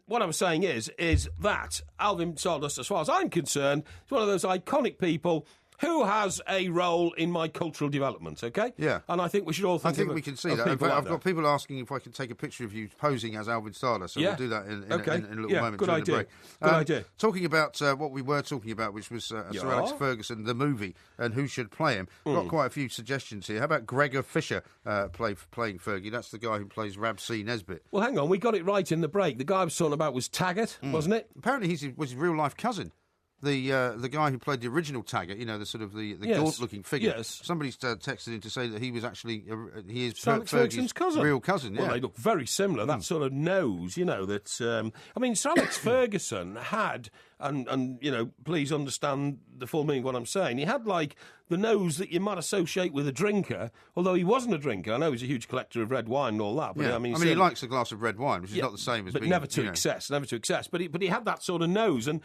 what I was saying is that Alvin Stardust, as far as I'm concerned, is one of those iconic people who has a role in my cultural development, OK? Yeah. And I think we should all think we can see that. I've got people asking if I can take a picture of you posing as Alvin Stardust, so we'll do that in a little moment during the break. Good idea. Talking about what we were talking about, which was Sir Alex Ferguson, the movie, and who should play him. Got quite a few suggestions here. How about Gregor Fisher playing Fergie? That's the guy who plays Rab C. Nesbitt. Well, hang on, we got it right in the break. The guy I was talking about was Taggart, wasn't it? Apparently he was his real-life cousin. The guy who played the original Taggart, you know, the sort of the gaunt-looking figure. Yes. Somebody's texted in to say that he was actually he is Ferguson's cousin. Real cousin. Yeah. Well, they look very similar. That sort of nose, you know. That I mean, Sir Alex Ferguson had, and you know, please understand the full meaning of what I'm saying. He had like the nose that you might associate with a drinker, although he wasn't a drinker. I know he's a huge collector of red wine and all that. But I mean, he likes a glass of red wine, which is not the same as but being... never to excess, never to excess. But he had that sort of nose. And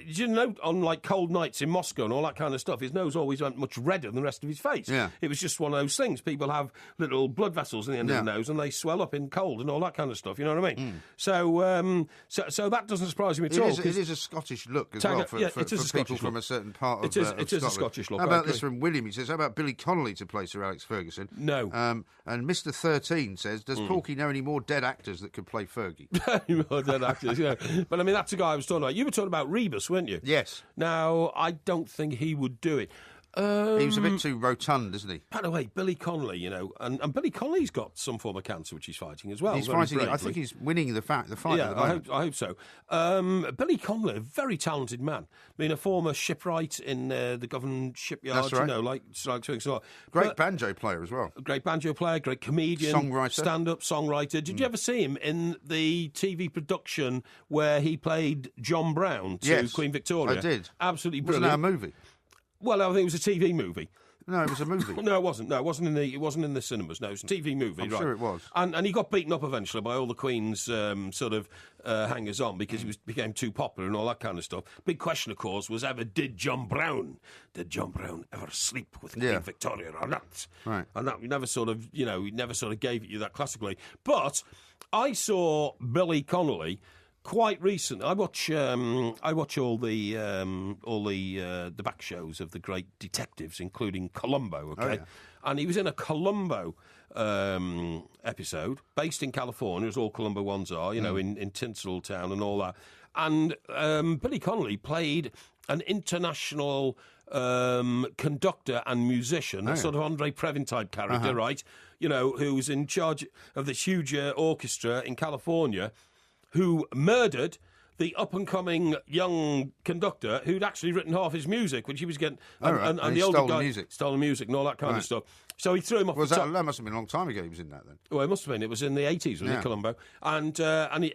you know, on like cold nights in Moscow and all that kind of stuff, his nose always went much redder than the rest of his face. Yeah. It was just one of those things. People have little blood vessels in the end of the nose and they swell up in cold and all that kind of stuff, you know what I mean? So that doesn't surprise me at all. It is a Scottish look as well for people from a certain part of Scotland. It is a Scottish look. How about this from William? He says, how about Billy Connolly to play Sir Alex Ferguson? No. And Mr. 13 says, does Porky know any more dead actors that could play Fergie? More dead actors, yeah. But I mean, that's the guy I was talking about. You were talking about Rebus, weren't you? Yes. Now, I don't think he would do it. He was a bit too rotund, isn't he? By the way, Billy Connolly, you know, and Billy Connolly's got some form of cancer which he's fighting as well. He's fighting. I think he's winning the fight. Yeah, I hope so. Billy Connolly, a very talented man, being a former shipwright in the government shipyard. That's right. You know, like great banjo player as well. Great banjo player, great comedian, songwriter, stand-up songwriter. Did you ever see him in the TV production where he played John Brown to Queen Victoria? I did. Absolutely brilliant. Wasn't that a movie? Well, I think it was a TV movie. No, it was a movie. No, it wasn't. No, it wasn't in the cinemas. No, it was a TV movie. I'm sure it was. And he got beaten up eventually by all the Queen's sort of hangers on because he became too popular and all that kind of stuff. Big question, of course, was did John Brown ever sleep with Queen Victoria or not? Right. And that we never sort of gave it you that classically. But I saw Billy Connolly quite recent. I watch all the back shows of the great detectives, including Columbo. Okay, oh, yeah. And he was in a Columbo episode based in California, as all Columbo ones are. You know, in Tinseltown and all that. And Billy Connolly played an international conductor and musician, a sort of Andre Previn type character, right? You know, who was in charge of this huge orchestra in California, who murdered the up-and-coming young conductor who'd actually written half his music, which he was getting... And the older stole guy the music. stole the music and all that kind of stuff. So he threw him off the top. That must have been a long time ago he was in that, then. Well, it must have been. It was in the 80s, wasn't it, Columbo?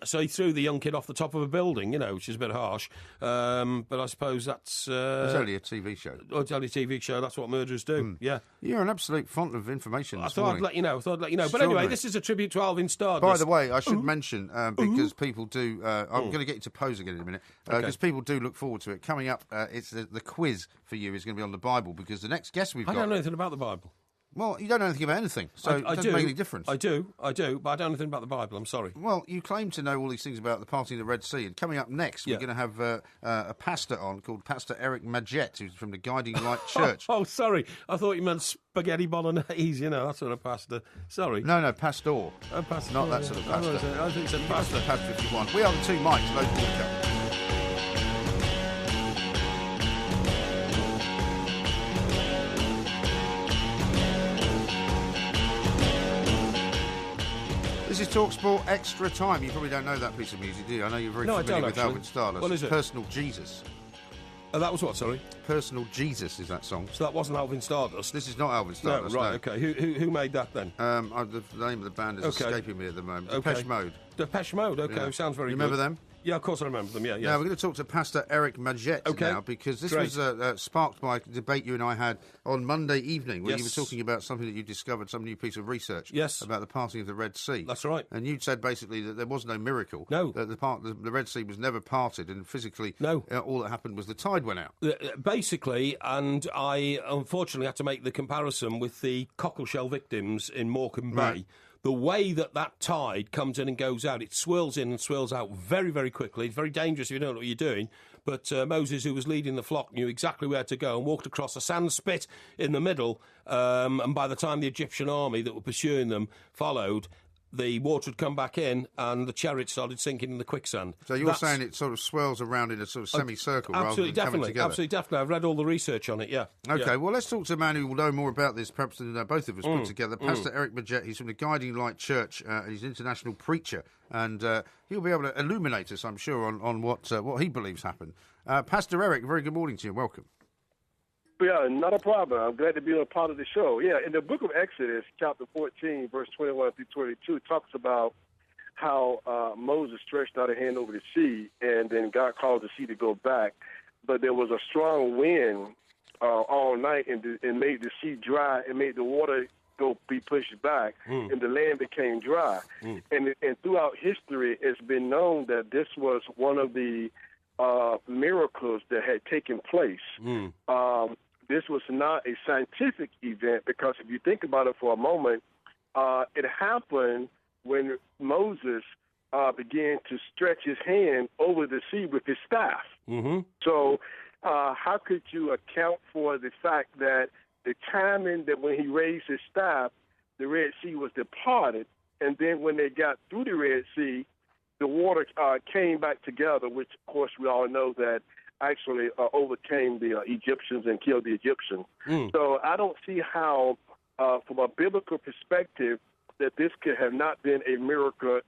So he threw the young kid off the top of a building, which is a bit harsh. But I suppose that's... it's only a TV show. It's only a TV show. That's what murderers do, yeah. You're an absolute font of information this morning. I'd let you know. But anyway, this is a tribute to Alvin Stardust. By the way, I should mention, because people do... I'm going to get you to pose again in a minute, because people do look forward to it. Coming up, it's the quiz for you is going to be on the Bible, because the next guest we've got... I don't know anything about the Bible. Well, you don't know anything about anything, so it doesn't make any difference. I do, but I don't know anything about the Bible, I'm sorry. Well, you claim to know all these things about the parting of the Red Sea, and coming up next, we're going to have a pastor on called Pastor Eric Majet, who's from the Guiding Light Church. Oh, sorry, I thought you meant spaghetti bolognese, that sort of pasta. Sorry. No, pastor. Oh, pastor. Not that sort of pasta. I think it's a pasta. Pastor, if you want. We are the two mics, local podcast. This is TalkSport Extra Time. You probably don't know that piece of music, do you? I know you're very familiar with Alvin Stardust. What is it? Personal Jesus. That was what, sorry? Personal Jesus is that song. So that wasn't Alvin Stardust? This is not Alvin Stardust. No, right, okay. Who made that then? The name of the band is escaping me at the moment. Depeche Mode. Depeche Mode, okay. Sounds very good. You remember them? Yeah, of course I remember them, yeah. Now, we're going to talk to Pastor Eric Majet now, because this was sparked by a debate you and I had on Monday evening, where you were talking about something that you discovered, some new piece of research about the parting of the Red Sea. That's right. And you said basically that there was no miracle. No. That the Red Sea was never parted, and physically all that happened was the tide went out. Basically, and I unfortunately had to make the comparison with the cockleshell victims in Morecambe Bay. The way that tide comes in and goes out, it swirls in and swirls out very, very quickly. It's very dangerous if you don't know what you're doing. But Moses, who was leading the flock, knew exactly where to go and walked across a sand spit in the middle. And by the time the Egyptian army that were pursuing them followed, the water had come back in and the chariot started sinking in the quicksand. So you're saying it sort of swirls around in a sort of semicircle rather than coming together? Absolutely, definitely. I've read all the research on it, yeah. OK, well, let's talk to a man who will know more about this, perhaps than both of us put together. Pastor Eric Majet, he's from the Guiding Light Church. He's an international preacher, and he'll be able to illuminate us, I'm sure, on what he believes happened. Pastor Eric, very good morning to you. Welcome. Yeah, not a problem. I'm glad to be a part of the show. Yeah, in the book of Exodus, chapter 14, verse 21 through 22, it talks about how Moses stretched out a hand over the sea, and then God caused the sea to go back. But there was a strong wind all night, and made the sea dry, and made the water be pushed back, and the land became dry. And throughout history, it's been known that this was one of the miracles that had taken place. This was not a scientific event, because if you think about it for a moment, it happened when Moses began to stretch his hand over the sea with his staff. So how could you account for the fact that the timing that when he raised his staff, the Red Sea was departed, and then when they got through the Red Sea, the water came back together, which, of course, we all know that actually overcame the Egyptians and killed the Egyptians. So I don't see how, from a biblical perspective, that this could have not been a miracle,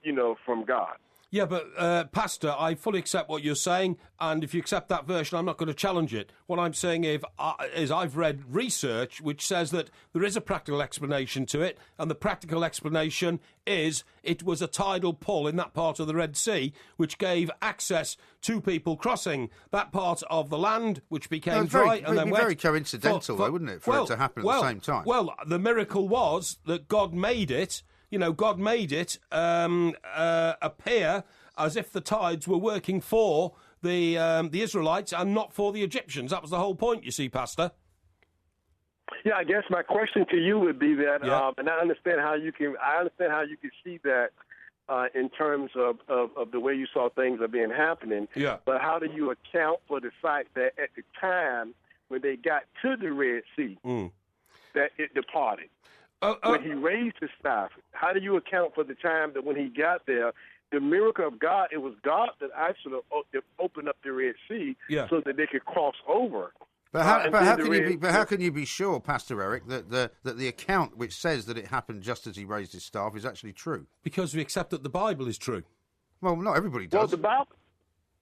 from God. Yeah, but, Pastor, I fully accept what you're saying, and if you accept that version, I'm not going to challenge it. What I'm saying is I've read research which says that there is a practical explanation to it, and the practical explanation is it was a tidal pull in that part of the Red Sea which gave access to people crossing that part of the land, which became dry and then wet. Very coincidental, though, wouldn't it, for it to happen at the same time? Well, the miracle was that God made it. God made it appear as if the tides were working for the Israelites and not for the Egyptians. That was the whole point, you see, Pastor. Yeah, I guess my question to you would be that, and I understand how you can see that in terms of the way you saw things are being happening. Yeah. But how do you account for the fact that at the time when they got to the Red Sea, that it departed? When he raised his staff, how do you account for the time that when he got there, the miracle of God, it was God that actually opened up the Red Sea so that they could cross over? But how can you be sure, Pastor Eric, that the account which says that it happened just as he raised his staff is actually true? Because we accept that the Bible is true. Well, not everybody does. Well,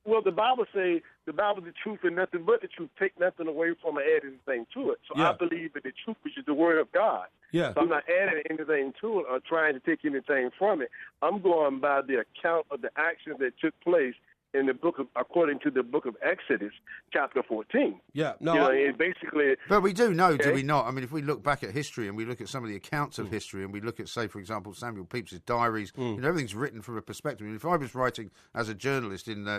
Well, the Bible say the Bible is the truth and nothing but the truth. Take nothing away from it, add anything to it. So I believe in the truth, which is the word of God. Yeah. So I'm not adding anything to it or trying to take anything from it. I'm going by the account of the actions that took place in the book of, according to the book of Exodus, chapter 14. Yeah, no, it basically. But we do know, do we not? I mean, if we look back at history and we look at some of the accounts of history and we look at, say, for example, Samuel Pepys' diaries, everything's written from a perspective. I mean, if I was writing as a journalist in the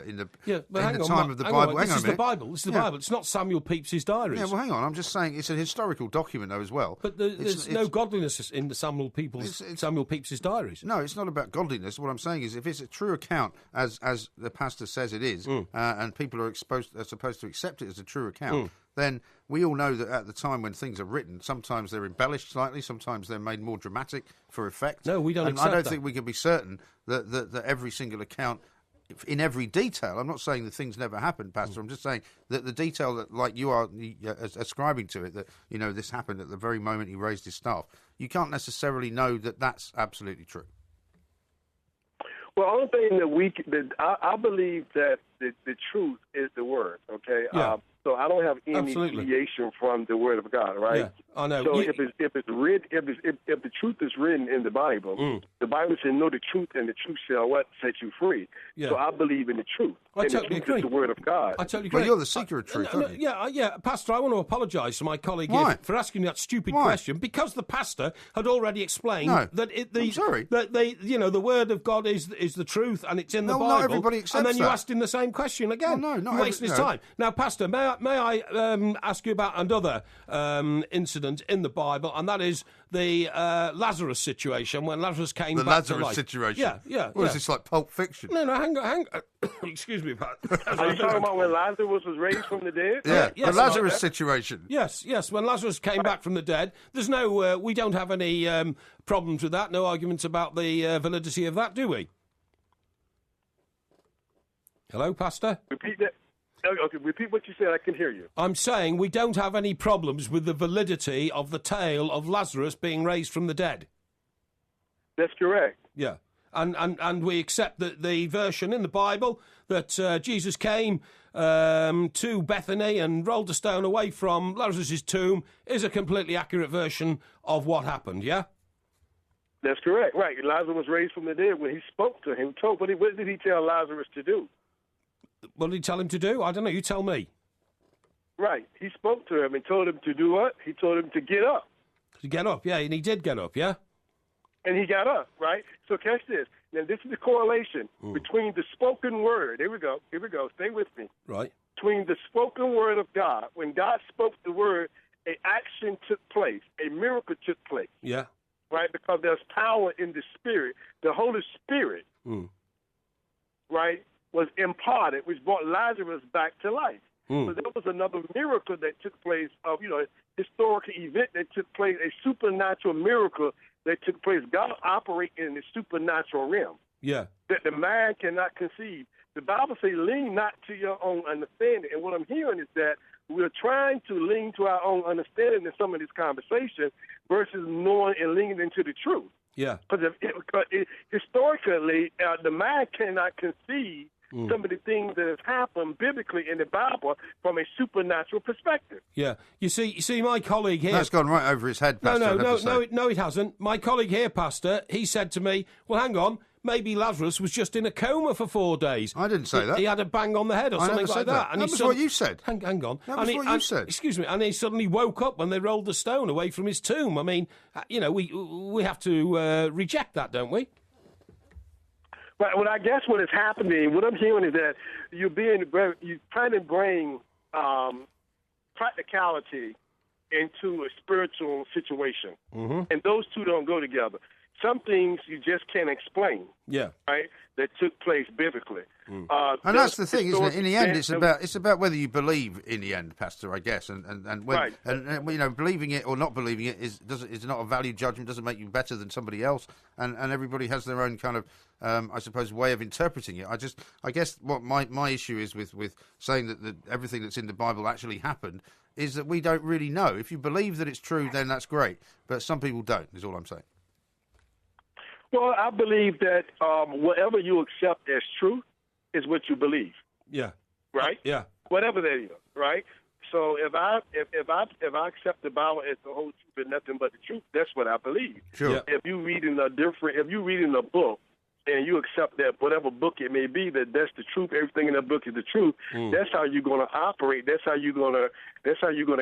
time of the Bible, this is the Bible. This is the Bible. It's not Samuel Pepys' diaries. Yeah, well, hang on. I'm just saying it's a historical document, though, as well. But there's no godliness in the Samuel Pepys' diaries. No, it's not about godliness. What I'm saying is, if it's a true account, as the pastor says it is, and people are supposed to accept it as a true account, then we all know that at the time when things are written, sometimes they're embellished slightly, sometimes they're made more dramatic for effect. No, we don't accept I don't that. think we can be certain that every single account, in every detail, I'm not saying that things never happened, Pastor, I'm just saying that the detail that, like you are ascribing to it, that, you know, this happened at the very moment he raised his staff, you can't necessarily know that that's absolutely true. Well, only thing that I believe that the truth is the word. Okay, yeah. So I don't have any deviation from the word of God, right? Yeah, I know. So if it's written, if the truth is written in the Bible says, "Know the truth, and the truth shall set you free." Yeah. So I believe in the truth. I totally the truth agree. is the word of God. I totally agree. Well, you're the seeker of truth, aren't you? Yeah, Pastor, I want to apologise to my colleague Why? here for asking that stupid Why? question, because the pastor had already explained that I'm sorry. that the word of God is the truth, and it's in the No, Bible. not everybody accepts and then you that. asked him the same question again. Well, no, not You're wasting his time. Now, Pastor, may I ask you about another incident in the Bible, and that is the Lazarus situation, when Lazarus came back to life. The Lazarus situation? Yeah. What is this, like Pulp Fiction? No, hang on. Excuse me, Pat. Are you talking about when Lazarus was raised from the dead? Yeah, yes, the Lazarus situation. Yes, when Lazarus came back from the dead, there's no, we don't have any problems with that, no arguments about the validity of that, do we? Hello, Pastor? Repeat that. Okay, repeat what you said. I can hear you. I'm saying we don't have any problems with the validity of the tale of Lazarus being raised from the dead. That's correct. Yeah. And we accept that the version in the Bible that Jesus came to Bethany and rolled a stone away from Lazarus' tomb is a completely accurate version of what happened, yeah? That's correct, right. Lazarus was raised from the dead. When he spoke to him, what did he tell Lazarus to do? What did he tell him to do? I don't know, you tell me. Right. He spoke to him and told him to do what? He told him to get up. To get up, yeah, and he did get up, yeah? And he got up, right? So catch this. Now, this is the correlation between the spoken word. Here we go. Stay with me. Right. Between the spoken word of God. When God spoke the word, an action took place. A miracle took place. Yeah. Right? Because there's power in the Spirit. The Holy Spirit, right, was imparted, which brought Lazarus back to life. So there was another miracle that took place of, historical event that took place, a supernatural miracle that took place. God operated in the supernatural realm. Yeah. That the mind cannot conceive. The Bible says, lean not to your own understanding. And what I'm hearing is that we're trying to lean to our own understanding in some of this conversation versus knowing and leaning into the truth. Yeah. Because historically, the mind cannot conceive some of the things that have happened biblically in the Bible from a supernatural perspective. Yeah. You see, my colleague here... That's gone right over his head, Pastor. No, it hasn't. My colleague here, Pastor, he said to me, well, hang on, maybe Lazarus was just in a coma for 4 days. I didn't say that. He had a bang on the head or something like that. And that was what you said. Hang on. That was what you said. Excuse me. And he suddenly woke up when they rolled the stone away from his tomb. I mean, we have to reject that, don't we? Well, I guess what is happening, what I'm hearing is that you're trying to bring practicality into a spiritual situation, and those two don't go together. Some things you just can't explain. Yeah. Right. That took place biblically. And that's the thing, isn't it? In the end, it's about whether you believe in the end, Pastor, I guess, and when, right. and believing it or not believing it is not a value judgment. Doesn't make you better than somebody else, and everybody has their own kind of I suppose way of interpreting it. I guess what my issue is with saying that everything that's in the Bible actually happened is that we don't really know. If you believe that it's true, then that's great, but some people don't. Is all I'm saying. Well, I believe that whatever you accept as true is what you believe. Yeah. Right? Yeah. Whatever that is, right? So if I accept the Bible as the whole truth and nothing but the truth, that's what I believe. Sure. Yeah. If you reading a book and you accept that whatever book it may be, that's the truth, everything in that book is the truth, that's how you're going to operate. That's how you're going to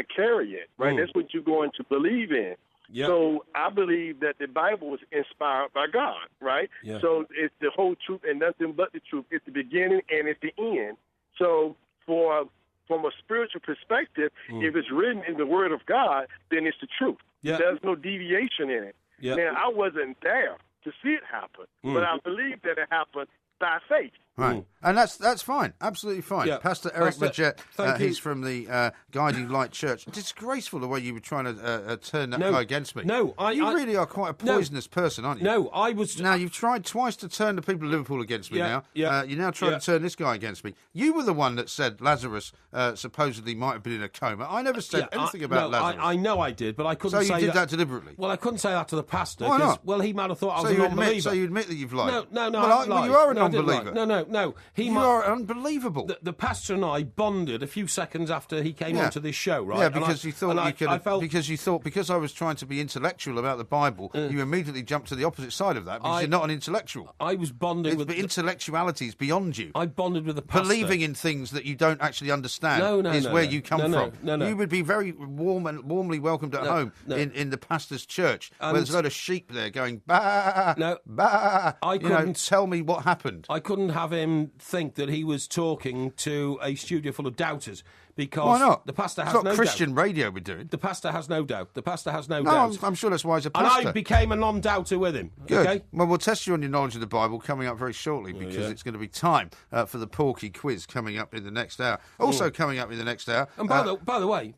carry it, right? That's what you're going to believe in. Yep. So I believe that the Bible was inspired by God, right? Yeah. So it's the whole truth and nothing but the truth. It's the beginning and it's the end. So from a spiritual perspective, if it's written in the Word of God, then it's the truth. Yeah. There's no deviation in it. Yeah. Now, I wasn't there to see it happen, but I believe that it happened by faith. Right. And that's fine. Absolutely fine. Yeah. Pastor Eric Pastor, Majette, you. he's from the Guiding Light Church. Disgraceful the way you were trying to turn that guy against me. No, you really are quite a poisonous person, aren't you? No, I was... Now, you've tried twice to turn the people of Liverpool against me now. Yeah. You're now trying to turn this guy against me. You were the one that said Lazarus supposedly might have been in a coma. I never said anything about Lazarus. I know I did, but I couldn't say So you did that deliberately? Well, I couldn't say that to the pastor. Why not? Well, he might have thought I was a non-believer. So you admit that you've lied? No, Well, you are a non-believer. No. You are unbelievable. The pastor and I bonded a few seconds after he came onto this show, right? Yeah, because you thought you could. felt Because I was trying to be intellectual about the Bible, you immediately jumped to the opposite side of that because you're not an intellectual. I was bonding with... But intellectuality is beyond you. I bonded with the pastor. Believing in things that you don't actually understand is where you come from. No. You would be very warmly welcomed at home in the pastor's church, where there's a lot of sheep there going, bah, bah. I couldn't tell me what happened. I couldn't have him think that he was talking to a studio full of doubters because why not? The pastor has it's not no Christian doubt. radio we're doing. The pastor has no doubt. The pastor has no doubt. I'm sure that's why he's a pastor. And I became a non-doubter with him. Good. Okay? Well, we'll test you on your knowledge of the Bible coming up very shortly because it's going to be time for the Porky quiz coming up in the next hour. Also coming up in the next hour. And by the way.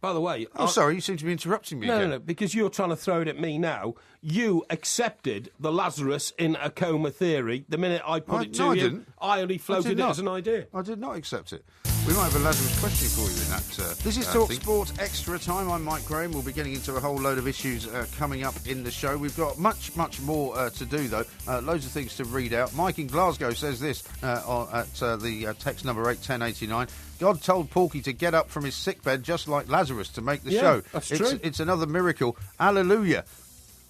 Oh, sorry, you seem to be interrupting me again. No, because you're trying to throw it at me now. You accepted the Lazarus in a coma theory the minute I put it to you. I didn't. I only floated it as an idea. I did not accept it. We might have a Lazarus question for you in that. This is Talk Sport Extra Time. I'm Mike Graham. We'll be getting into a whole load of issues coming up in the show. We've got much more to do, though. Loads of things to read out. Mike in Glasgow says this at the text number 81089. God told Porky to get up from his sickbed just like Lazarus to make the show. That's true. It's another miracle. Hallelujah.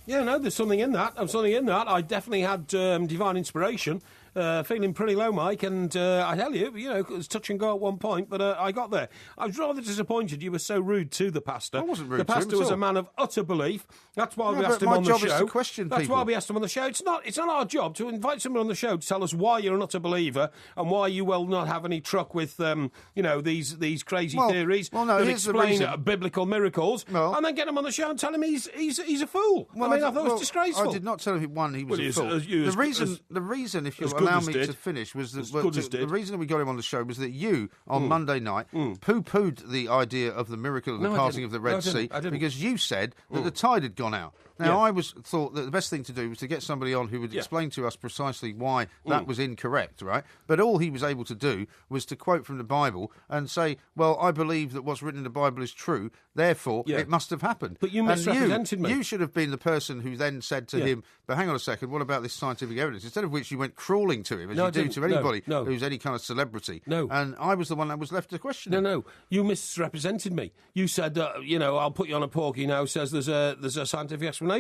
Yeah, no, there's something in that. I definitely had divine inspiration. Feeling pretty low, Mike, and I tell you, it was touch and go at one point, but I got there. I was rather disappointed you were so rude to the pastor. I wasn't rude to him. The pastor was a man of utter belief. That's why we asked him on the show. My job is to question people. That's why we asked him on the show. It's not our job to invite someone on the show to tell us why you're an utter believer and why you will not have any truck with, these crazy theories that explain biblical miracles, and then get him on the show and tell him he's a fool. I thought it was disgraceful. I did not tell him he was a fool. The reason, if you allow me to finish, was that the reason we got him on the show was that you, on Monday night, poo-pooed the idea of the miracle of the parting of the Red Sea because you said that the tide had gone out. Now, I thought that the best thing to do was to get somebody on who would explain to us precisely why that was incorrect, right? But all he was able to do was to quote from the Bible and say, well, I believe that what's written in the Bible is true, therefore it must have happened. But you misrepresented me. You should have been the person who then said to him, but hang on a second, what about this scientific evidence? Instead of which you went crawling to him, as you do to anybody who's any kind of celebrity. No. And I was the one that was left to question him. No, you misrepresented me. You said, I'll put you on a Porky now, says there's a scientific explanation.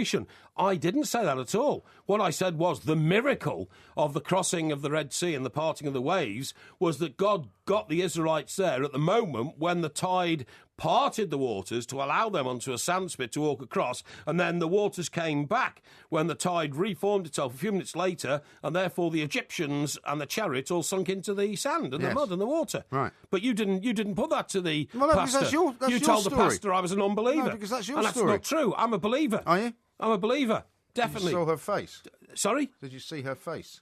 I didn't say that at all. What I said was the miracle of the crossing of the Red Sea and the parting of the waves was that God got the Israelites there at the moment when the tide parted the waters to allow them onto a sandspit to walk across, and then the waters came back when the tide reformed itself a few minutes later, and therefore the Egyptians and the chariots all sunk into the sand and the mud and the water. Right. But you didn't put that to the pastor. That's you told story. The pastor I was an unbeliever. No, because that's your and story. That's not true. I'm a believer. Are you? I'm a believer. Definitely. You saw her face. Sorry? Did you see her face?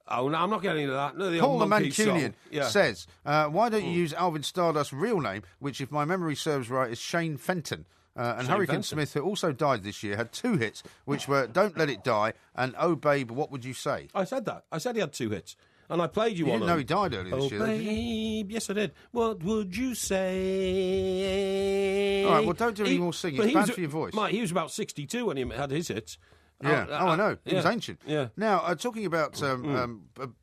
Oh, no, I'm not getting into that. No, Paul the Mancunian says, why don't you use Alvin Stardust's real name, which, if my memory serves right, is Shane Fenton? And Hurricane Fenton. Smith, who also died this year, had 2 hits, which were Don't Let It Die and Oh Babe, What Would You Say? I said that. I said he had 2 hits. And I played you one. You didn't know he died earlier this year, did you? Babe. Yes, I did. What would you say? All right, well, don't do any more singing. It's bad for your voice. Mate, he was about 62 when he had his hits. Yeah. I know. It was ancient. Yeah. Now, talking about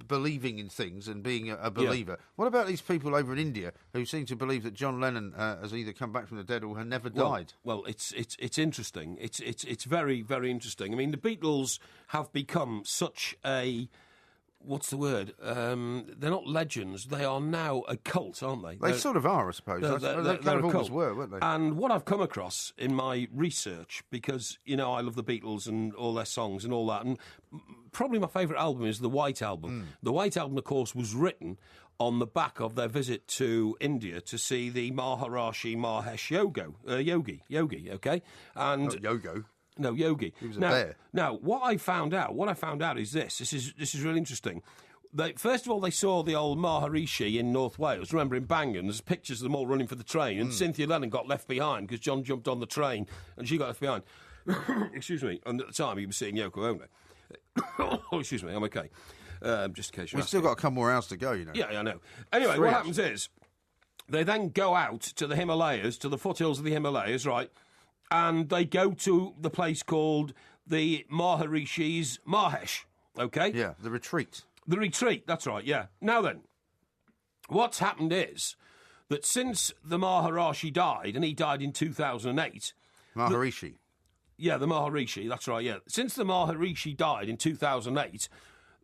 believing in things and being a believer, what about these people over in India who seem to believe that John Lennon has either come back from the dead or has never died? Well, it's interesting. It's very, very interesting. I mean, the Beatles have become such a... What's the word? They're not legends. They are now a cult, aren't they? They sort of are, I suppose. They kind of always were, weren't they? And what I've come across in my research, because, I love the Beatles and all their songs and all that, and probably my favourite album is the White Album. The White Album, of course, was written on the back of their visit to India to see the Maharishi Mahesh Yogi, okay? And Not Yogo. No, Yogi. He was a bear. Now, what I found out is this. This is really interesting. First of all, they saw the old Maharishi in North Wales. Remember, in Bangor, there's pictures of them all running for the train, and Cynthia Lennon got left behind because John jumped on the train, and she got left behind. Excuse me. And at the time, he was seeing Yoko Ono. Oh, excuse me. I'm okay. Just in case We've still got a couple more hours to go, Yeah, I know. Anyway, what happens is they then go out to the Himalayas, to the foothills of the Himalayas, right? And they go to the place called the Maharishi's Mahesh, okay? Yeah, the retreat. The retreat, that's right, yeah. Now then, what's happened is that since the Maharishi died, and he died in 2008... Maharishi. The Maharishi, that's right, yeah. Since the Maharishi died in 2008...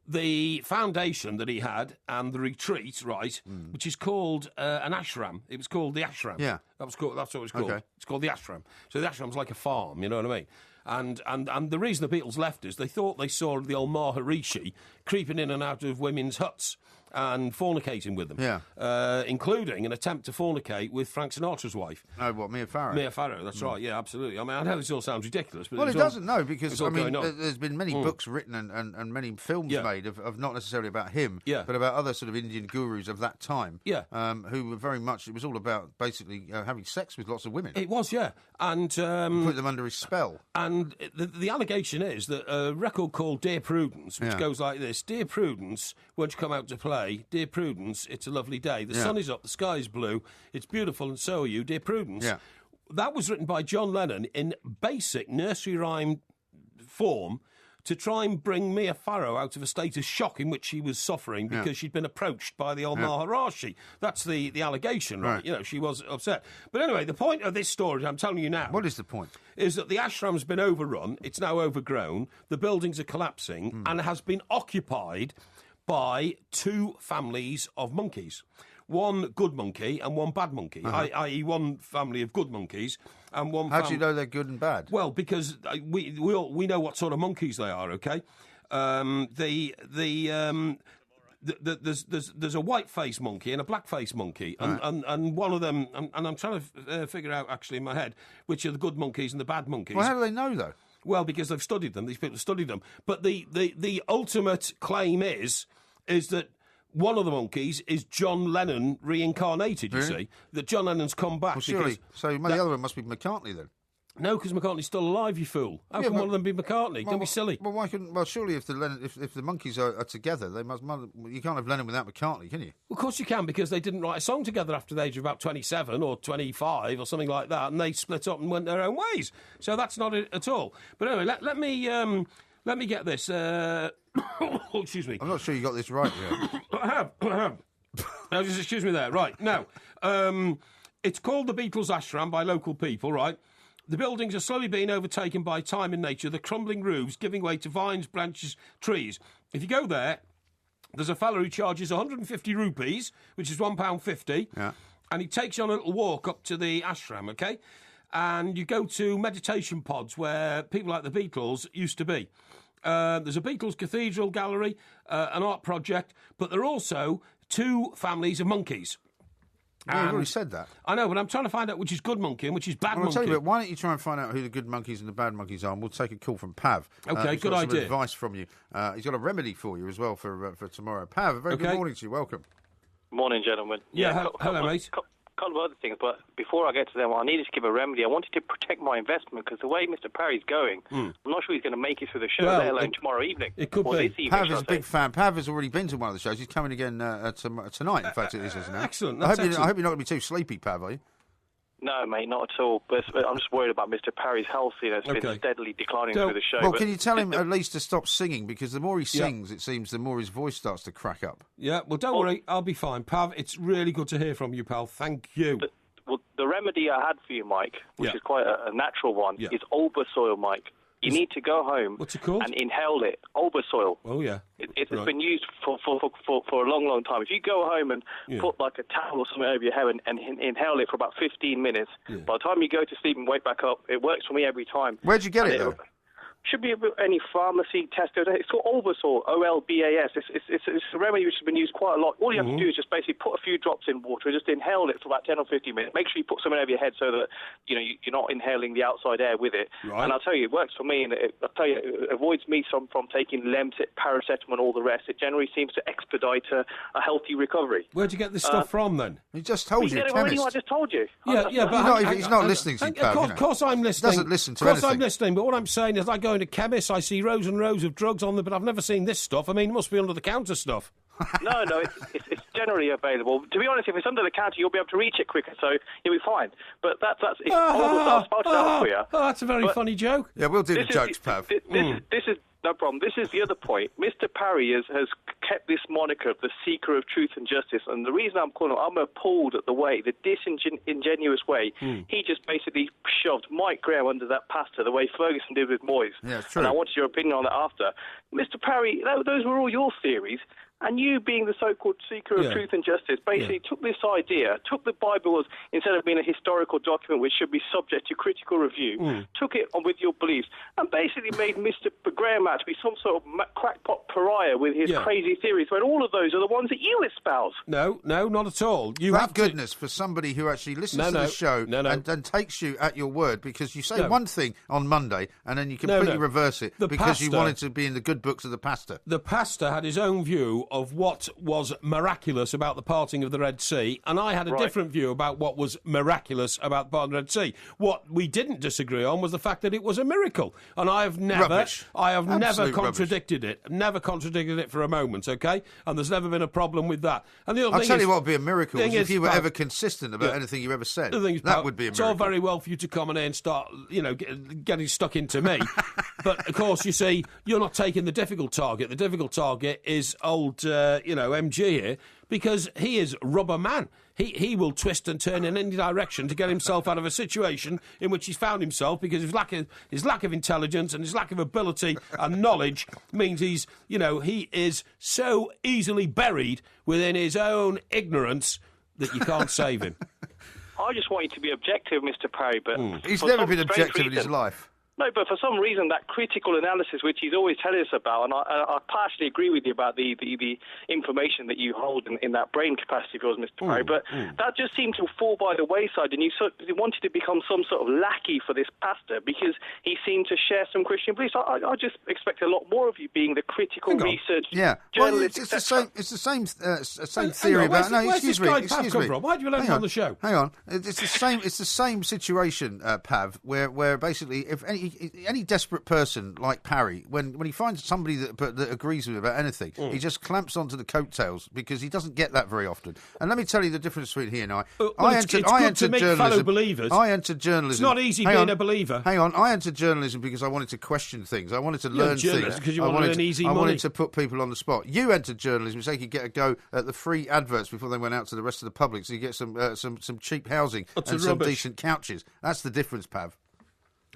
the foundation that he had and the retreat, right, which is called an ashram. It was called the ashram. Yeah. That's what it was called. Okay. It's called the ashram. So the ashram's like a farm, you know what I mean? And the reason the Beatles left is they thought they saw the old Maharishi creeping in and out of women's huts and fornicating with them. Yeah. Including an attempt to fornicate with Frank Sinatra's wife. Oh, what, Mia Farrow? Mia Farrow, that's right, yeah, absolutely. I mean, I know this all sounds ridiculous, but... Well, it doesn't, no, because, I mean, going on. there's been many books written and many films made of not necessarily about him, but about other sort of Indian gurus of that time, who were very much, it was all about basically having sex with lots of women. It was, yeah. And... put them under his spell. And the allegation is that a record called Dear Prudence, which goes like this: Dear Prudence, won't you come out to play? Dear Prudence, it's a lovely day. The sun is up, the sky is blue, it's beautiful, and so are you, dear Prudence. Yeah. That was written by John Lennon in basic nursery rhyme form to try and bring Mia Farrow out of a state of shock in which she was suffering because she'd been approached by the old Maharishi. That's the allegation, right? You know, she was upset. But anyway, the point of this story, I'm telling you now... What is the point? Is that the ashram's been overrun, it's now overgrown, the buildings are collapsing, and has been occupied by two families of monkeys. One good monkey and one bad monkey, i.e. one family of good monkeys and one... How do you know they're good and bad? Well, because we know what sort of monkeys they are, okay? There's a white-faced monkey and a black-faced monkey, and one of them, and I'm trying to figure out actually in my head which are the good monkeys and the bad monkeys. Well, how do they know, though? Well, because they've studied them. These people have studied them. But the ultimate claim is that one of the monkeys is John Lennon reincarnated, you see. That John Lennon's come back. Well, surely. So the other one must be McCartney, then? No, because McCartney's still alive, you fool. How can one of them be McCartney? Don't be silly. Well, why couldn't? Well, surely if the monkeys are together, they must. You can't have Lennon without McCartney, can you? Well, of course you can, because they didn't write a song together after the age of about 27 or 25 or something like that, and they split up and went their own ways. So that's not it at all. But anyway, let me get this. Excuse me. I'm not sure you got this right yet. I have. Now, just excuse me there. Right now, it's called the Beatles Ashram by local people, right? The buildings are slowly being overtaken by time and nature, the crumbling roofs giving way to vines, branches, trees. If you go there, there's a fellow who charges 150 rupees, which is £1.50, and he takes you on a little walk up to the ashram, okay? And you go to meditation pods where people like the Beatles used to be. There's a Beatles cathedral gallery, an art project, but there are also two families of monkeys. Well, you've already said that. I know, but I'm trying to find out which is good monkey and which is bad monkey. I'll tell you what, why don't you try and find out who the good monkeys and the bad monkeys are, and we'll take a call from Pav. Okay, good idea. Some advice from you. He's got a remedy for you as well for tomorrow. Pav, a very good morning to you. Welcome. Morning, gentlemen. Yeah, hello, mate. A couple of other things, but before I get to them, I needed to give a remedy. I wanted to protect my investment because the way Mr. Parry's going, I'm not sure he's going to make it through the show, let alone tomorrow evening. It could be. Evening, Pav is a big fan. Pav has already been to one of the shows. He's coming again tonight, in fact, it is, isn't it? Excellent. I hope you're not going to be too sleepy, Pav, are you? No, mate, not at all. But I'm just worried about Mr. Parry's health. It's been steadily declining through the show. Well, can you tell him at least to stop singing? Because the more he sings, it seems, the more his voice starts to crack up. Yeah, well, don't worry. I'll be fine. Pav, it's really good to hear from you, pal. Thank you. Well, the remedy I had for you, Mike, which is quite a natural one, is Olbersoil, Mike. You need to go home and inhale it. Olbersoil. Oh, yeah. It's been used for a long, long time. If you go home and put like a towel or something over your head and inhale it for about 15 minutes, by the time you go to sleep and wake back up, it works for me every time. Where'd you get it, though? Should be any pharmacy, Tesco. It's called Olbersol, O-L-B-A-S. It's a remedy which has been used quite a lot. All you have to do is just basically put a few drops in water and just inhale it for about 10 or 15 minutes. Make sure you put something over your head so that you're not inhaling the outside air with it. Right. And I'll tell you, it works for me. And it avoids me from taking Lemsip, paracetamol, and all the rest. It generally seems to expedite a healthy recovery. Where'd you get this stuff from, then? He just told you, I just told you. Yeah, but he's not listening to you, Pav. Of course I'm listening. He doesn't listen to anything. Of course anything. I'm listening, but what I'm saying is I go into chemists, I see rows and rows of drugs on them, but I've never seen this stuff. I mean, it must be under-the-counter stuff. No, it's generally available. To be honest, if it's under the counter, you'll be able to reach it quicker, so you'll be fine. But that's I'll spell it out for you. That's a very funny joke. Yeah, we'll do the jokes, Pav. This is no problem. This is the other point. Mr. Parry has kept this moniker of the seeker of truth and justice, and the reason I'm appalled at the disingenuous way he just basically shoved Mike Graham under that pasta the way Ferguson did with Moyes. Yeah, it's true. And I wanted your opinion on that after. Mr. Parry, those were all your theories. And you, being the so-called seeker of truth and justice, basically took this idea, took the Bible as, instead of being a historical document which should be subject to critical review, took it on with your beliefs, and basically made Mr. Graham out to be some sort of crackpot pariah with his crazy theories, when all of those are the ones that you espouse. No, not at all. Thank goodness for somebody who actually listens to the show and takes you at your word, because you say one thing on Monday and then you completely reverse it because you wanted to be in the good books of the pastor. The pastor had his own view of what was miraculous about the parting of the Red Sea, and I had a different view about what was miraculous about the parting of the Red Sea. What we didn't disagree on was the fact that it was a miracle, and I have never contradicted it. Never contradicted it for a moment, okay? And there's never been a problem with that. And the other I'll thing tell you what would be a miracle is if you were Pat, ever consistent about anything you ever said. That would be a miracle. It's all very well for you to come in and start, getting stuck into me. But, of course, you see, you're not taking the difficult target. The difficult target is old, MG here, because he is rubber man. He will twist and turn in any direction to get himself out of a situation in which he's found himself, because his lack of intelligence and his lack of ability and knowledge means he is so easily buried within his own ignorance that you can't save him. I just want you to be objective, Mr. Parry, but he's never been objective in his life. No, but for some reason, that critical analysis, which he's always telling us about, and I partially agree with you about the information that you hold in that brain capacity of yours, Mr. Parry, but that just seemed to fall by the wayside, and you wanted to become some sort of lackey for this pastor because he seemed to share some Christian beliefs. I just expect a lot more of you being the critical research journalist. It's the same theory about... No, excuse me. Why do you let him on the show? Hang on. It's the same situation, Pav, where basically if any desperate person like Parry, when he finds somebody that agrees with him about anything, he just clamps onto the coattails, because he doesn't get that very often. And let me tell you the difference between he and I. I entered journalism. Fellow believers. I entered journalism. It's not easy being a believer. Hang on. I entered journalism because I wanted to question things. I wanted to learn things. Because you wanted an easy money. I wanted to put people on the spot. You entered journalism so you could get a go at the free adverts before they went out to the rest of the public, so you get some cheap housing and some decent couches. That's the difference, Pav.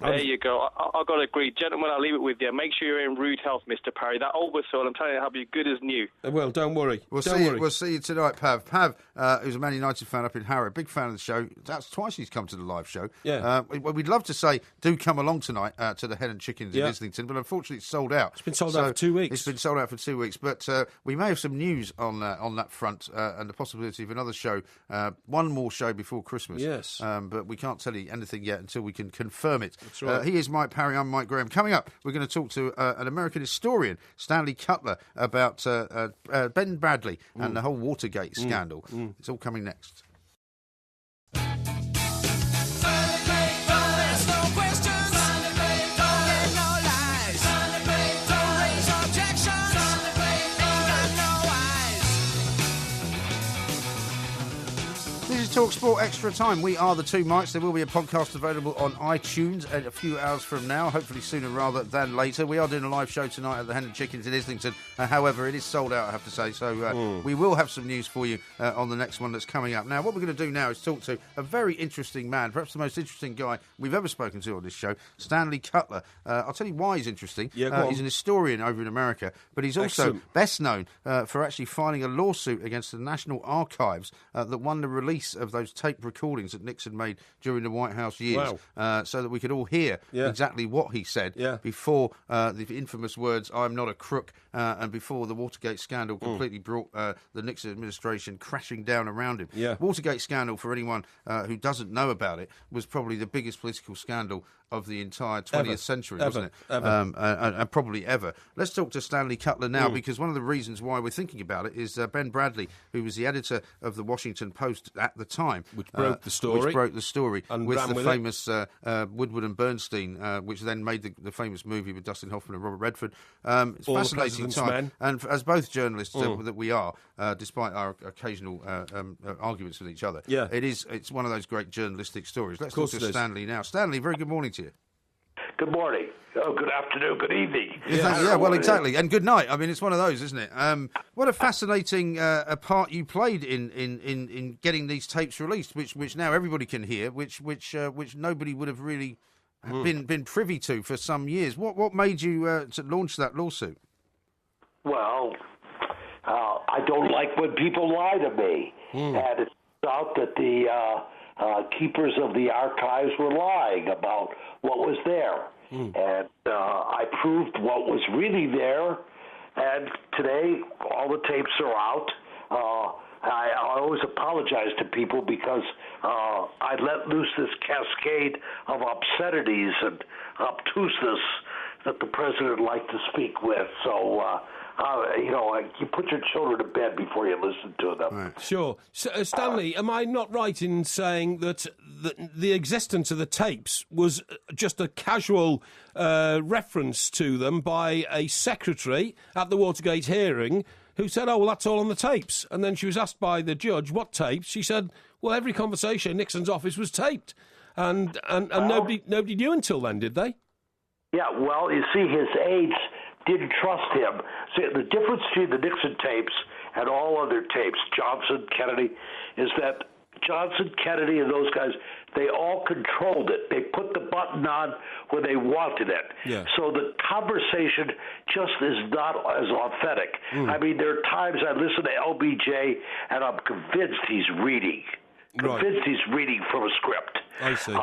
There you go. I've got to agree. Gentlemen, I'll leave it with you. Make sure you're in rude health, Mr. Parry. That Olbersoil, I'm telling you, will be good as new. Well, don't worry. We'll see you tonight, Pav. Pav, who's a Man United fan up in Harrow, big fan of the show. That's twice he's come to the live show. Yeah. We'd love to say, do come along tonight to the Hen and Chickens in Islington, but unfortunately it's sold out. It's been sold out for 2 weeks. It's been sold out for 2 weeks, but we may have some news on that front and the possibility of another show, one more show before Christmas. Yes. But we can't tell you anything yet until we can confirm it. That's right. He is Mike Parry, I'm Mike Graham. Coming up, we're going to talk to an American historian, Stanley Cutler, about Ben Bradley and the whole Watergate scandal. It's all coming next. Talk Sport Extra Time. We are the Two Mics. There will be a podcast available on iTunes in a few hours from now, hopefully sooner rather than later. We are doing a live show tonight at the Hen and Chickens in Islington. However, it is sold out, I have to say. So we will have some news for you on the next one that's coming up. Now, what we're going to do now is talk to a very interesting man, perhaps the most interesting guy we've ever spoken to on this show, Stanley Cutler. I'll tell you why he's interesting. He's an historian over in America, but he's also best known for actually filing a lawsuit against the National Archives that won the release of those tape recordings that Nixon made during the White House years, so that we could all hear exactly what he said before the infamous words, "I'm not a crook," and before the Watergate scandal completely brought the Nixon administration crashing down around him. Watergate scandal, for anyone who doesn't know about it, was probably the biggest political scandal of the entire 20th century, wasn't it? And probably ever. Let's talk to Stanley Cutler now, because one of the reasons why we're thinking about it is Ben Bradley, who was the editor of the Washington Post at the time, which broke the story, and with the famous Woodward and Bernstein, which then made the famous movie with Dustin Hoffman and Robert Redford. It's a fascinating time, and as both journalists that we are, despite our occasional arguments with each other, it's one of those great journalistic stories. Let's talk to Stanley now. Stanley, very good morning to you. Good morning. Oh, good afternoon. Good evening. Well, exactly. And good night. I mean, it's one of those, isn't it? What a fascinating part you played in getting these tapes released, which now everybody can hear, which nobody would have really been privy to for some years. What made you to launch that lawsuit? Well, I don't like when people lie to me, and it's out that the keepers of the archives were lying about what was there. And I proved what was really there, and today all the tapes are out. I always apologize to people because I let loose this cascade of obscenities and obtuseness that the president liked to speak with. So, you put your children to bed before you listen to them. Right. Sure. So, Stanley, am I not right in saying that the existence of the tapes was just a casual reference to them by a secretary at the Watergate hearing who said, "Oh, well, that's all on the tapes." And then she was asked by the judge, "What tapes?" She said, "Well, every conversation in Nixon's office was taped." And nobody knew until then, did they? Yeah, well, you see, his aides didn't trust him. See, the difference between the Nixon tapes and all other tapes, Johnson, Kennedy, is that Johnson, Kennedy, and those guys, they all controlled it. They put the button on when they wanted it. Yeah. So the conversation just is not as authentic. I mean, there are times I listen to LBJ, and I'm convinced he's reading. He's reading from a script. I see.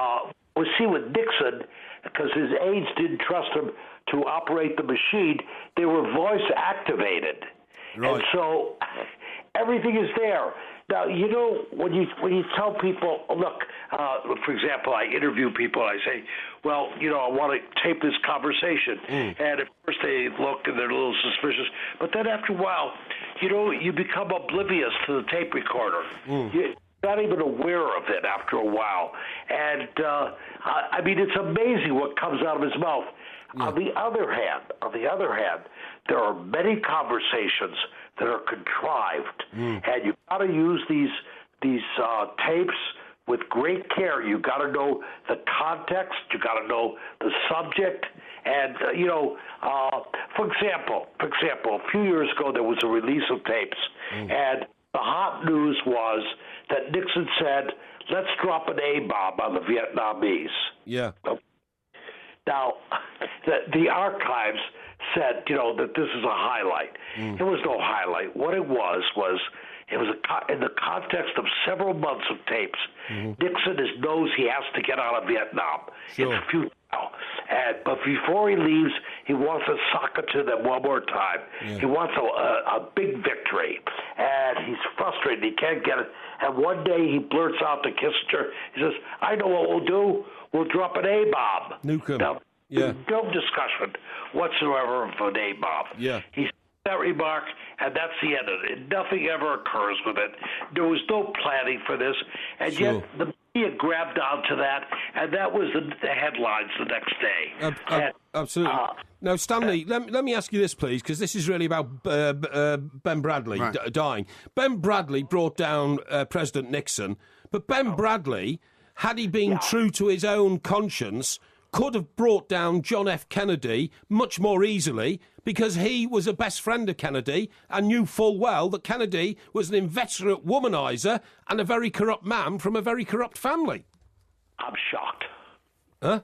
We see with Nixon, because his aides didn't trust him to operate the machine, they were voice activated. Right. And so everything is there. Now, when you tell people, look, for example, I interview people and I say, well, I want to tape this conversation. And at first they look and they're a little suspicious. But then after a while, you become oblivious to the tape recorder. You're not even aware of it after a while. And, I mean, it's amazing what comes out of his mouth. On the other hand, there are many conversations that are contrived, and you've got to use these tapes with great care. You've got to know the context. You've got to know the subject. And, for example, a few years ago there was a release of tapes, and the hot news was that Nixon said, "Let's drop an A-bomb on the Vietnamese." Yeah. Now, the archives said, that this is a highlight. It was no highlight. What it was it was in the context of several months of tapes. Nixon knows he has to get out of Vietnam. Sure. It's futile. But before he leaves, he wants to sock it to them one more time. Yeah. He wants a big victory. And he's frustrated. He can't get it. And one day he blurts out to Kissinger, he says, "I know what we'll do. We'll drop an A-bomb." Nuke him. Now, no discussion whatsoever of an A-bomb. Yeah. He said that remark, and that's the end of it. Nothing ever occurs with it. There was no planning for this. And yet the media grabbed onto that, and that was the headlines the next day. Absolutely. Now, Stanley, let me ask you this, please, because this is really about Ben Bradley dying. Ben Bradley brought down President Nixon, but Ben Bradley, had he been true to his own conscience, could have brought down John F. Kennedy much more easily because he was a best friend of Kennedy and knew full well that Kennedy was an inveterate womanizer and a very corrupt man from a very corrupt family. I'm shocked. Huh?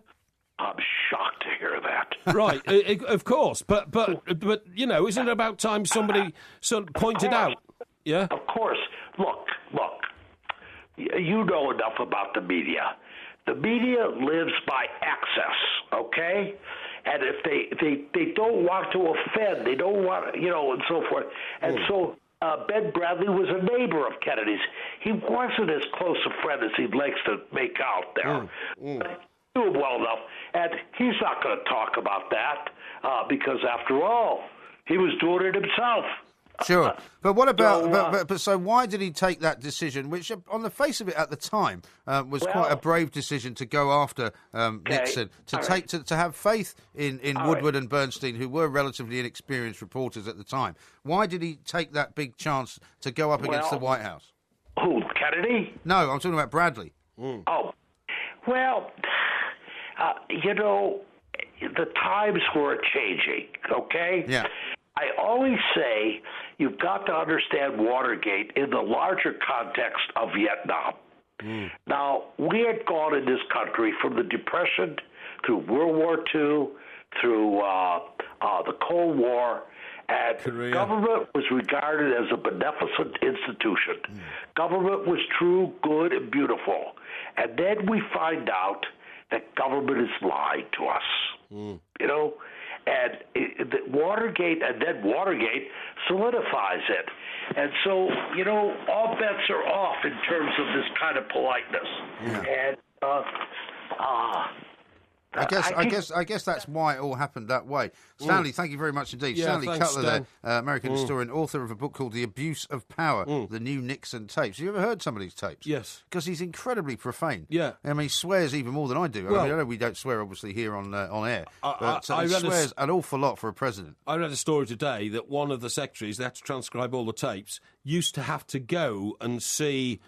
I'm shocked to hear that. Right, of course, but you know, isn't it about time somebody pointed out? Yeah. Of course. Look. You know enough about the media. The media lives by access, okay? And if they don't want to offend, they don't want, and so forth. And so Ben Bradley was a neighbor of Kennedy's. He wasn't as close a friend as he likes to make out there. But he knew him well enough. And he's not going to talk about that because, after all, he was doing it himself. Sure, but what about? So why did he take that decision, which, on the face of it, at the time, was quite a brave decision to go after Nixon, to have faith in Woodward and Bernstein, who were relatively inexperienced reporters at the time. Why did he take that big chance to go up against the White House? Who, Kennedy? No, I'm talking about Bradley. Oh, well, the times were changing. Okay. Yeah. I always say you've got to understand Watergate in the larger context of Vietnam. Now, we had gone in this country from the Depression through World War II, through the Cold War, and government was regarded as a beneficent institution. Government was true, good, and beautiful. And then we find out that government is lying to us, And Watergate solidifies it. And so, all bets are off in terms of this kind of politeness. Yeah. And I guess that's why it all happened that way. Stanley, thank you very much indeed. Yeah, Stanley thanks, Cutler, Stan. there, American historian, author of a book called The Abuse of Power, The New Nixon Tapes. Have you ever heard some of these tapes? Yes. Because he's incredibly profane. Yeah. I mean, he swears even more than I do. I know we don't swear, obviously, here on air. But he swears an awful lot for a president. I read a story today that one of the secretaries, they had to transcribe all the tapes, used to have to go and see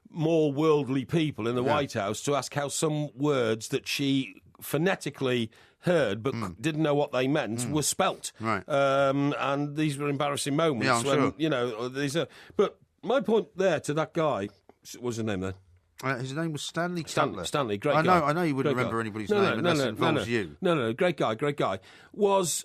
more worldly people in the White House to ask how some words that she phonetically heard but didn't know what they meant were spelt. Right. And these were embarrassing moments when, these are... But my point there to that guy, what was his name then? His name was Stanley Cutler. Stanley, great guy. I know you wouldn't remember anybody's name unless it involves you. No, great guy. Was...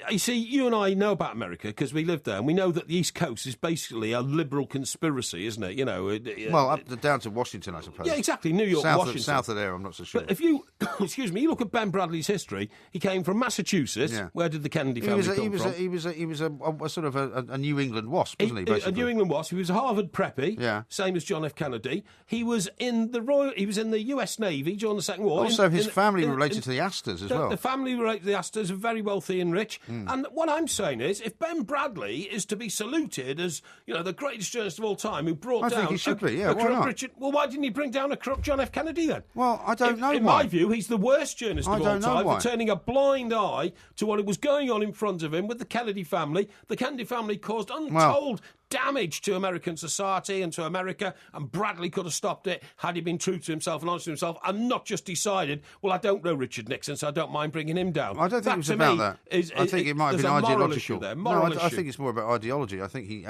You see, you and I know about America because we lived there, and we know that the East Coast is basically a liberal conspiracy, isn't it? Well, down to Washington, I suppose. Yeah, exactly. New York, Washington. South of there, I'm not so sure. But if you, excuse me, you look at Ben Bradley's history. He came from Massachusetts. Yeah. Where did the Kennedy family come from? He was a sort of a New England wasp, wasn't he? Basically, a New England wasp. He was a Harvard preppy. Yeah. Same as John F. Kennedy. He was in the He was in the U.S. Navy during the Second War. Also, his family related to the Astors as well. The family related to the Astors are very wealthy and rich. And what I'm saying is, if Ben Bradley is to be saluted as, the greatest journalist of all time who brought down... I think he should be, yeah, why not? Richard... Well, why didn't he bring down a corrupt John F. Kennedy then? Well, I don't know in why. My view, he's the worst journalist of all time for turning a blind eye to what was going on in front of him with the Kennedy family. The Kennedy family caused untold damage to American society and to America, and Bradley could have stopped it had he been true to himself and honest to himself and not just decided, well, I don't know Richard Nixon, so I don't mind bringing him down. I don't think it was about that. I think it might have been ideological. I think it's more about ideology. I think he,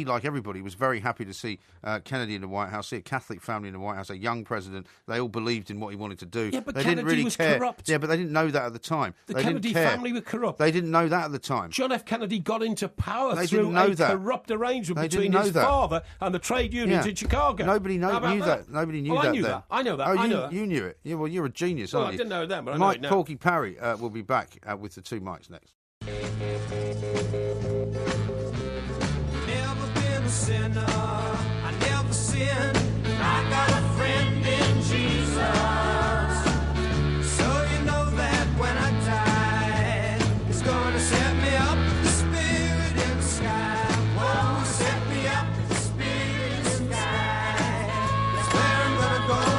like everybody, was very happy to see Kennedy in the White House, see a Catholic family in the White House, a young president. They all believed in what he wanted to do. Yeah, but they Kennedy didn't really was care. corrupt. Yeah, but they didn't know that at the time. The Kennedy family were corrupt. They didn't know that at the time. John F. Kennedy got into power through a corrupt arrangement between his father and the trade unions in Chicago. Nobody knew that. Nobody knew that. I knew that. I know that. Oh, I know that. You knew it. Yeah, well, you're a genius, aren't you? I didn't know them, but I know Mike it now. Porky Parry will be back with the two mics next. Never been a sinner. I never sinned. I got a friend in Jesus. So you know that when I die, it's gonna set me up. The spirit in the sky. Whoa, set me up. The spirit in the sky. That's where I'm gonna go.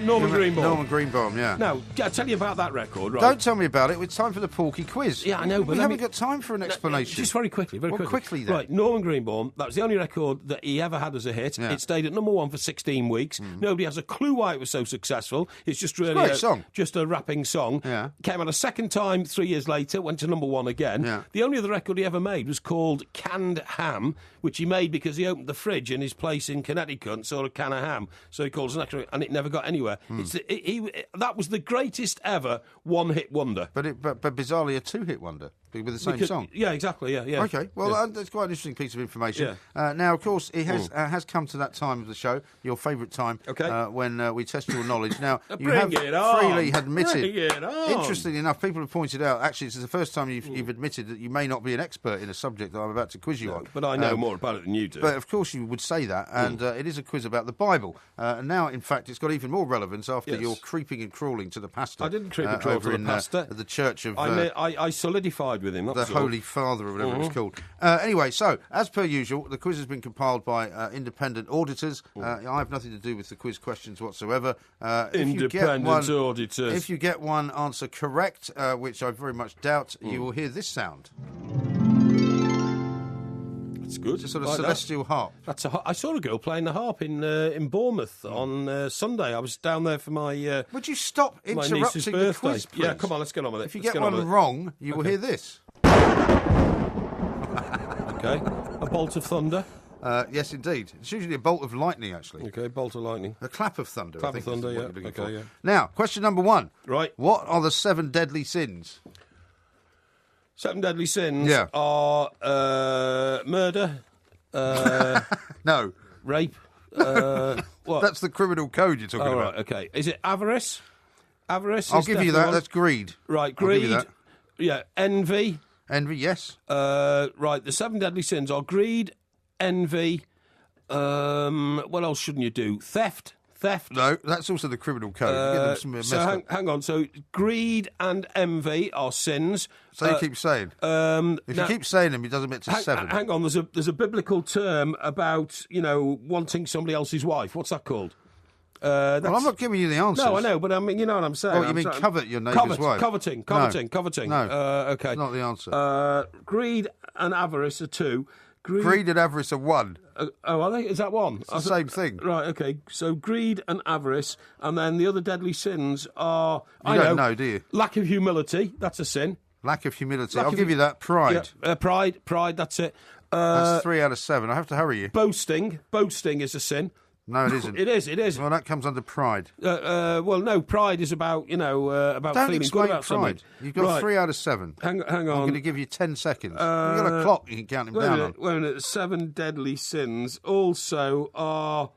Norman Greenbaum. Norman Greenbaum, yeah. Now, I'll tell you about that record, right? Don't tell me about it. It's time for the Porky quiz. Yeah, I know, but we haven't got time for an explanation. Just very quickly, quickly then. Right, Norman Greenbaum, that was the only record that he ever had as a hit. Yeah. It stayed at number 1 for 16 weeks. Nobody has a clue why it was so successful. It's just really great song. just a rapping song. Yeah. Came out a second time 3 years later, went to number 1 again. Yeah. The only other record he ever made was called Canned Ham, which he made because he opened the fridge in his place in Connecticut and saw a can of ham. So he calls an extra, and it never got anywhere. That was the greatest ever one-hit wonder. But bizarrely a two-hit wonder with the same song. Yeah, exactly. Yeah. Okay, well, that's quite an interesting piece of information. Now, of course, it has come to that time of the show, your favourite time, when we test your knowledge. Now, you have freely admitted. Bring it on. Interestingly enough, people have pointed out, actually, this is the first time you've admitted that you may not be an expert in a subject that I'm about to quiz you on. But I know more about it than you do. But, of course, you would say that, and it is a quiz about the Bible. And now, in fact, it's got even more relevance after your creeping and crawling to the pastor. I didn't creep and crawl to the pastor. The church of... I solidified with him, the Holy Father, or whatever it's called. Anyway, so, as per usual, the quiz has been compiled by independent auditors. I have nothing to do with the quiz questions whatsoever. Independent auditors. If you get one answer correct, which I very much doubt, you will hear this sound. That's good. It's a sort of celestial harp. I saw a girl playing the harp in Bournemouth on Sunday. I was down there for my Would you stop interrupting niece's the birthday. quiz, please? Yeah, come on, let's get on with it. If you get one wrong, you will hear this. Okay. A bolt of thunder. Yes, indeed. It's usually a bolt of lightning, actually. Okay, bolt of lightning. A clap of thunder. Clap I think of thunder, is what yeah. you're looking Okay, for. yeah. Now, question number 1. Right. What are the 7 deadly sins? 7 deadly sins Yeah. are murder, No. rape. What? That's the criminal code you're talking Oh, about. right, okay. Is it avarice? Avarice. I'll is give you definitely that. one. That's greed. Right, I'll give you greed. that. Yeah, envy. Envy, yes. Right, the 7 deadly sins are greed, envy. What else shouldn't you do? Theft. No, that's also the criminal code. You get them messed So up. hang on. So greed and envy are sins. So you keep saying. If you keep saying them, it doesn't get to 7. Hang on. There's a biblical term about wanting somebody else's wife. What's that called? Well, I'm not giving you the answers. No, I know, but I mean, you know what I'm saying. Oh, you mean covet your neighbour's wife? Coveting. No, Okay. not the answer. Greed and avarice are 2. Greed and avarice are 1. Are they? Is that 1? It's the same thing. Right, okay. So greed and avarice, and then the other deadly sins are... You don't know, do you? Lack of humility, that's a sin. Lack of humility. I'll give you that. Pride. Yeah, pride, that's it. That's 3 out of 7. I have to hurry you. Boasting is a sin. No, it isn't. It is. Well, that comes under pride. Well, no, pride is about, about Don't feeling explain good about pride. something. You've got Right. 3 out of 7. Hang on. I'm going to give you 10 seconds. You've got a clock you can count them down on. Wait a minute. 7 deadly sins also are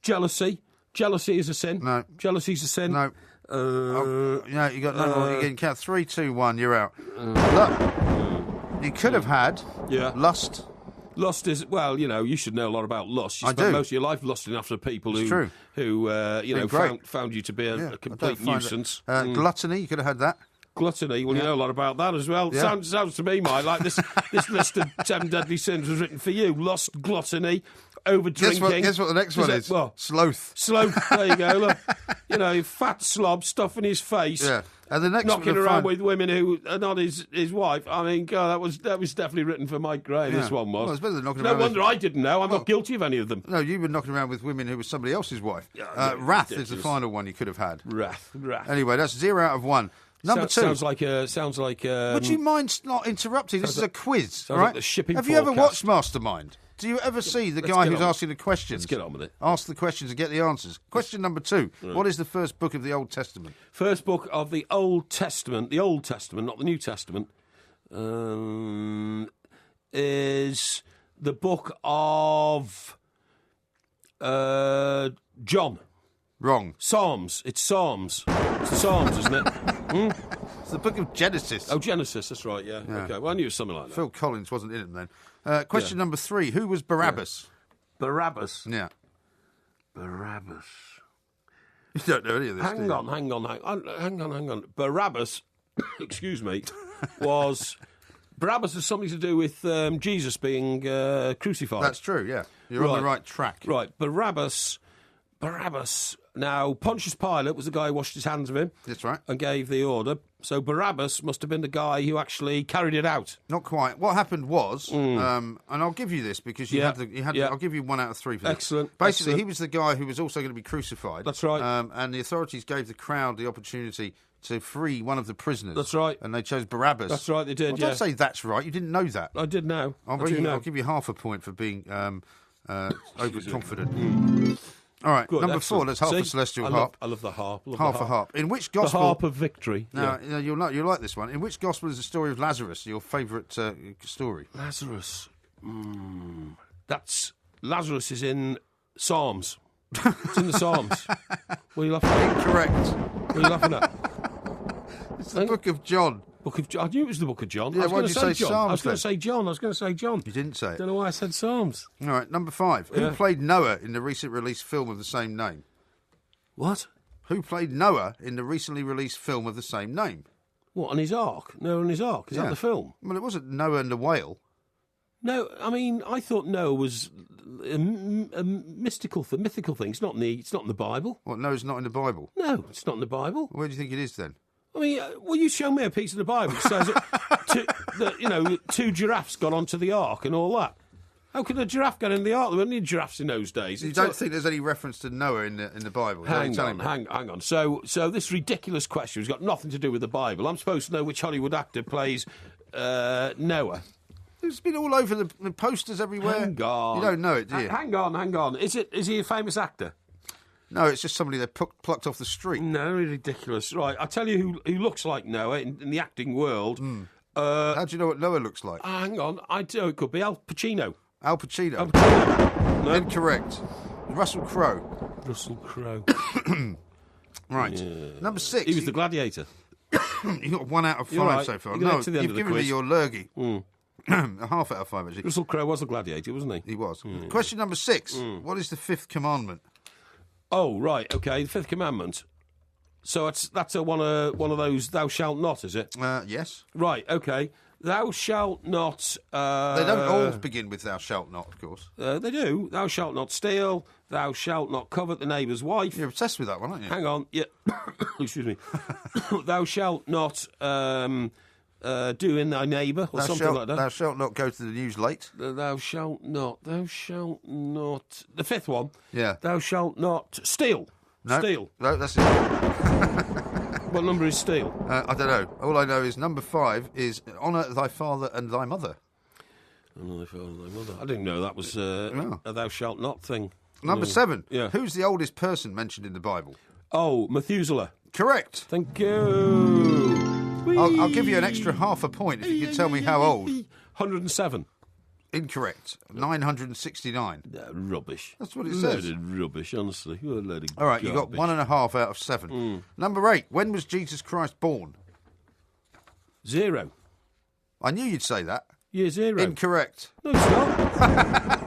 jealousy. Jealousy is a sin. No. Jealousy's a sin. No. No, you got no more. You can count 3, 2, 1. You're out. Look, you could have had lust. Lust is, well, you should know a lot about lust. You I spent do. most of your life lusting after people It's who great. found you to be a complete nuisance. Gluttony, you could have had that. Gluttony, well, you know a lot about that as well. Yeah. Sounds to me, Mike, like this list of 7 deadly sins was written for you. Lust, gluttony, over drinking. Guess what the next one is? Well, sloth. Sloth, there you go, look. Fat slob, stuffing his face. Yeah. And the next knocking one, around with women who are not his wife. I mean, God, that was definitely written for Mike Gray, this one was. Well, it's better than knocking no around wonder with... I didn't know. I'm not guilty of any of them. No, you were knocking around with women who was somebody else's wife. Wrath ridiculous. is the final one you could have had. Wrath. Anyway, that's 0 out of 1. Number 2. Sounds like. Would you mind not interrupting? This is a quiz, right? Like the shipping have you ever forecast. watched Mastermind? Do you ever see the let's guy get who's on. asking the questions? Let's get on with it. Ask the questions and get the answers. Question number 2. Right. What is the first book of the Old Testament? First book of the Old Testament, not the New Testament, is the book of John. Wrong. Psalms. It's Psalms. It's the Psalms, isn't it? It's the book of Genesis. Oh, Genesis, that's right, yeah. Okay, well, I knew it was something like that. Phil Collins wasn't in it then. Question number 3. Who was Barabbas? Barabbas. Yeah. Barabbas. You don't know any of this, do Hang you? on. Barabbas, excuse me, was Barabbas has something to do with Jesus being crucified. That's true, yeah. You're on the right track. Right, Barabbas. Now, Pontius Pilate was the guy who washed his hands of him. That's right. And gave the order. So Barabbas must have been the guy who actually carried it out. Not quite. What happened was, and I'll give you this because you had Yeah. I'll give you 1 out of 3 for this. Excellent. Basically, excellent. he was the guy who was also going to be crucified. That's right. And the authorities gave the crowd the opportunity to free one of the prisoners. That's right. And they chose Barabbas. That's right, they did, Well, yeah. Don't say that's right. You didn't know that. I did know. I'll give you half a point for being overconfident. All right, Good, number excellent. 4. Let's harp See? a celestial I harp. I love the harp. Half a harp. In which The gospel? harp of victory. Now, yeah. you'll like this one. In which gospel is the story of Lazarus, your favourite story? Lazarus. Lazarus is in Psalms. It's in the Psalms. What are you laughing at? Correct. What are you laughing at? It's the Book of John. I knew it was the Book of John. Yeah, I was why going did to you say John. Psalms I was going then? to say John. You didn't say it. Don't know why I said Psalms. All right, number 5. Who Yeah. played Noah in the recent released film of the same name? What? Who played Noah in the recently released film of the same name? What, on his ark? Noah on his ark? Is that the film? Well, it wasn't Noah and the whale. No, I mean, I thought Noah was a mythical thing. It's not in the Bible. What, Noah's not in the Bible? No, it's not in the Bible. Where do you think it is then? I mean, you show me a piece of the Bible that says that 2 giraffes got onto the ark and all that. How could a giraffe get in the ark? There weren't any giraffes in those days. You don't think there's any reference to Noah in the Bible? Is that what you're telling me? Hang on. So this ridiculous question has got nothing to do with the Bible. I'm supposed to know which Hollywood actor plays Noah. It's been all over the posters everywhere. Hang on. You don't know it, do you? Hang on. Is he a famous actor? No, it's just somebody they plucked off the street. No, ridiculous. Right, I'll tell you who looks like Noah in the acting world. How do you know what Noah looks like? Hang on, I do. It could be Al Pacino. Al Pacino. No. Incorrect. Russell Crowe. Russell Crowe. Right. Yeah. Number 6. He was the gladiator. You got 1 out of 5 You're right. so far. You're gonna No, get to the end you've of the given me quiz. your lurgy. A half out of 5, actually. Russell Crowe was a gladiator, wasn't he? He was. Question number 6. What is the 5th commandment? Oh, right, okay, the 5th commandment. So that's one of those thou shalt not, is it? Yes. Right, okay. Thou shalt not... They don't all begin with thou shalt not, of course. They do. Thou shalt not steal. Thou shalt not covet the neighbour's wife. You're obsessed with that one, aren't you? Hang on. Yeah. Excuse me. Thou shalt not do in thy neighbour or something like that. Thou shalt not go to the news late. Thou shalt not. The 5th one. Yeah. Thou shalt not steal. No. Steal. No, that's it. What number is steal? I don't know. All I know is number 5 is honour thy father and thy mother. Honour thy father and thy mother. I didn't know that was a thou shalt not thing. Number 7. Yeah. Who's the oldest person mentioned in the Bible? Oh, Methuselah. Correct. Thank you. I'll give you an extra half a point if you can tell me how old. 107. Incorrect. 969. Rubbish. That's what it Load says. of rubbish, honestly. You're a load of All right, you got garbage. 1.5 out of 7. Number 8. When was Jesus Christ born? 0. I knew you'd say that. Year 0. Incorrect. No, it's not.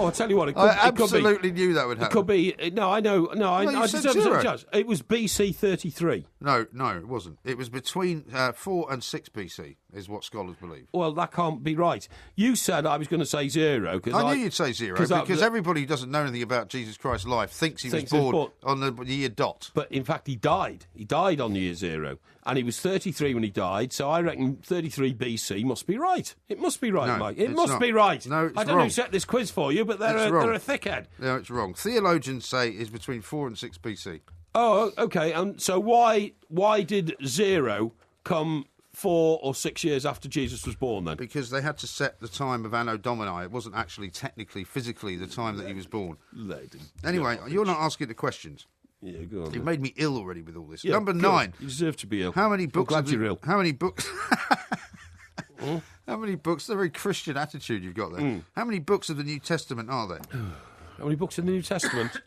Oh, I'll tell you what. It could, I it could be. absolutely knew that would It happen. could be. No, I know. No, I you said deserve a 0. judge. It was BC 33. No, it wasn't. It was between 4 and 6 BC, is what scholars believe. Well, that can't be right. You said I was going to say 0. Cause I knew you'd say 0 'cause because everybody who doesn't know anything about Jesus Christ's life thinks he was born on the year dot. But in fact, he died. He died on year 0. And he was 33 when he died, so I reckon 33 BC must be right. It must be right, No, Mike. It it's must not. be right. No, it's I don't know wrong. who set this quiz for you, but It's wrong. they're a thickhead. No, it's wrong. Theologians say it's between 4 and 6 BC. Oh, okay. And so why did 0 come 4 or 6 years after Jesus was born then? Because they had to set the time of Anno Domini. It wasn't actually technically, physically, the time that he was born. Lady. Anyway, you're not asking the questions. Yeah, go on. You've made me ill already with all this. Yeah, Number good. 9. You deserve to be ill. How many books? I'm glad you're ill. How many books? How many books? That's a very Christian attitude you've got there. How many books of the New Testament are there? How many books in the New Testament?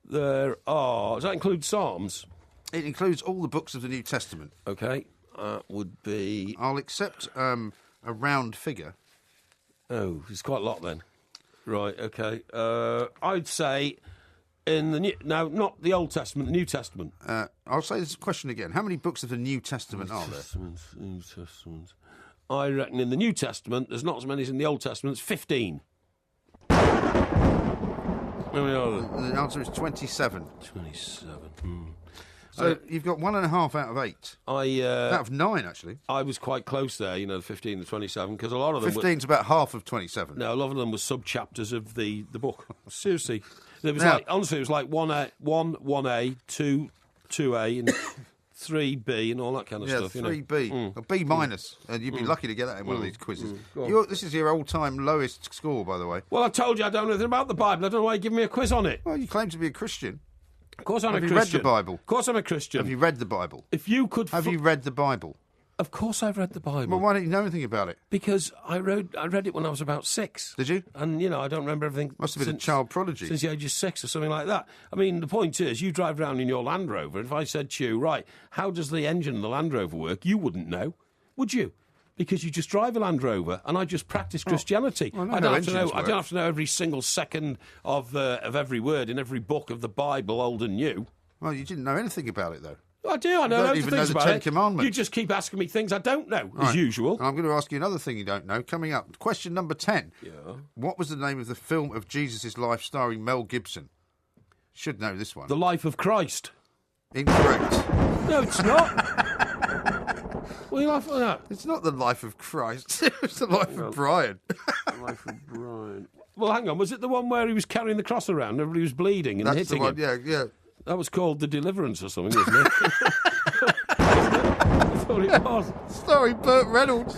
There are. Does that include Psalms? It includes all the books of the New Testament. Okay. That would be. I'll accept a round figure. Oh, it's quite a lot then. Right, okay. I'd say In the now, not the Old Testament, the New Testament. I'll say this question again. How many books of the New Testament are there? New Testament. I reckon in the New Testament, there's not as many as in the Old Testament. It's 15. How many are there? The answer is 27. 27. So you've got 1.5 out of 8. Out of 9, actually. I was quite close there, the 15, the 27, because a lot of them 15's about half of 27. No, a lot of them were sub-chapters of the book. Seriously. It was Now- honestly, it was like 1A, 1A, 2A, and 3B, and all that kind of Yeah, stuff. 3B. Or B minus. And you'd be lucky to get that in one of these quizzes. This is your all-time lowest score, by the way. Well, I told you I don't know anything about the Bible. I don't know why you're giving me a quiz on it. Well, you claim to be a Christian. Of course I'm Have a you read Christian. the Bible? Of course I'm a Christian. Have you read the Bible? If you could... Have you read the Bible? Of course I've read the Bible. Well, why don't you know anything about it? Because I read it when I was about 6. Did you? And, I don't remember everything. Must have been a child prodigy. Since the age of 6 or something like that. I mean, the point is, you drive around in your Land Rover, and if I said to you, right, how does the engine of the Land Rover work, you wouldn't know, would you? Because you just drive a Land Rover, and I just practice Christianity. Well, I don't have to know every single second of every word in every book of the Bible, old and new. Well, you didn't know anything about it, though. I do. I know don't loads even of know things the about Ten it. Commandments. You just keep asking me things I don't know, All as right. usual. And I'm going to ask you another thing you don't know coming up. Question number 10. Yeah. What was the name of the film of Jesus' life starring Mel Gibson? Should know this one. The Life of Christ. Incorrect. No, it's not. What are you laughing at? It's not The Life of Christ. It's The Life of Brian. The Life of Brian. Well, hang on. Was it the one where he was carrying the cross around? Everybody was bleeding and That's hitting the one, him. yeah. That was called The Deliverance or something, wasn't it? I thought it was. Starring Burt Reynolds.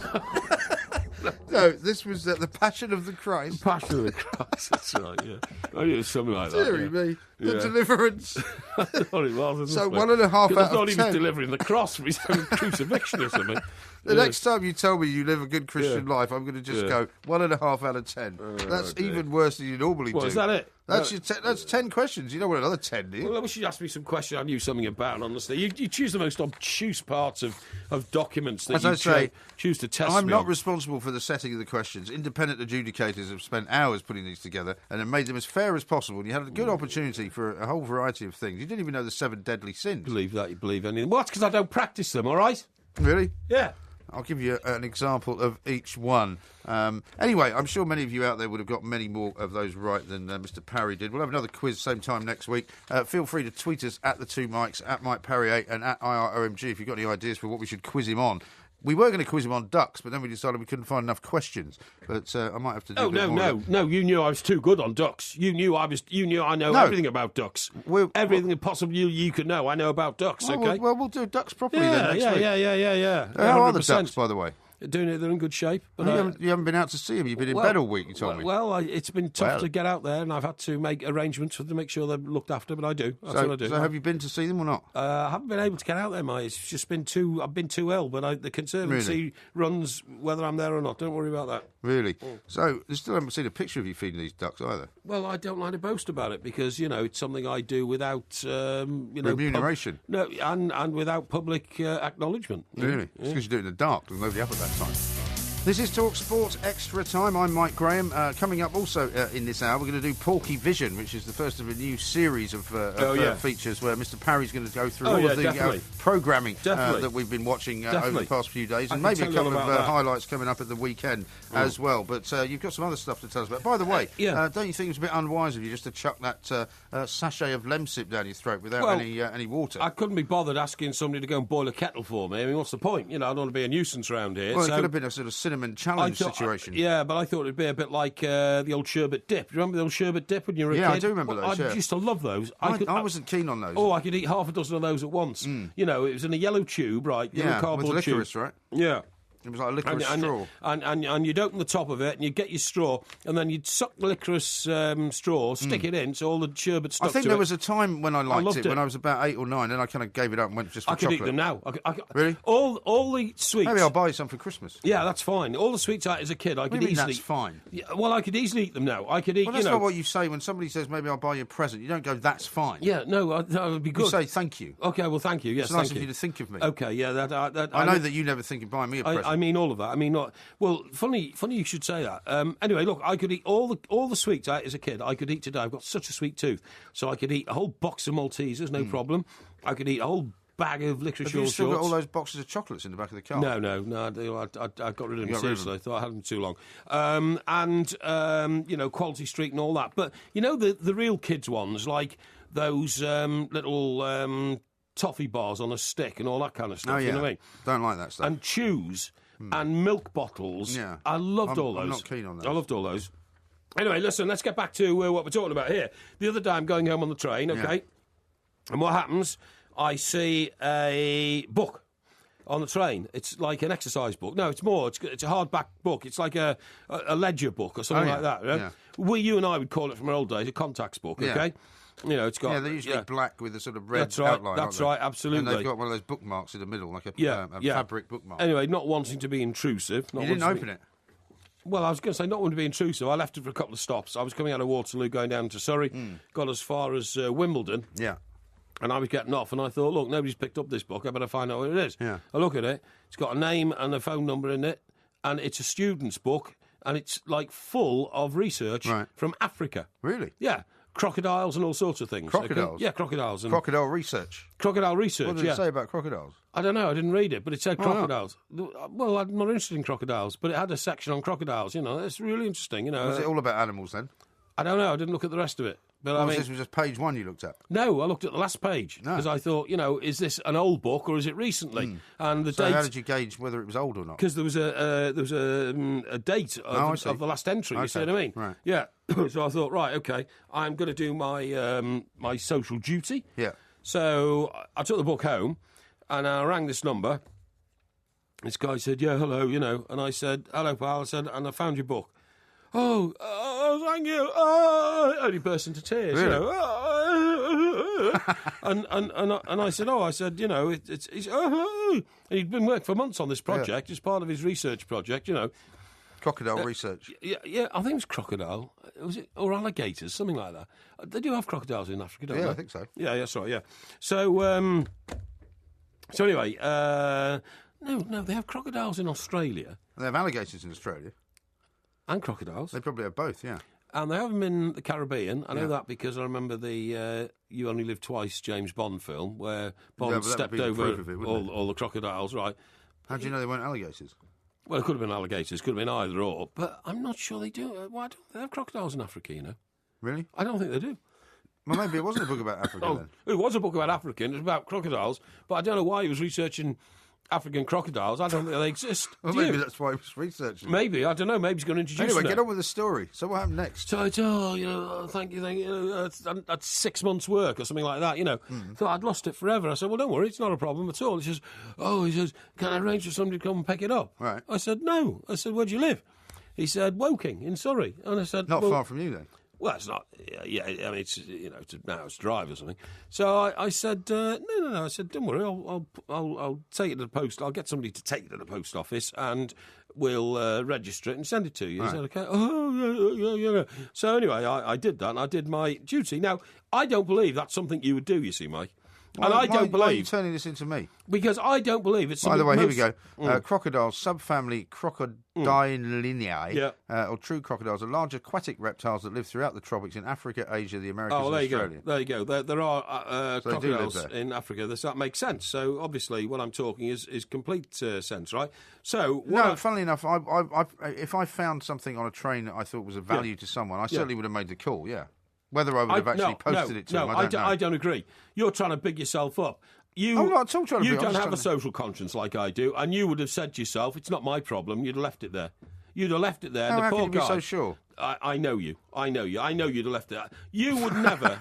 No, this was The Passion of the Christ. Passion of the Christ, that's right, yeah. I knew it was something like that. Deary Yeah. me. The Yeah. Deliverance. I thought it was. So wasn't it? 1.5 out Because I thought of he was 10. delivering the cross from his own crucifixion or something. The next time you tell me you live a good Christian Yeah. life, I'm going to just Yeah. go 1.5 out of 10. That's dear. even worse than you normally do. What, is that it? That's that's 10 questions. You don't want another 10, do you? Well, I wish you'd asked me some question I knew something about, honestly. You choose the most obtuse parts of documents that As you I say, choose to test I'm me not on. responsible for the setting of the questions. Independent adjudicators have spent hours putting these together and have made them as fair as possible. And you had a good opportunity for a whole variety of things. You didn't even know the 7 deadly sins. Believe that, you believe anything. Well, that's because I don't practice them, all right? Really? Yeah. I'll give you an example of each one. Anyway, I'm sure many of you out there would have got many more of those right than Mr. Parry did. We'll have another quiz same time next week. Feel free to tweet us at the 2 Mikes, at Mike Parry 8 and at IROMG if you've got any ideas for what we should quiz him on. We were going to quiz him on ducks, but then we decided we couldn't find enough questions. But I might have to do Oh, a bit more of it. no! You knew I was too good on ducks. You knew I know No. everything about ducks. Everything possible you could know, I know about ducks. Well, Okay. well, we'll do ducks properly then next week. Yeah. How are the 100%. ducks, by the way? Doing it, they're in good shape. But You haven't been out to see them. You've been in bed all week, you told me. Well, it's been tough to get out there, and I've had to make arrangements to make sure they're looked after. But I do. That's what I do. So have you been to see them or not? I haven't been able to get out there, mate. It's just been too. I've been too ill. But the Conservancy runs whether I'm there or not. Don't worry about that. Really? So you still haven't seen a picture of you feeding these ducks either? Well, I don't like to boast about it because it's something I do without remuneration. No, and without public acknowledgement. Really? It's because you do it in the dark. There's nobody up at that time. This is Talk Sport Extra Time. I'm Mike Graham. Coming up also in this hour, we're going to do Porky Vision, which is the first of a new series of features where Mr. Parry's going to go through all of the programming that we've been watching over the past few days, and maybe a couple of highlights coming up at the weekend as well. But you've got some other stuff to tell us about. By the way, don't you think it was a bit unwise of you just to chuck that sachet of Lemsip down your throat without any water? I couldn't be bothered asking somebody to go and boil a kettle for me. I mean, what's the point? I don't want to be a nuisance around here. Well, it could have been a sort of cinnamon challenge situation. But I thought it'd be a bit like the old sherbet dip. Remember the old sherbet dip when you were a kid? Yeah, I do remember those. I used to love those. I wasn't keen on those. Oh, I could eat half a dozen of those at once. It was in a yellow tube, right? Yeah, cardboard with licorice, tube. right? Yeah. It was like a licorice straw. And you'd open the top of it and you'd get your straw and then you'd suck the licorice straw, stick it in so all the sherbet stuck to it. I think there was a time when I liked it, when I was about 8 or 9, and I kind of gave it up and went just for chocolate. I could eat them now. Really? All the sweets. Maybe I'll buy you some for Christmas. Yeah, that's fine. All the sweets I ate as a kid, I could easily... that's fine? Yeah, well, I could easily eat them now. I could eat, Well, that's not what you say when somebody says, maybe I'll buy you a present. You don't go, that's fine. Yeah, no, that would be good. You say, thank you. Okay, well, thank you. Yes, it's nice thank of you to think of me. Okay, yeah, I know that you never think of buying me a present. I I mean all of that. I mean, not well. Funny you should say that. Anyway, look, I could eat all the sweets I ate as a kid. I could eat today. I've got such a sweet tooth, so I could eat a whole box of Maltesers, no problem. I could eat a whole bag of licorice Have you still shorts. got all those boxes of chocolates in the back of the car? No, I got rid of them seriously. I thought I had them too long. Quality Street and all that. But you know the real kids ones, like those little toffee bars on a stick and all that kind of stuff. Oh, yeah. You know what I mean? Don't like that stuff. And chews and milk bottles. Yeah. I loved all those. I'm not keen on those. I loved all those. Anyway, listen, let's get back to what we're talking about here. The other day I'm going home on the train, okay? And what happens? I see a book on the train. It's like an exercise book. No, it's more. It's a hardback book. It's like a ledger book or something like that. Right? Yeah. You and I would call it from our old days a contacts book, okay? You know, it's got... Yeah, they're usually black with a sort of red That's right, outline. that's right, absolutely. And they've got one of those bookmarks in the middle, like a fabric bookmark. Anyway, not wanting to be intrusive. You didn't open it? Well, I was going to say not wanting to be intrusive. I left it for a couple of stops. I was coming out of Waterloo, going down to Surrey, got as far as Wimbledon. Yeah. And I was getting off, and I thought, look, nobody's picked up this book. I better find out what it is. Yeah. I look at it. It's got a name and a phone number in it, and it's a student's book, and it's, like, full of research from Africa. Really? Yeah. Crocodiles and all sorts of things. Crocodiles? Okay? Yeah, crocodiles. And Crocodile research? Crocodile research, What did it say about crocodiles? I don't know. I didn't read it, but it said crocodiles. Well, I'm not interested in crocodiles, but it had a section on crocodiles. You know, it's really interesting. You know, Was it all about animals then? I don't know. I didn't look at the rest of it. But I mean, this was just page one you looked at? No, I looked at the last page because I thought, you know, is this an old book or is it recently? And the date. How did you gauge whether it was old or not? Because there was a date of the last entry. You see what I mean? Right. Yeah. So I thought, right, okay, I'm going to do my my social duty. Yeah. So I took the book home, and I rang this number. This guy said, "Yeah, hello," you know, and I said, "Hello, pal." I said, "And I found your book." Oh, thank you. And he burst into tears, really? You know. And I said, you know, it's and he'd been working for months on this project as part of his research project, you know. Crocodile research. Yeah, I think it was crocodile. Was it or alligators, something like that? They do have crocodiles in Africa, don't they? Yeah, I think so. Yeah, that's right. Yeah. So anyway, no, they have crocodiles in Australia. And they have alligators in Australia. And crocodiles. They probably have both, yeah. And they have them in the Caribbean. I know that because I remember the You Only Live Twice James Bond film where Bond stepped over all the crocodiles, right? How do you know they weren't alligators? Well, it could have been alligators, could have been either or, but I'm not sure they do. Why don't they have crocodiles in Africa, you know? Really? I don't think they do. Well, maybe it wasn't a book about Africa then. It was a book about Africa, and it was about crocodiles, but I don't know why he was researching African crocodiles. I don't think they exist. Well, maybe that's why he was researching. Maybe, I don't know. Maybe he's going to introduce Anyway, them. get on with the story. So what happened next? So I told, you know, thank you. That's 6 months' work or something like that, you know. Thought I'd lost it forever. I said, well, don't worry, it's not a problem at all. He says, can I arrange for somebody to come and pick it up? Right. I said, no. I said, where do you live? He said, Woking, in Surrey. And I said, Not far from you then. Well, it's not. Yeah, I mean, it's it's an hour's drive or something. So I said, no. I said, don't worry, I'll take it to the post. I'll get somebody to take it to the post office, and we'll register it and send it to you. Is that okay? Oh, yeah. So anyway, I did that. And I did my duty. Now, I don't believe that's something you would do. You see, Mike. And I don't believe... Why are you turning this into me? Because I don't believe it's something... By the way, here we go. Crocodiles, subfamily Crocodiliinae, or true crocodiles, are large aquatic reptiles that live throughout the tropics in Africa, Asia, the Americas, and Australia. There you go. There are crocodiles in Africa. That makes sense. So, obviously, what I'm talking is complete sense, right? So... funnily enough, if I found something on a train that I thought was of value to someone, I certainly would have made the call, yeah. Whether I would have actually posted it to them, I don't know. I don't agree. You're trying to big yourself up. I'm not at all trying to You don't have a social conscience like I do, and you would have said to yourself, it's not my problem, you'd have left it there. You'd have left it there. How can you be so sure? I know you. I know you'd have left it there. You would never,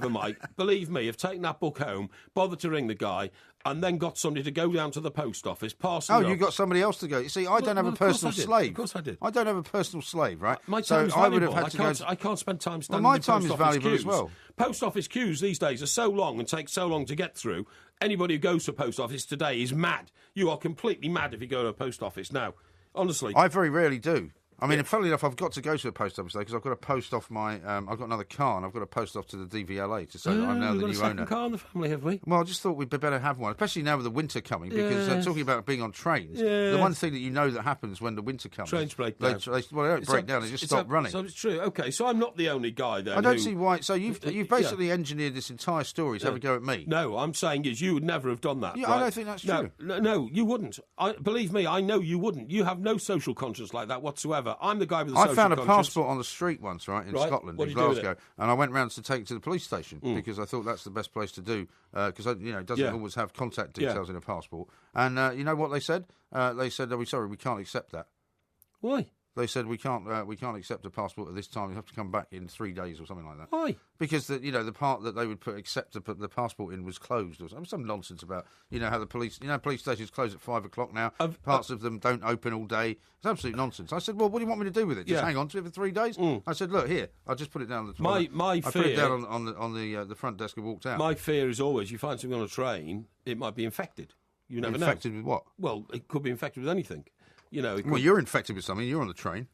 Mike, believe me, have taken that book home, bothered to ring the guy, and then got somebody to go down to the post office, parcel it you off. got somebody else to go. You see, I don't have a personal slave. Of course I did. I don't have a personal slave, right? My time's valuable. I can't spend time standing my in time post is office valuable queues. as well. Post office queues these days are so long and take so long to get through. Anybody who goes to a post office today is mad. You are completely mad if you go to a post office now. Honestly. I very rarely do. I mean, funnily enough, I've got to go to the post office today because I've got to post off my. I've got another car, and I've got to post off to the DVLA to say that I'm now the new owner. We've got a second car in the family, have we? Well, I just thought we'd better have one, especially now with the winter coming, because talking about being on trains, the one thing that you know that happens when the winter comes, trains break down. They don't break down; they just stop running. So it's true. Okay, so I'm not the only guy then. I don't see why. So you've basically engineered this entire story to have a go at me. No, I'm saying is you would never have done that. Yeah, right? I don't think that's true. No, you wouldn't. Believe me, I know you wouldn't. You have no social conscience like that whatsoever. I'm the guy with the social conscience. I found a passport on the street once, in Scotland, in Glasgow, and I went round to take it to the police station because I thought that's the best place to do because it doesn't always have contact details in a passport. And you know what they said? They said, "Oh, we're sorry, we can't accept that." Why? They said we can't accept a passport at this time. You have to come back in 3 days or something like that. Why? Because the part that they would accept to put the passport in was closed or some nonsense about how the police police stations close at 5 o'clock now. Parts of them don't open all day. It's absolute nonsense. I said, well, what do you want me to do with it? Just hang on to it for 3 days? I said, look here, I'll just put it down. My I fear, put it down on the front desk and walked out. My fear is always you find something on a train, it might be infected. You never know. Infected with what? Well, it could be infected with anything. Well, you're infected with something. You're on the train.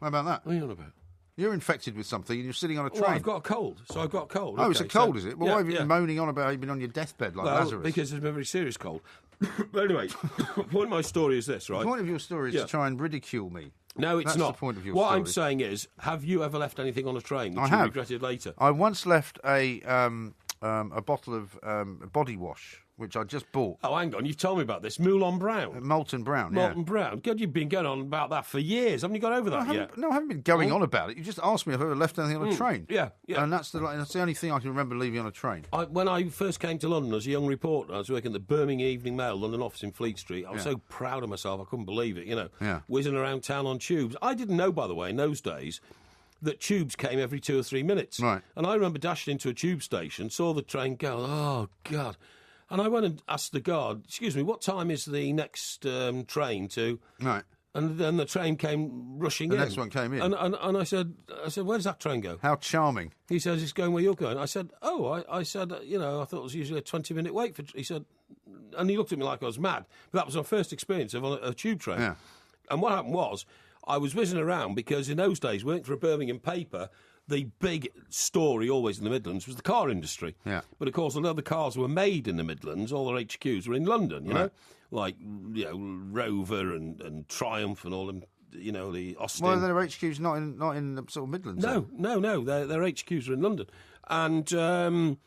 How about that? What are you on about? You're infected with something and you're sitting on a train. Well, I've got a cold, so I've got a cold. Oh, it's a cold, is it? Well, why have you been moaning on about you've been on your deathbed like Lazarus? Because it's a very serious cold. But anyway, the point of my story is this, right? The point of your story is to try and ridicule me. No, it's That's not. The point of your what story. I'm saying is, have you ever left anything on a train that you regretted later? I once left a bottle of body wash, which I just bought. Oh, hang on, you've told me about this. Moulin Brown. Molten Brown, Molten Brown. God, you've been going on about that for years. Haven't you got over that yet? No, I haven't been going on about it. You just asked me if I ever left anything on a train. Yeah. And that's the only thing I can remember leaving on a train. When I first came to London as a young reporter, I was working at the Birmingham Evening Mail, London office in Fleet Street. I was so proud of myself, I couldn't believe it, whizzing around town on tubes. I didn't know, by the way, in those days, that tubes came every 2 or 3 minutes. Right. And I remember dashing into a tube station, saw the train go, oh, God. And I went and asked the guard, excuse me, what time is the next train to... Right. And then the train came rushing in. The next one came in. And I said, where does that train go? How charming. He says, it's going where you're going. I said, I said, I thought it was usually a 20-minute wait. He said, and he looked at me like I was mad. But that was my first experience of a tube train. Yeah. And what happened was, I was whizzing around because in those days, working for a Birmingham paper, the big story always in the Midlands was the car industry. Yeah. But of course, although the cars were made in the Midlands, all their HQs were in London, you know? Like, Rover and Triumph and all them, the Austin. Well, their HQ's not in the sort of Midlands. No. Their HQs are in London. And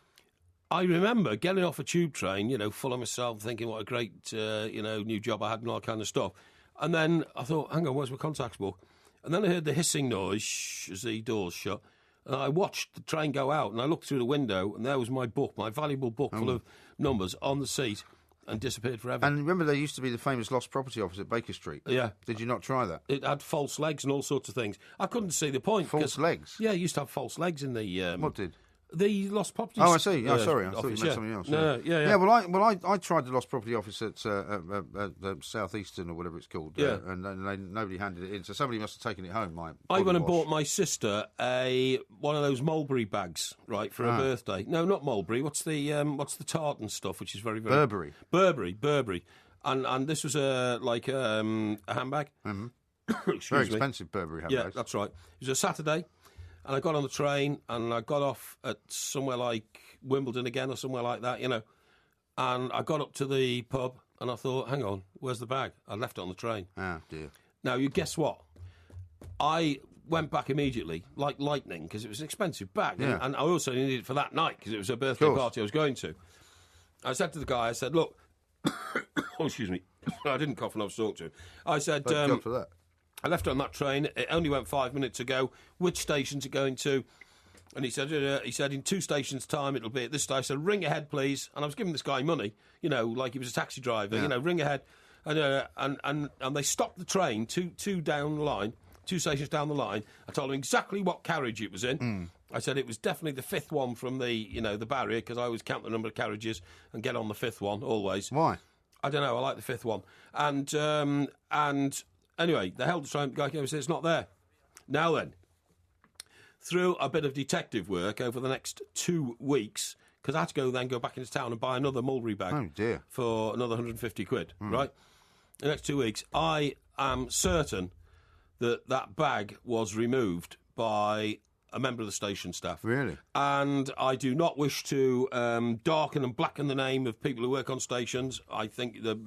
I remember getting off a tube train, full of myself, thinking what a great, new job I had and all that kind of stuff. And then I thought, hang on, where's my contacts book? And then I heard the hissing noise as the doors shut. And I watched the train go out, and I looked through the window, and there was my book, my valuable book full of numbers on the seat, and disappeared forever. And remember, there used to be the famous lost property office at Baker Street. Yeah. Did you not try that? It had false legs and all sorts of things. I couldn't see the point. False legs? Yeah, it used to have false legs in the... What did? The lost property. Oh, I see. Oh, sorry, I thought you meant something else. No, yeah. Yeah, well, I tried the lost property office at South Eastern or whatever it's called. And nobody handed it in, so somebody must have taken it home. I went and bought my sister one of those Mulberry bags, right, for her birthday. No, not Mulberry. What's the tartan stuff, which is very, very Burberry. And this was a handbag. Mm-hmm. Very expensive Burberry handbags. Yeah, that's right. It was a Saturday. And I got on the train, and I got off at somewhere like Wimbledon again or somewhere like that, And I got up to the pub, and I thought, hang on, where's the bag? I left it on the train. Oh, dear. Now, you guess what? I went back immediately, like lightning, because it was an expensive bag. Yeah. And I also needed it for that night, because it was a birthday party I was going to. I said to the guy, I said, look... oh, excuse me. I didn't cough when I was talking to him. I said... Thank God for that. I left it on that train. It only went 5 minutes ago. Which station's it going to? And he said, in 2 stations' time, it'll be at this station. I said, ring ahead, please. And I was giving this guy money, like he was a taxi driver, ring ahead. And they stopped the train two down the line, 2 stations down the line. I told him exactly what carriage it was in. I said it was definitely the 5th one from the barrier, because I always count the number of carriages and get on the 5th one, always. Why? I don't know. I like the 5th one. And anyway, they held the train. The guy came and said, it's not there. Now then, through a bit of detective work over the next 2 weeks, because I had to go back into town and buy another Mulberry bag for another 150 quid, right? The next 2 weeks, I am certain that bag was removed by a member of the station staff. Really? And I do not wish to darken and blacken the name of people who work on stations. I think the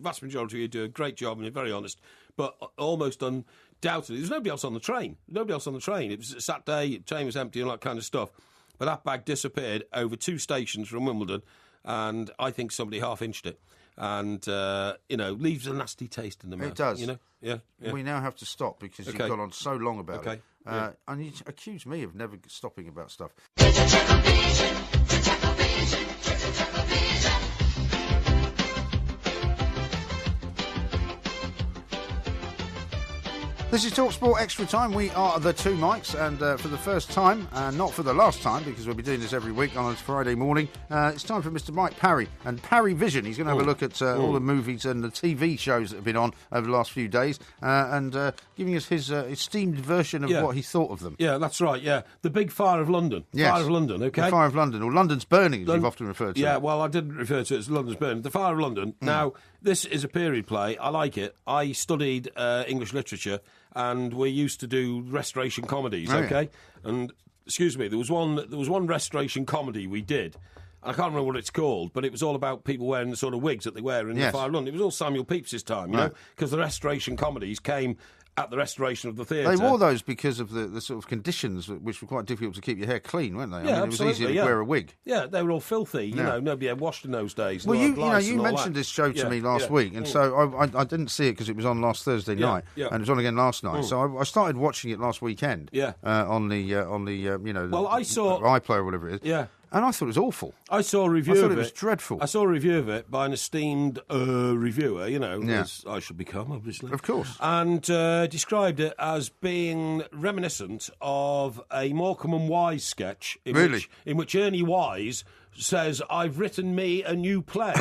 vast majority of you do a great job and you're very honest. But almost undoubtedly, there's nobody else on the train. It was a Saturday, train was empty and all that kind of stuff. But that bag disappeared over 2 stations from Wimbledon, and I think somebody half-inched it. And, leaves a nasty taste in the mouth. It does. Yeah. We now have to stop because you've gone on so long about it. Yeah. And you accuse me of never stopping about stuff. This is TalkSport Extra Time. We are the two Mikes, and for the first time, not for the last time, because we'll be doing this every week on a Friday morning, it's time for Mr. Mike Parry and Parry Vision. He's going to have a look at all the movies and the TV shows that have been on over the last few days, and giving us his esteemed version of what he thought of them. Yeah, that's right, yeah. The Big Fire of London. Yes. Fire of London, OK? The Fire of London, or London's Burning, as you've often referred to it. Yeah, well, I didn't refer to it as London's Burning. The Fire of London. Now, this is a period play. I like it. I studied English literature, and we used to do restoration comedies, OK? And, excuse me, there was one restoration comedy we did. I can't remember what it's called, but it was all about people wearing the sort of wigs that they wear in the Fire of London. It was all Samuel Pepys' time, you know, because the restoration comedies came at the restoration of the theatre. They wore those because of the sort of conditions which were quite difficult to keep your hair clean, weren't they? Yeah, it was easier to wear a wig. Yeah, they were all filthy. You know, nobody had washed in those days. Well, you mentioned this show to me last week, and so I didn't see it because it was on last Thursday night, and it was on again last night. So I started watching it last weekend. On the I saw iPlayer or whatever it is. Yeah. And I thought it was awful. I saw a review of it. I thought it was dreadful. I saw a review of it by an esteemed reviewer, as I should become, obviously. Of course. And described it as being reminiscent of a Morecambe and Wise sketch in which Ernie Wise says, "I've written me a new play."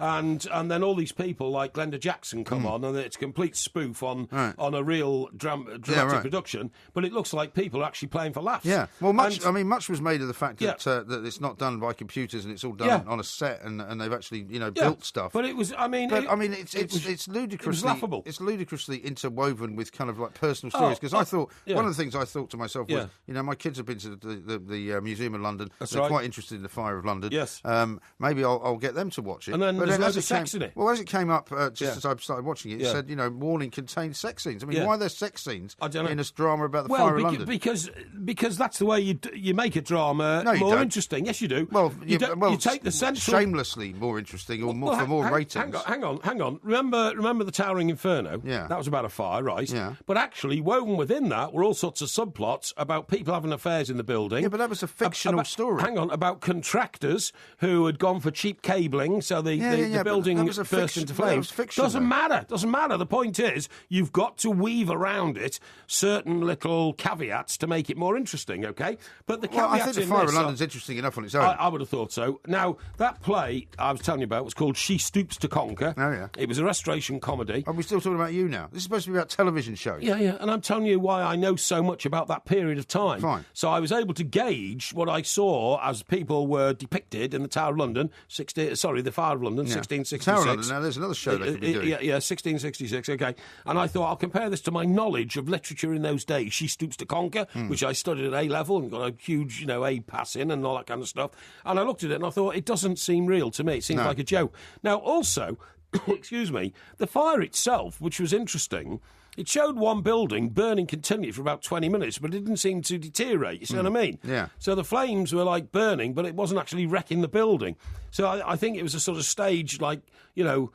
And then all these people like Glenda Jackson come on, and it's a complete spoof on a real dramatic production. But it looks like people are actually playing for laughs. Yeah. Well, much was made of the fact that that it's not done by computers and it's all done on a set, and they've actually built stuff. But it was. It's ludicrously. It was laughable. It's ludicrously interwoven with kind of like personal stories. Because I thought one of the things I thought to myself was, my kids have been to the Museum of London. They're quite interested in the Fire of London. Yes. Maybe I'll get them to watch it. And then there's loads of sex in it. Well, as it came up as I started watching it, it said, warning contains sex scenes. I mean, why are there sex scenes in a drama about the Fire of London? Because that's the way you make a drama more interesting. Yes, you do. Well, you take the central... Shamelessly more interesting or for more ratings. Hang on. Remember the Towering Inferno? Yeah. That was about a fire, right? Yeah. But actually, woven within that were all sorts of subplots about people having affairs in the building. Yeah, but that was a fictional story. Hang on, about contractors who had gone for cheap cabling, so the building burst into flames. Doesn't matter. The point is, you've got to weave around it certain little caveats to make it more interesting, OK? But the caveats I think the Fire of London's interesting enough on its own. I would have thought so. Now, that play I was telling you about was called She Stoops to Conquer. Oh, yeah. It was a restoration comedy. Are we still talking about you now? This is supposed to be about television shows. Yeah, and I'm telling you why I know so much about that period of time. Fine. So I was able to gauge what I saw as people were depicted in the Tower of London, the Fire of London, 1666. Tower of London, now there's another show they could be doing. Yeah, 1666, OK. And I thought, I'll compare this to my knowledge of literature in those days. She Stoops to Conquer, which I studied at A-level and got a huge, A pass in and all that kind of stuff. And I looked at it and I thought, it doesn't seem real to me. It seems like a joke. Now, also, excuse me, the fire itself, which was interesting... It showed one building burning continually for about 20 minutes, but it didn't seem to deteriorate, you see what I mean? Yeah. So the flames were like burning, but it wasn't actually wrecking the building. So I think it was a sort of stage, like, well,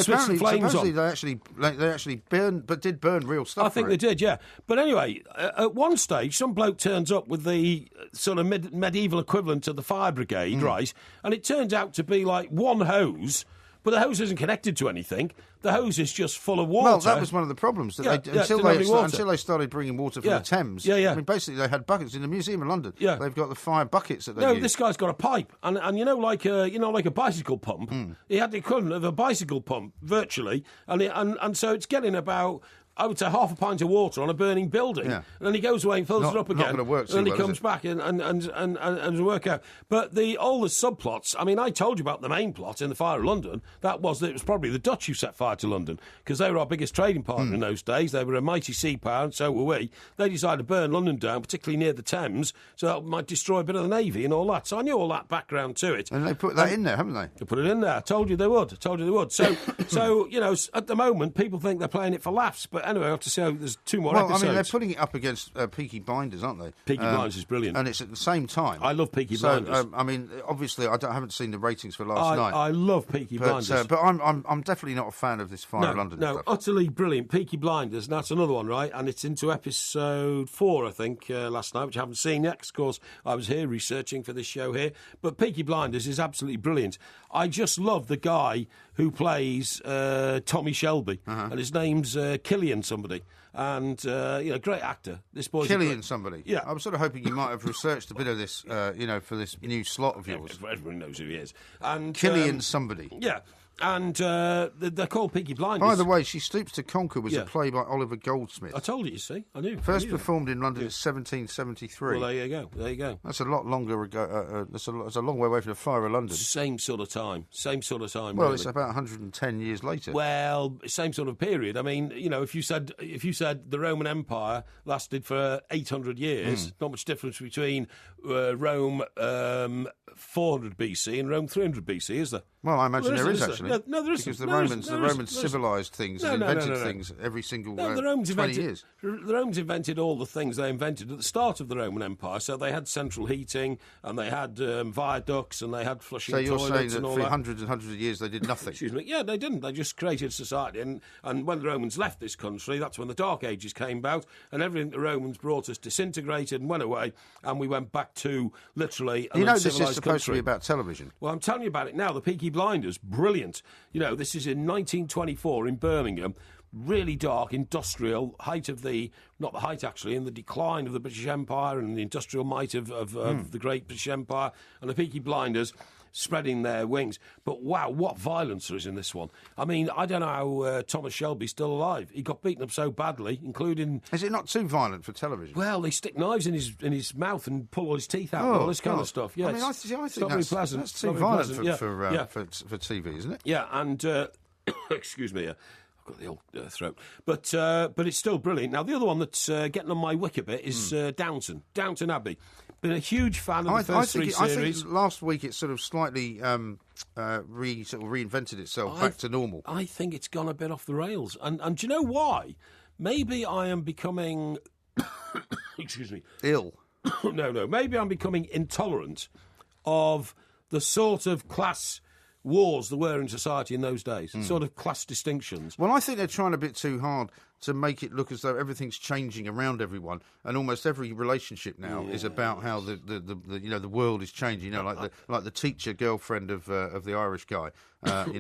supposedly they actually burned, but did burn real stuff. I think they did, yeah. But anyway, at one stage, some bloke turns up with the sort of medieval equivalent of the fire brigade, right? And it turns out to be like one hose. But the hose isn't connected to anything. The hose is just full of water. Well, that was one of the problems. Until they started bringing water from the Thames. Yeah. I mean, basically, they had buckets in the Museum of London. Yeah. They've got the fire buckets that they use. No, this guy's got a pipe, and like a bicycle pump. He had the equivalent of a bicycle pump virtually, and so it's getting about I would say half a pint of water on a burning building, and then he goes away and fills it up again. Not going to work. And then he comes back and work out. But all the subplots. I mean, I told you about the main plot in the Fire of London. That was that it was probably the Dutch who set fire to London because they were our biggest trading partner in those days. They were a mighty sea power, and so were we. They decided to burn London down, particularly near the Thames, so that might destroy a bit of the navy and all that. So I knew all that background to it. And they put that in there, haven't they? They put it in there. I told you they would. So you know, at the moment, people think they're playing it for laughs. But anyway, I have to say there's 2 more episodes. I mean, they're putting it up against Peaky Blinders, aren't they? Peaky Blinders is brilliant. And it's at the same time. I love Peaky Blinders. I mean, obviously, I haven't seen the ratings for last night. I love Peaky Blinders. But I'm definitely not a fan of this Fire of London stuff. Utterly brilliant. Peaky Blinders, and that's another one, right? And it's into episode 4, I think, last night, which I haven't seen yet, 'cause, of course, I was here researching for this show here. But Peaky Blinders is absolutely brilliant. I just love the guy who plays Tommy Shelby, and his name's Killian somebody. And, great actor. This boy's Killian somebody. Yeah. I was sort of hoping you might have researched a bit of this, for this new slot of yours. Everyone knows who he is. And Killian somebody. Yeah. And they're called Peaky Blinders. By the way, She Stoops to Conquer was a play by Oliver Goldsmith. I told you, see. I knew. First performed in London in 1773. Well, there you go. That's a lot longer ago. That's a long way away from the Fire of London. Same sort of time. Well, really. It's about 110 years later. Well, same sort of period. I mean, you know, if you said the Roman Empire lasted for 800 years, not much difference between Rome 400 BC and Rome 300 BC, is there? Well, I imagine there is actually. No, there isn't. Because the Romans civilised things and invented things every single 20 years. The Romans invented all the things they invented at the start of the Roman Empire. So they had central heating, and they had viaducts, and they had flushing toilets. So you're saying that for that. hundreds and hundreds of years they did nothing? Excuse me. Yeah, they didn't. They just created society. And when the Romans left this country, that's when the Dark Ages came about, and everything the Romans brought us disintegrated and went away, and we went back to literally an this is uncivilised supposed to be country. about television. Well, I'm telling you about it now. The Peaky Blinders, brilliant. You know, this is in 1924 in Birmingham. Really dark, industrial, height of the, not the height actually, in the decline of the British Empire and the industrial might of the great British Empire, and the Peaky Blinders spreading their wings. But wow, what violence there is in this one. I mean, I don't know how Thomas Shelby's still alive. He got beaten up so badly, including... Is it not too violent for television? Well, they stick knives in his mouth and pull all his teeth out and all this kind of stuff. Yeah, I mean, I think it's not very pleasant. That's too violent for TV, isn't it? Yeah, and... excuse me, I've got the old throat. But it's still brilliant. Now, the other one that's getting on my wick a bit is Downton Abbey. Been a huge fan of the first three series. I think last week it sort of slightly reinvented itself back to normal. I think it's gone a bit off the rails. And do you know why? Maybe I am becoming... excuse me. Ill. No. Maybe I'm becoming intolerant of the sort of class wars there were in society in those days, sort of class distinctions. Well, I think they're trying a bit too hard to make it look as though everything's changing around everyone, and almost every relationship now is about how the world is changing. You know, like the teacher girlfriend of the Irish guy, and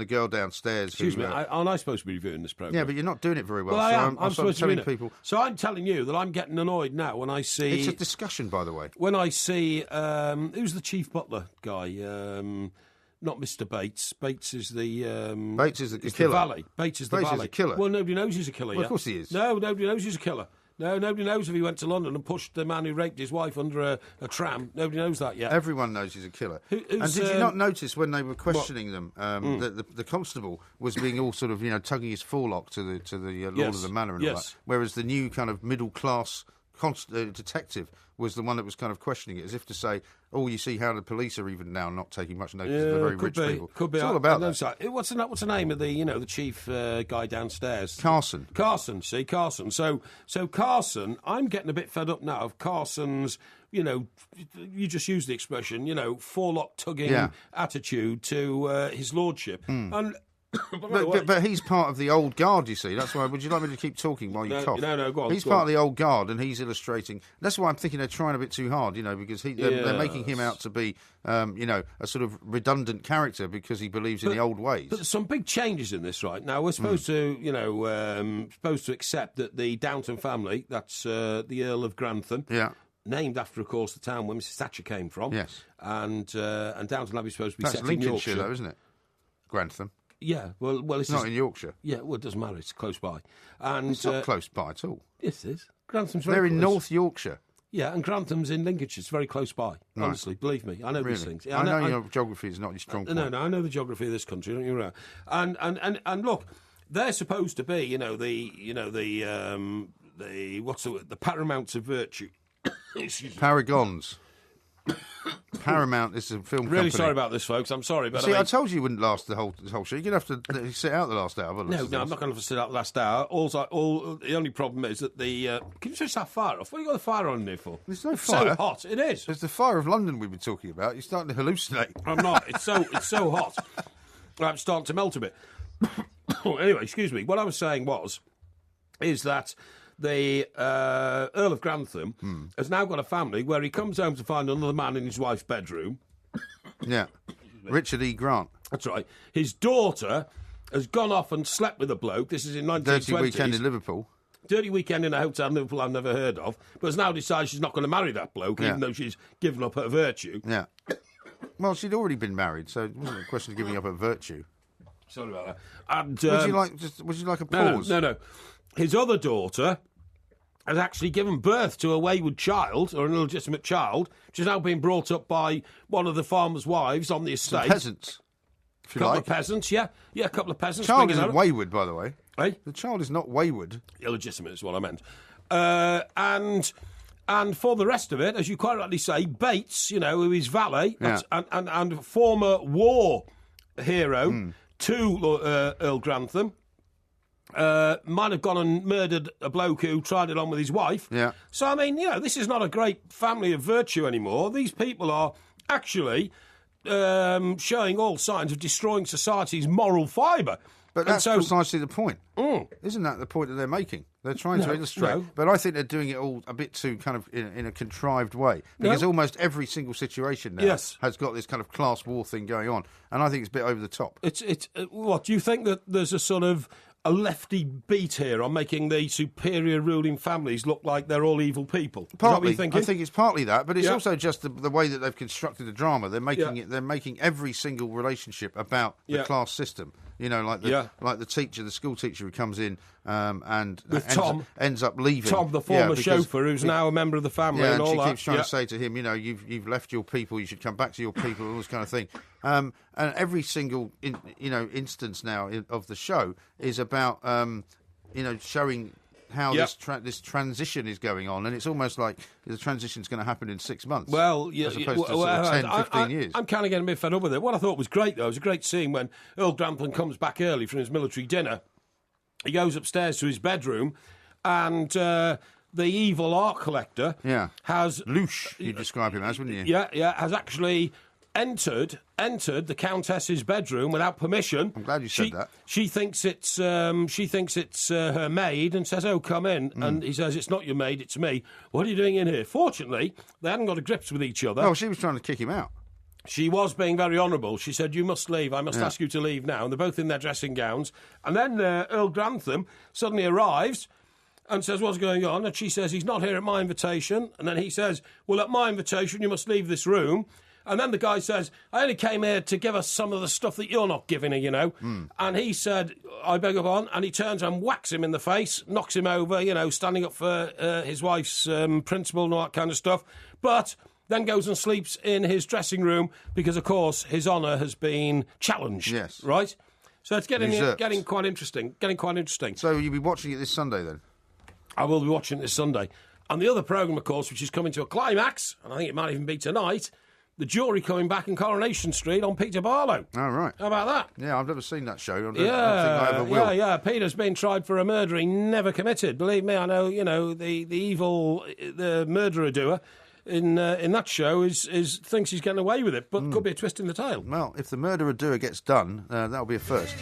the girl downstairs. Excuse me, aren't I supposed to be reviewing this programme? Yeah, but you're not doing it very well. Well, so I am. I'm supposed to be people. So I'm telling you that I'm getting annoyed now when I see. It's a discussion, by the way. When I see who's the chief butler guy. Not Mr. Bates. Bates is the killer. Valet. Bates is the valet. Is a killer. Well, nobody knows he's a killer. Well, of course he is. No, nobody knows he's a killer. No, nobody knows if he went to London and pushed the man who raped his wife under a tram. Nobody knows that yet. Everyone knows he's a killer. And did you not notice when they were questioning them that the constable was being all sort of tugging his forelock to the Lord of the Manor and all that, whereas the new kind of middle class detective was the one that was kind of questioning it, as if to say, "Oh, you see how the police are even now not taking much notice of the very rich people." Could be. It's all about that. What's the name of the chief guy downstairs? Carson. See, Carson. So Carson, I'm getting a bit fed up now of Carson's. You just use the expression, forelock tugging attitude to his lordship and. But he's part of the old guard, you see. That's why. Would you like me to keep talking while you cough? No, go on. He's part of the old guard, and he's illustrating. That's why I'm thinking they're trying a bit too hard, because they're making him out to be, a sort of redundant character because he believes in the old ways. But there's some big changes in this right now. We're supposed to, accept that the Downton family, that's the Earl of Grantham, named after, of course, the town where Mrs. Thatcher came from. Yes, and Downton Abbey is supposed to be that's set in Lincolnshire, Yorkshire, though, isn't it? Grantham. Yeah, well, It's not in Yorkshire. Yeah, well, it doesn't matter. It's close by. And It's not close by at all. Yes, it is. Grantham's They're very in close. North Yorkshire. Yeah, and Grantham's in Lincolnshire. It's very close by. Honestly, believe me, I know these things. Yeah, I know your geography is not your strong point. No, I know the geography of this country. Don't you know? And look, they're supposed to be, the paramounts of virtue. Paragons. Paramount is a film company. Really sorry about this, folks. I'm sorry, but I told you wouldn't last the whole show. You're going to have to sit out the last hour. No, I'm not going to sit out the last hour. The only problem is that can you switch that fire off? What have you got the fire on there for? There's no It's fire. so hot. It is. There's the fire of London we've been talking about. You're starting to hallucinate. I'm not. It's so hot. I'm starting to melt a bit. Anyway, excuse me. What I was saying is that the Earl of Grantham has now got a family where he comes home to find another man in his wife's bedroom. Yeah. Richard E. Grant. That's right. His daughter has gone off and slept with a bloke. This is in 1920s. Dirty weekend in Liverpool. Dirty weekend in a hotel in Liverpool I've never heard of, but has now decided she's not going to marry that bloke, even though she's given up her virtue. Yeah. Well, she'd already been married, so it wasn't a question of giving up her virtue. Sorry about that. And, would you like a pause? No. His other daughter has actually given birth to a wayward child, or an illegitimate child, which is now being brought up by one of the farmer's wives on the estate. Some peasants, if you couple like. of peasants, yeah, a couple of peasants. The child isn't wayward, by the way. Eh? The child is not wayward. Illegitimate is what I meant. And for the rest of it, as you quite rightly say, Bates, who is valet, and former war hero to Earl Grantham, might have gone and murdered a bloke who tried it on with his wife. Yeah. So, I mean, this is not a great family of virtue anymore. These people are actually showing all signs of destroying society's moral fibre. But that's precisely the point. Isn't that the point that they're making? They're trying to illustrate. No. But I think they're doing it all a bit too kind of in a contrived way. Because almost every single situation now has got this kind of class war thing going on. And I think it's a bit over the top. What, do you think that there's a sort of a lefty beat here on making the superior ruling families look like they're all evil people? Partly, is that what you're thinking? I think it's partly that, but it's also just the way that they've constructed the drama. They're making they're making every single relationship about the class system. Like the teacher, the school teacher who comes in and ends up leaving. Tom, the former chauffeur, who's now a member of the family, and all she that. keeps trying to say to him, you've left your people, you should come back to your people, all this kind of thing. And every single instance now of the show is about showing how this transition is going on, and it's almost like the transition's going to happen in 6 months. Well, as opposed to 10, 15 years. I'm kind of getting a bit fed up with it. What I thought was great, though, was a great scene when Earl Grantham comes back early from his military dinner. He goes upstairs to his bedroom, and the evil art collector has... Louche, you describe him as, wouldn't you? Yeah, has actually entered the Countess's bedroom without permission. I'm glad you said that. She thinks it's her maid and says, "Oh, come in." And he says, "It's not your maid, it's me. What are you doing in here?" Fortunately, they hadn't got a grips with each other. Oh, she was trying to kick him out. She was being very honourable. She said, "You must leave. I must ask you to leave now." And they're both in their dressing gowns. And then Earl Grantham suddenly arrives and says, "What's going on?" And she says, "He's not here at my invitation." And then he says, "Well, at my invitation, you must leave this room." And then the guy says, "I only came here to give us some of the stuff that you're not giving her, And he said, "I beg your pardon." And he turns and whacks him in the face, knocks him over, standing up for his wife's principle and all that kind of stuff. But then goes and sleeps in his dressing room because, of course, his honour has been challenged. Yes. Right? So it's getting quite interesting. So you'll be watching it this Sunday, then? I will be watching it this Sunday. And the other programme, of course, which is coming to a climax, and I think it might even be tonight... The Jury coming back in Coronation Street on Peter Barlow. Oh, right. How about that? Yeah, I've never seen that show. I don't think I ever will. Yeah. Peter's been tried for a murder he never committed. Believe me, I know, the evil, the murderer-doer in that show thinks he's getting away with it, but could be a twist in the tail. Well, if the murderer-doer gets done, that'll be a first.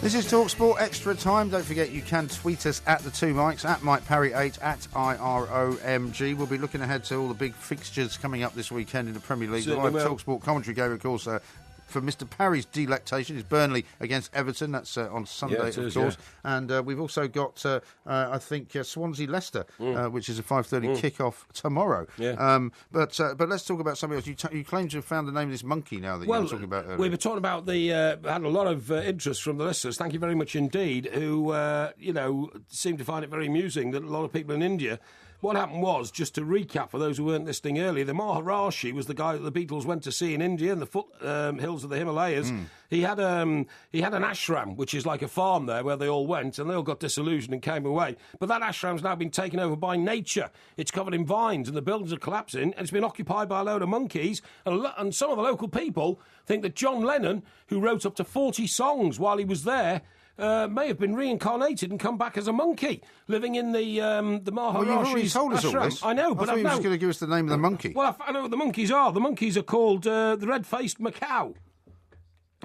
This is TalkSport Extra Time. Don't forget you can tweet us at the two mics, at Mike Parry 8, at IROMG. We'll be looking ahead to all the big fixtures coming up this weekend in the Premier League. The live TalkSport commentary game, of course, for Mr. Parry's delectation is Burnley against Everton. That's on Sunday, of course. Yeah. And we've also got, I think, Swansea-Leicester, which is a 5:30 kick-off tomorrow. Yeah. But let's talk about something else. You claim to have found the name of this monkey now that you were talking about earlier. We were talking about had a lot of interest from the listeners. Thank you very much indeed, who, seem to find it very amusing that a lot of people in India... What happened was, just to recap for those who weren't listening earlier, the Maharishi was the guy that the Beatles went to see in India in the hills of the Himalayas. He had an ashram, which is like a farm there where they all went, and they all got disillusioned and came away. But that ashram's now been taken over by nature. It's covered in vines, and the buildings are collapsing, and it's been occupied by a load of monkeys. And some of the local people think that John Lennon, who wrote up to 40 songs while he was there, may have been reincarnated and come back as a monkey, living in the Maharashi's Well, you've already told us all this. I know, but I thought you were just going to give us the name of the monkey. Well, I know what the monkeys are. The monkeys are called the red-faced macaw.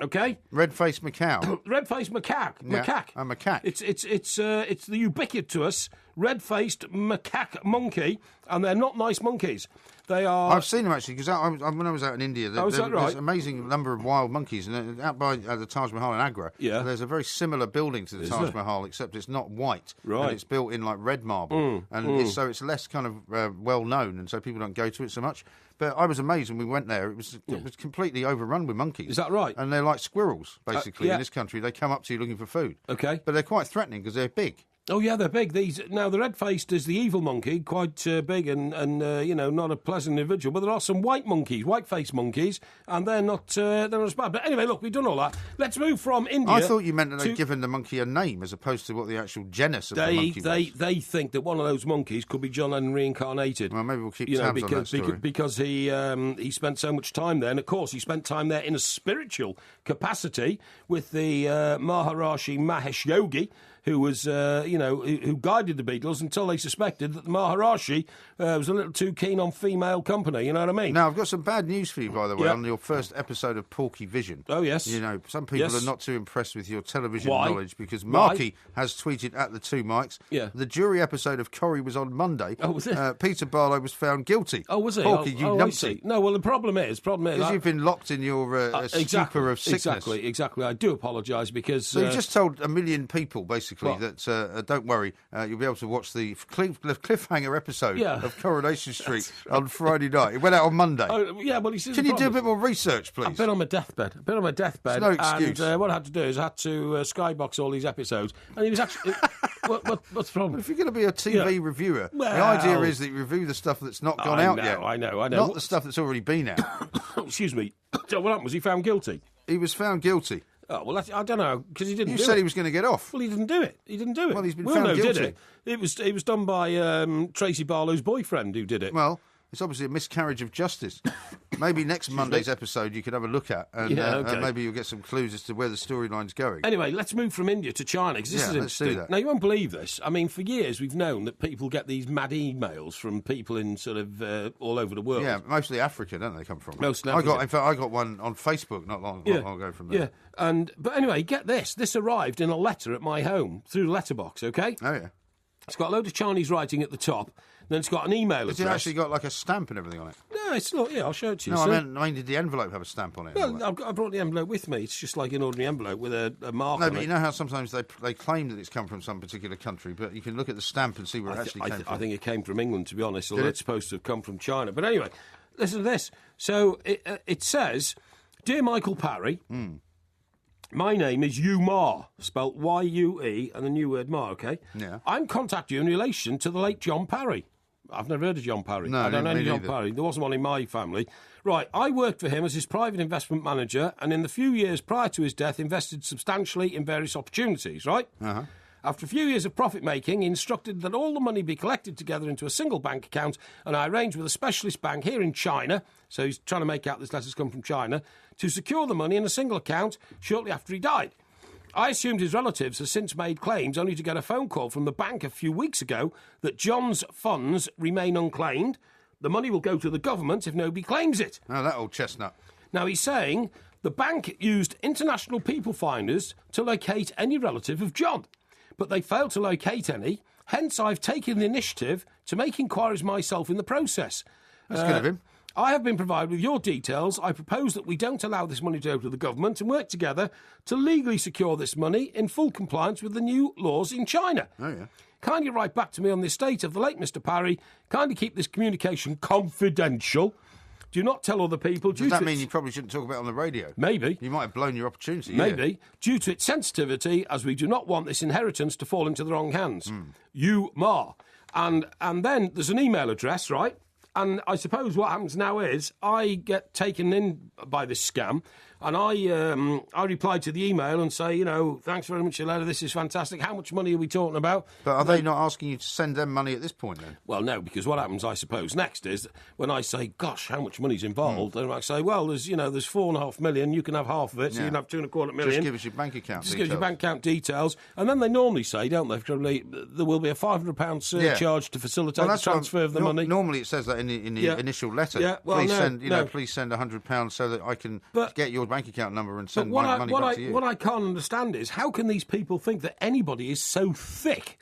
Okay? Red-faced macaw. Red-faced macaque. Yeah, macaque. a macaque. It's the ubiquitous red-faced macaque monkey, and they're not nice monkeys. They are. I've seen them actually because when I was out in India, there's an amazing number of wild monkeys, and out by the Taj Mahal in Agra, there's a very similar building to the Taj Mahal, except it's not white, and it's built in like red marble, so it's less kind of well known, and so people don't go to it so much. But I was amazed when we went there; it was completely overrun with monkeys. Is that right? And they're like squirrels, basically. In this country, they come up to you looking for food. Okay, but they're quite threatening because they're big. Oh yeah, they're big. Now the red-faced is the evil monkey, quite big and not a pleasant individual. But there are some white-faced monkeys, and they're not as bad. But anyway, look, we've done all that. Let's move from India. I thought you meant that they'd given the monkey a name as opposed to what the actual genus of the monkey was. They think that one of those monkeys could be John Lennon reincarnated. Well, maybe we'll keep tabs on that story. Because he spent so much time there, and of course he spent time there in a spiritual capacity with the Maharishi Mahesh Yogi, who was, who guided the Beatles until they suspected that the Maharishi was a little too keen on female company, you know what I mean? Now, I've got some bad news for you, by the way, on your first episode of Porky Vision. Oh, yes. You know, some people are not too impressed with your television knowledge because Marky has tweeted at the two mics. Yeah. The jury episode of Corrie was on Monday. Oh, was it? Peter Barlow was found guilty. Oh, was he? Porky, you numpty. I see. No, well, the problem is... Because you've been locked in your stupor of sickness. Exactly. I do apologise because... So you just told a million people, basically, that... don't worry, you'll be able to watch the cliffhanger episode of Coronation Street on Friday night. It went out on Monday. Well, Can you do a bit more research, please? I've been on my deathbed. There's no excuse. And what I had to do is I had to skybox all these episodes. And he was actually... what's the problem? If you're going to be a TV reviewer, the idea is that you review the stuff that's not gone out yet. I know. Not the stuff that's already been out. Excuse me. So what happened? Was he found guilty? He was found guilty. Oh, well, I don't know, because he didn't do it. You said he was going to get off. Well, he didn't do it. Well, he's been found guilty. Did it? It was done by Tracy Barlow's boyfriend who did it. Well, it's obviously a miscarriage of justice. Maybe next Monday's episode you could have a look at, and maybe you'll get some clues as to where the storyline's going. Anyway, let's move from India to China, because this is interesting. Let's do that. Now, you won't believe this. I mean, for years we've known that people get these mad emails from people in sort of all over the world. Yeah, mostly Africa, don't they come from? Mostly Africa. I got one on Facebook not long ago from there. Yeah, but anyway, get this. This arrived in a letter at my home through the letterbox, okay? Oh, yeah. It's got a load of Chinese writing at the top. Then it's got an email address. Has it actually got like a stamp and everything on it? No, it's not. Yeah, I'll show it to you. No, I mean, did the envelope have a stamp on it? Well, I brought the envelope with me. It's just like an ordinary envelope with a mark on it. No, but you know how sometimes they claim that it's come from some particular country, but you can look at the stamp and see where it actually came from. I think it came from England, to be honest, although it's supposed to have come from China. But anyway, listen to this. So it says, Dear Michael Parry, my name is Yu Ma, spelt Y-U-E, and the new word Ma, okay? Yeah. I'm contacting you in relation to the late John Parry. I've never heard of John Parry. No, I don't know any John either. Parry. There wasn't one in my family. Right, I worked for him as his private investment manager, and in the few years prior to his death, invested substantially in various opportunities, right? Uh-huh. After a few years of profit-making, he instructed that all the money be collected together into a single bank account, and I arranged with a specialist bank here in China, so he's trying to make out this letter's come from China, to secure the money in a single account shortly after he died. I assumed his relatives have since made claims, only to get a phone call from the bank a few weeks ago that John's funds remain unclaimed. The money will go to the government if nobody claims it. Oh, that old chestnut. Now, he's saying The bank used international people finders to locate any relative of John, but they failed to locate any. Hence, I've taken the initiative to make inquiries myself in the process. That's good of him. I have been provided with your details. I propose that we don't allow this money to go to the government and work together to legally secure this money in full compliance with the new laws in China. Oh, yeah. Kindly write back to me on the estate of the late Mr. Parry. Kindly keep this communication confidential. Do not tell other people. Does that mean you probably shouldn't talk about it on the radio? Maybe. You might have blown your opportunity. Maybe. Yeah. Due to its sensitivity, as we do not want this inheritance to fall into the wrong hands. You, Ma. And then there's an email address, right? And I suppose what happens now is I get taken in by this scam, and I reply to the email and say, thanks very much, your letter. This is fantastic. How much money are we talking about? But are they not asking you to send them money at this point then? Well, no, because what happens, I suppose, next is when I say, gosh, how much money's involved, then I say, well, there's 4.5 million. You can have half of it, so you can have 2.25 million. Just give us your bank account details. Just give us your bank account details. And then they normally say, don't they, probably, there will be a £500 surcharge to facilitate the transfer of the money. Normally it says that in the initial letter. Yeah, well, please send £100 so that I can get your bank account number and send what money back to you. What I can't understand is how can these people think that anybody is so thick,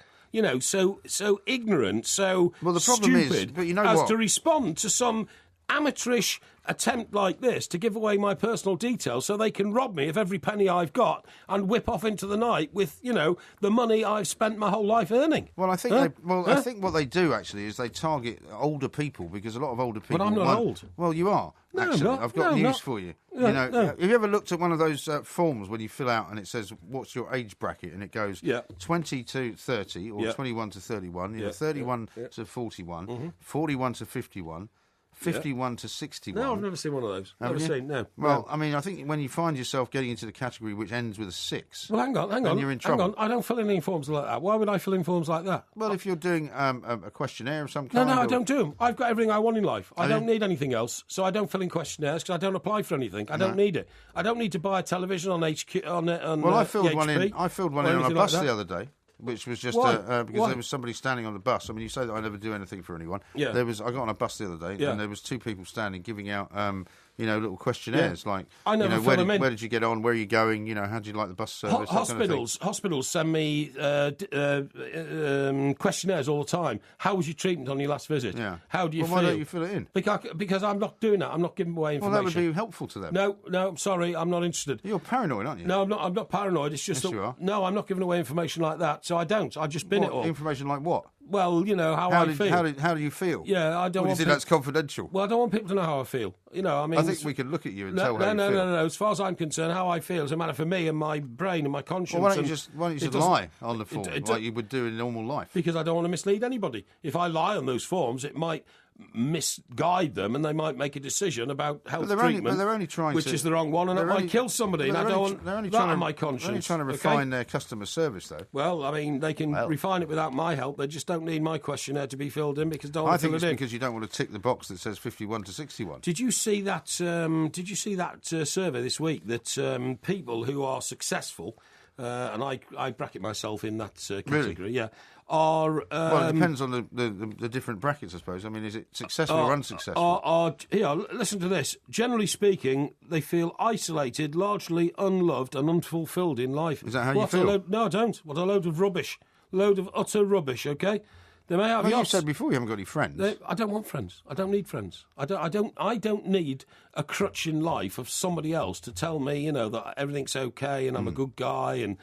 so ignorant, so the problem stupid, to respond to some amateurish attempt like this to give away my personal details so they can rob me of every penny I've got and whip off into the night with, the money I've spent my whole life earning. Well, I think I think what they do actually is they target older people because a lot of older people. But I'm not old. Well, you are. No, actually, I'm not. I've got news for you. No. Have you ever looked at one of those forms when you fill out and it says what's your age bracket and it goes 20 to 30 or 21 to 31, 31 to 41, 41 to 51. 51 to 61. No, I've never seen one of those. No. Well, I mean, I think when you find yourself getting into the category which ends with a 6... Well, hang on. You're in trouble. Hang on. I don't fill in any forms like that. Why would I fill in forms like that? Well, if you're doing a questionnaire of some kind... No, I don't do them. I've got everything I want in life. I don't need anything else, so I don't fill in questionnaires because I don't apply for anything. I don't need it. I don't need to buy a television on HQ... I filled one in. I filled one in on a bus the other day. Which was just because there was somebody standing on the bus. I mean, you say that I never do anything for anyone. Yeah. I got on a bus the other day, and there was 2 people standing giving out, little questionnaires like, I never fill them in. Where did you get on? Where are you going? How do you like the bus service? Hospitals send me questionnaires all the time. How was your treatment on your last visit? Yeah. How do you feel? Why don't you fill it in? Because I'm not doing that. I'm not giving away information. Well, that would be helpful to them. No, I'm sorry. I'm not interested. You're paranoid, aren't you? No, I'm not paranoid. It's just yes, you are. No, I'm not giving away information like that. So I don't. I just bin it all. Information like what? Well, how I feel. How do you feel? Yeah, I don't want... Do you think that's confidential? Well, I don't want people to know how I feel. I think we can look at you and tell how you feel. No. As far as I'm concerned, how I feel is a matter for me and my brain and my conscience. Well, why don't you just lie on the form like you would do in normal life? Because I don't want to mislead anybody. If I lie on those forms, it might misguide them and they might make a decision about health treatment, they're only trying which is the wrong one, and it might kill somebody, and I don't want that on my conscience. They're only trying to refine their customer service, though. Well, I mean, they can refine it without my help. They just don't need my questionnaire to be filled in because I think it's because you don't want to tick the box that says 51 to 61. Did you see that survey this week that people who are successful, and I bracket myself in that category, really? Are well, it depends on the different brackets, I suppose. I mean, is it successful or unsuccessful? Listen to this. Generally speaking, they feel isolated, largely unloved and unfulfilled in life. Is that how you feel? No, I don't. What a load of rubbish. Load of utter rubbish, OK? They may have you said before you haven't got any friends. I don't want friends. I don't need friends. I don't need a crutch in life of somebody else to tell me, that everything's okay and I'm a good guy and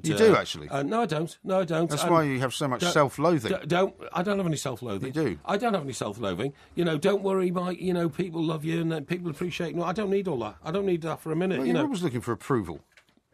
you do actually. No, I don't. That's why you have so much self-loathing. I don't have any self-loathing. You do. I don't have any self-loathing. Don't worry, Mike. People love you and people appreciate you. I don't need all that. I don't need that for a minute. Well, you're always looking for approval.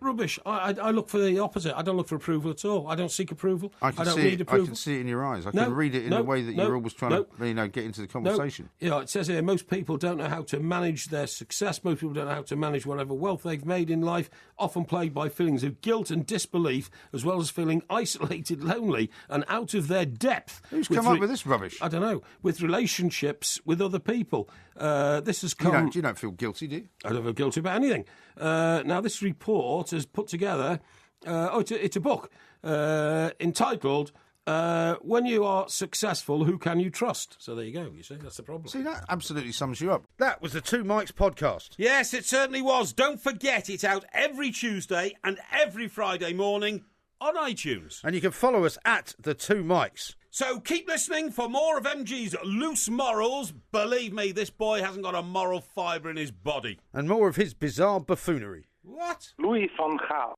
Rubbish. I look for the opposite. I don't look for approval at all. I don't seek approval. I don't need approval. I can see it in your eyes. I can read it in the way that you're always trying to get into the conversation. It says here, most people don't know how to manage their success. Most people don't know how to manage whatever wealth they've made in life, often plagued by feelings of guilt and disbelief, as well as feeling isolated, lonely, and out of their depth. Who's come up with this rubbish? I don't know. With relationships with other people. This has come... You don't feel guilty, do you? I don't feel guilty about anything. Now, this report has put together... it's a book entitled when you are successful, who can you trust? So there you go. You see, that's the problem. See, that absolutely sums you up. That was the Two Mics podcast. Yes, it certainly was. Don't forget, it's out every Tuesday and every Friday morning on iTunes. And you can follow us at the Two Mics. So keep listening for more of MG's loose morals. Believe me, this boy hasn't got a moral fibre in his body. And more of his bizarre buffoonery. What? Louis van Gaal.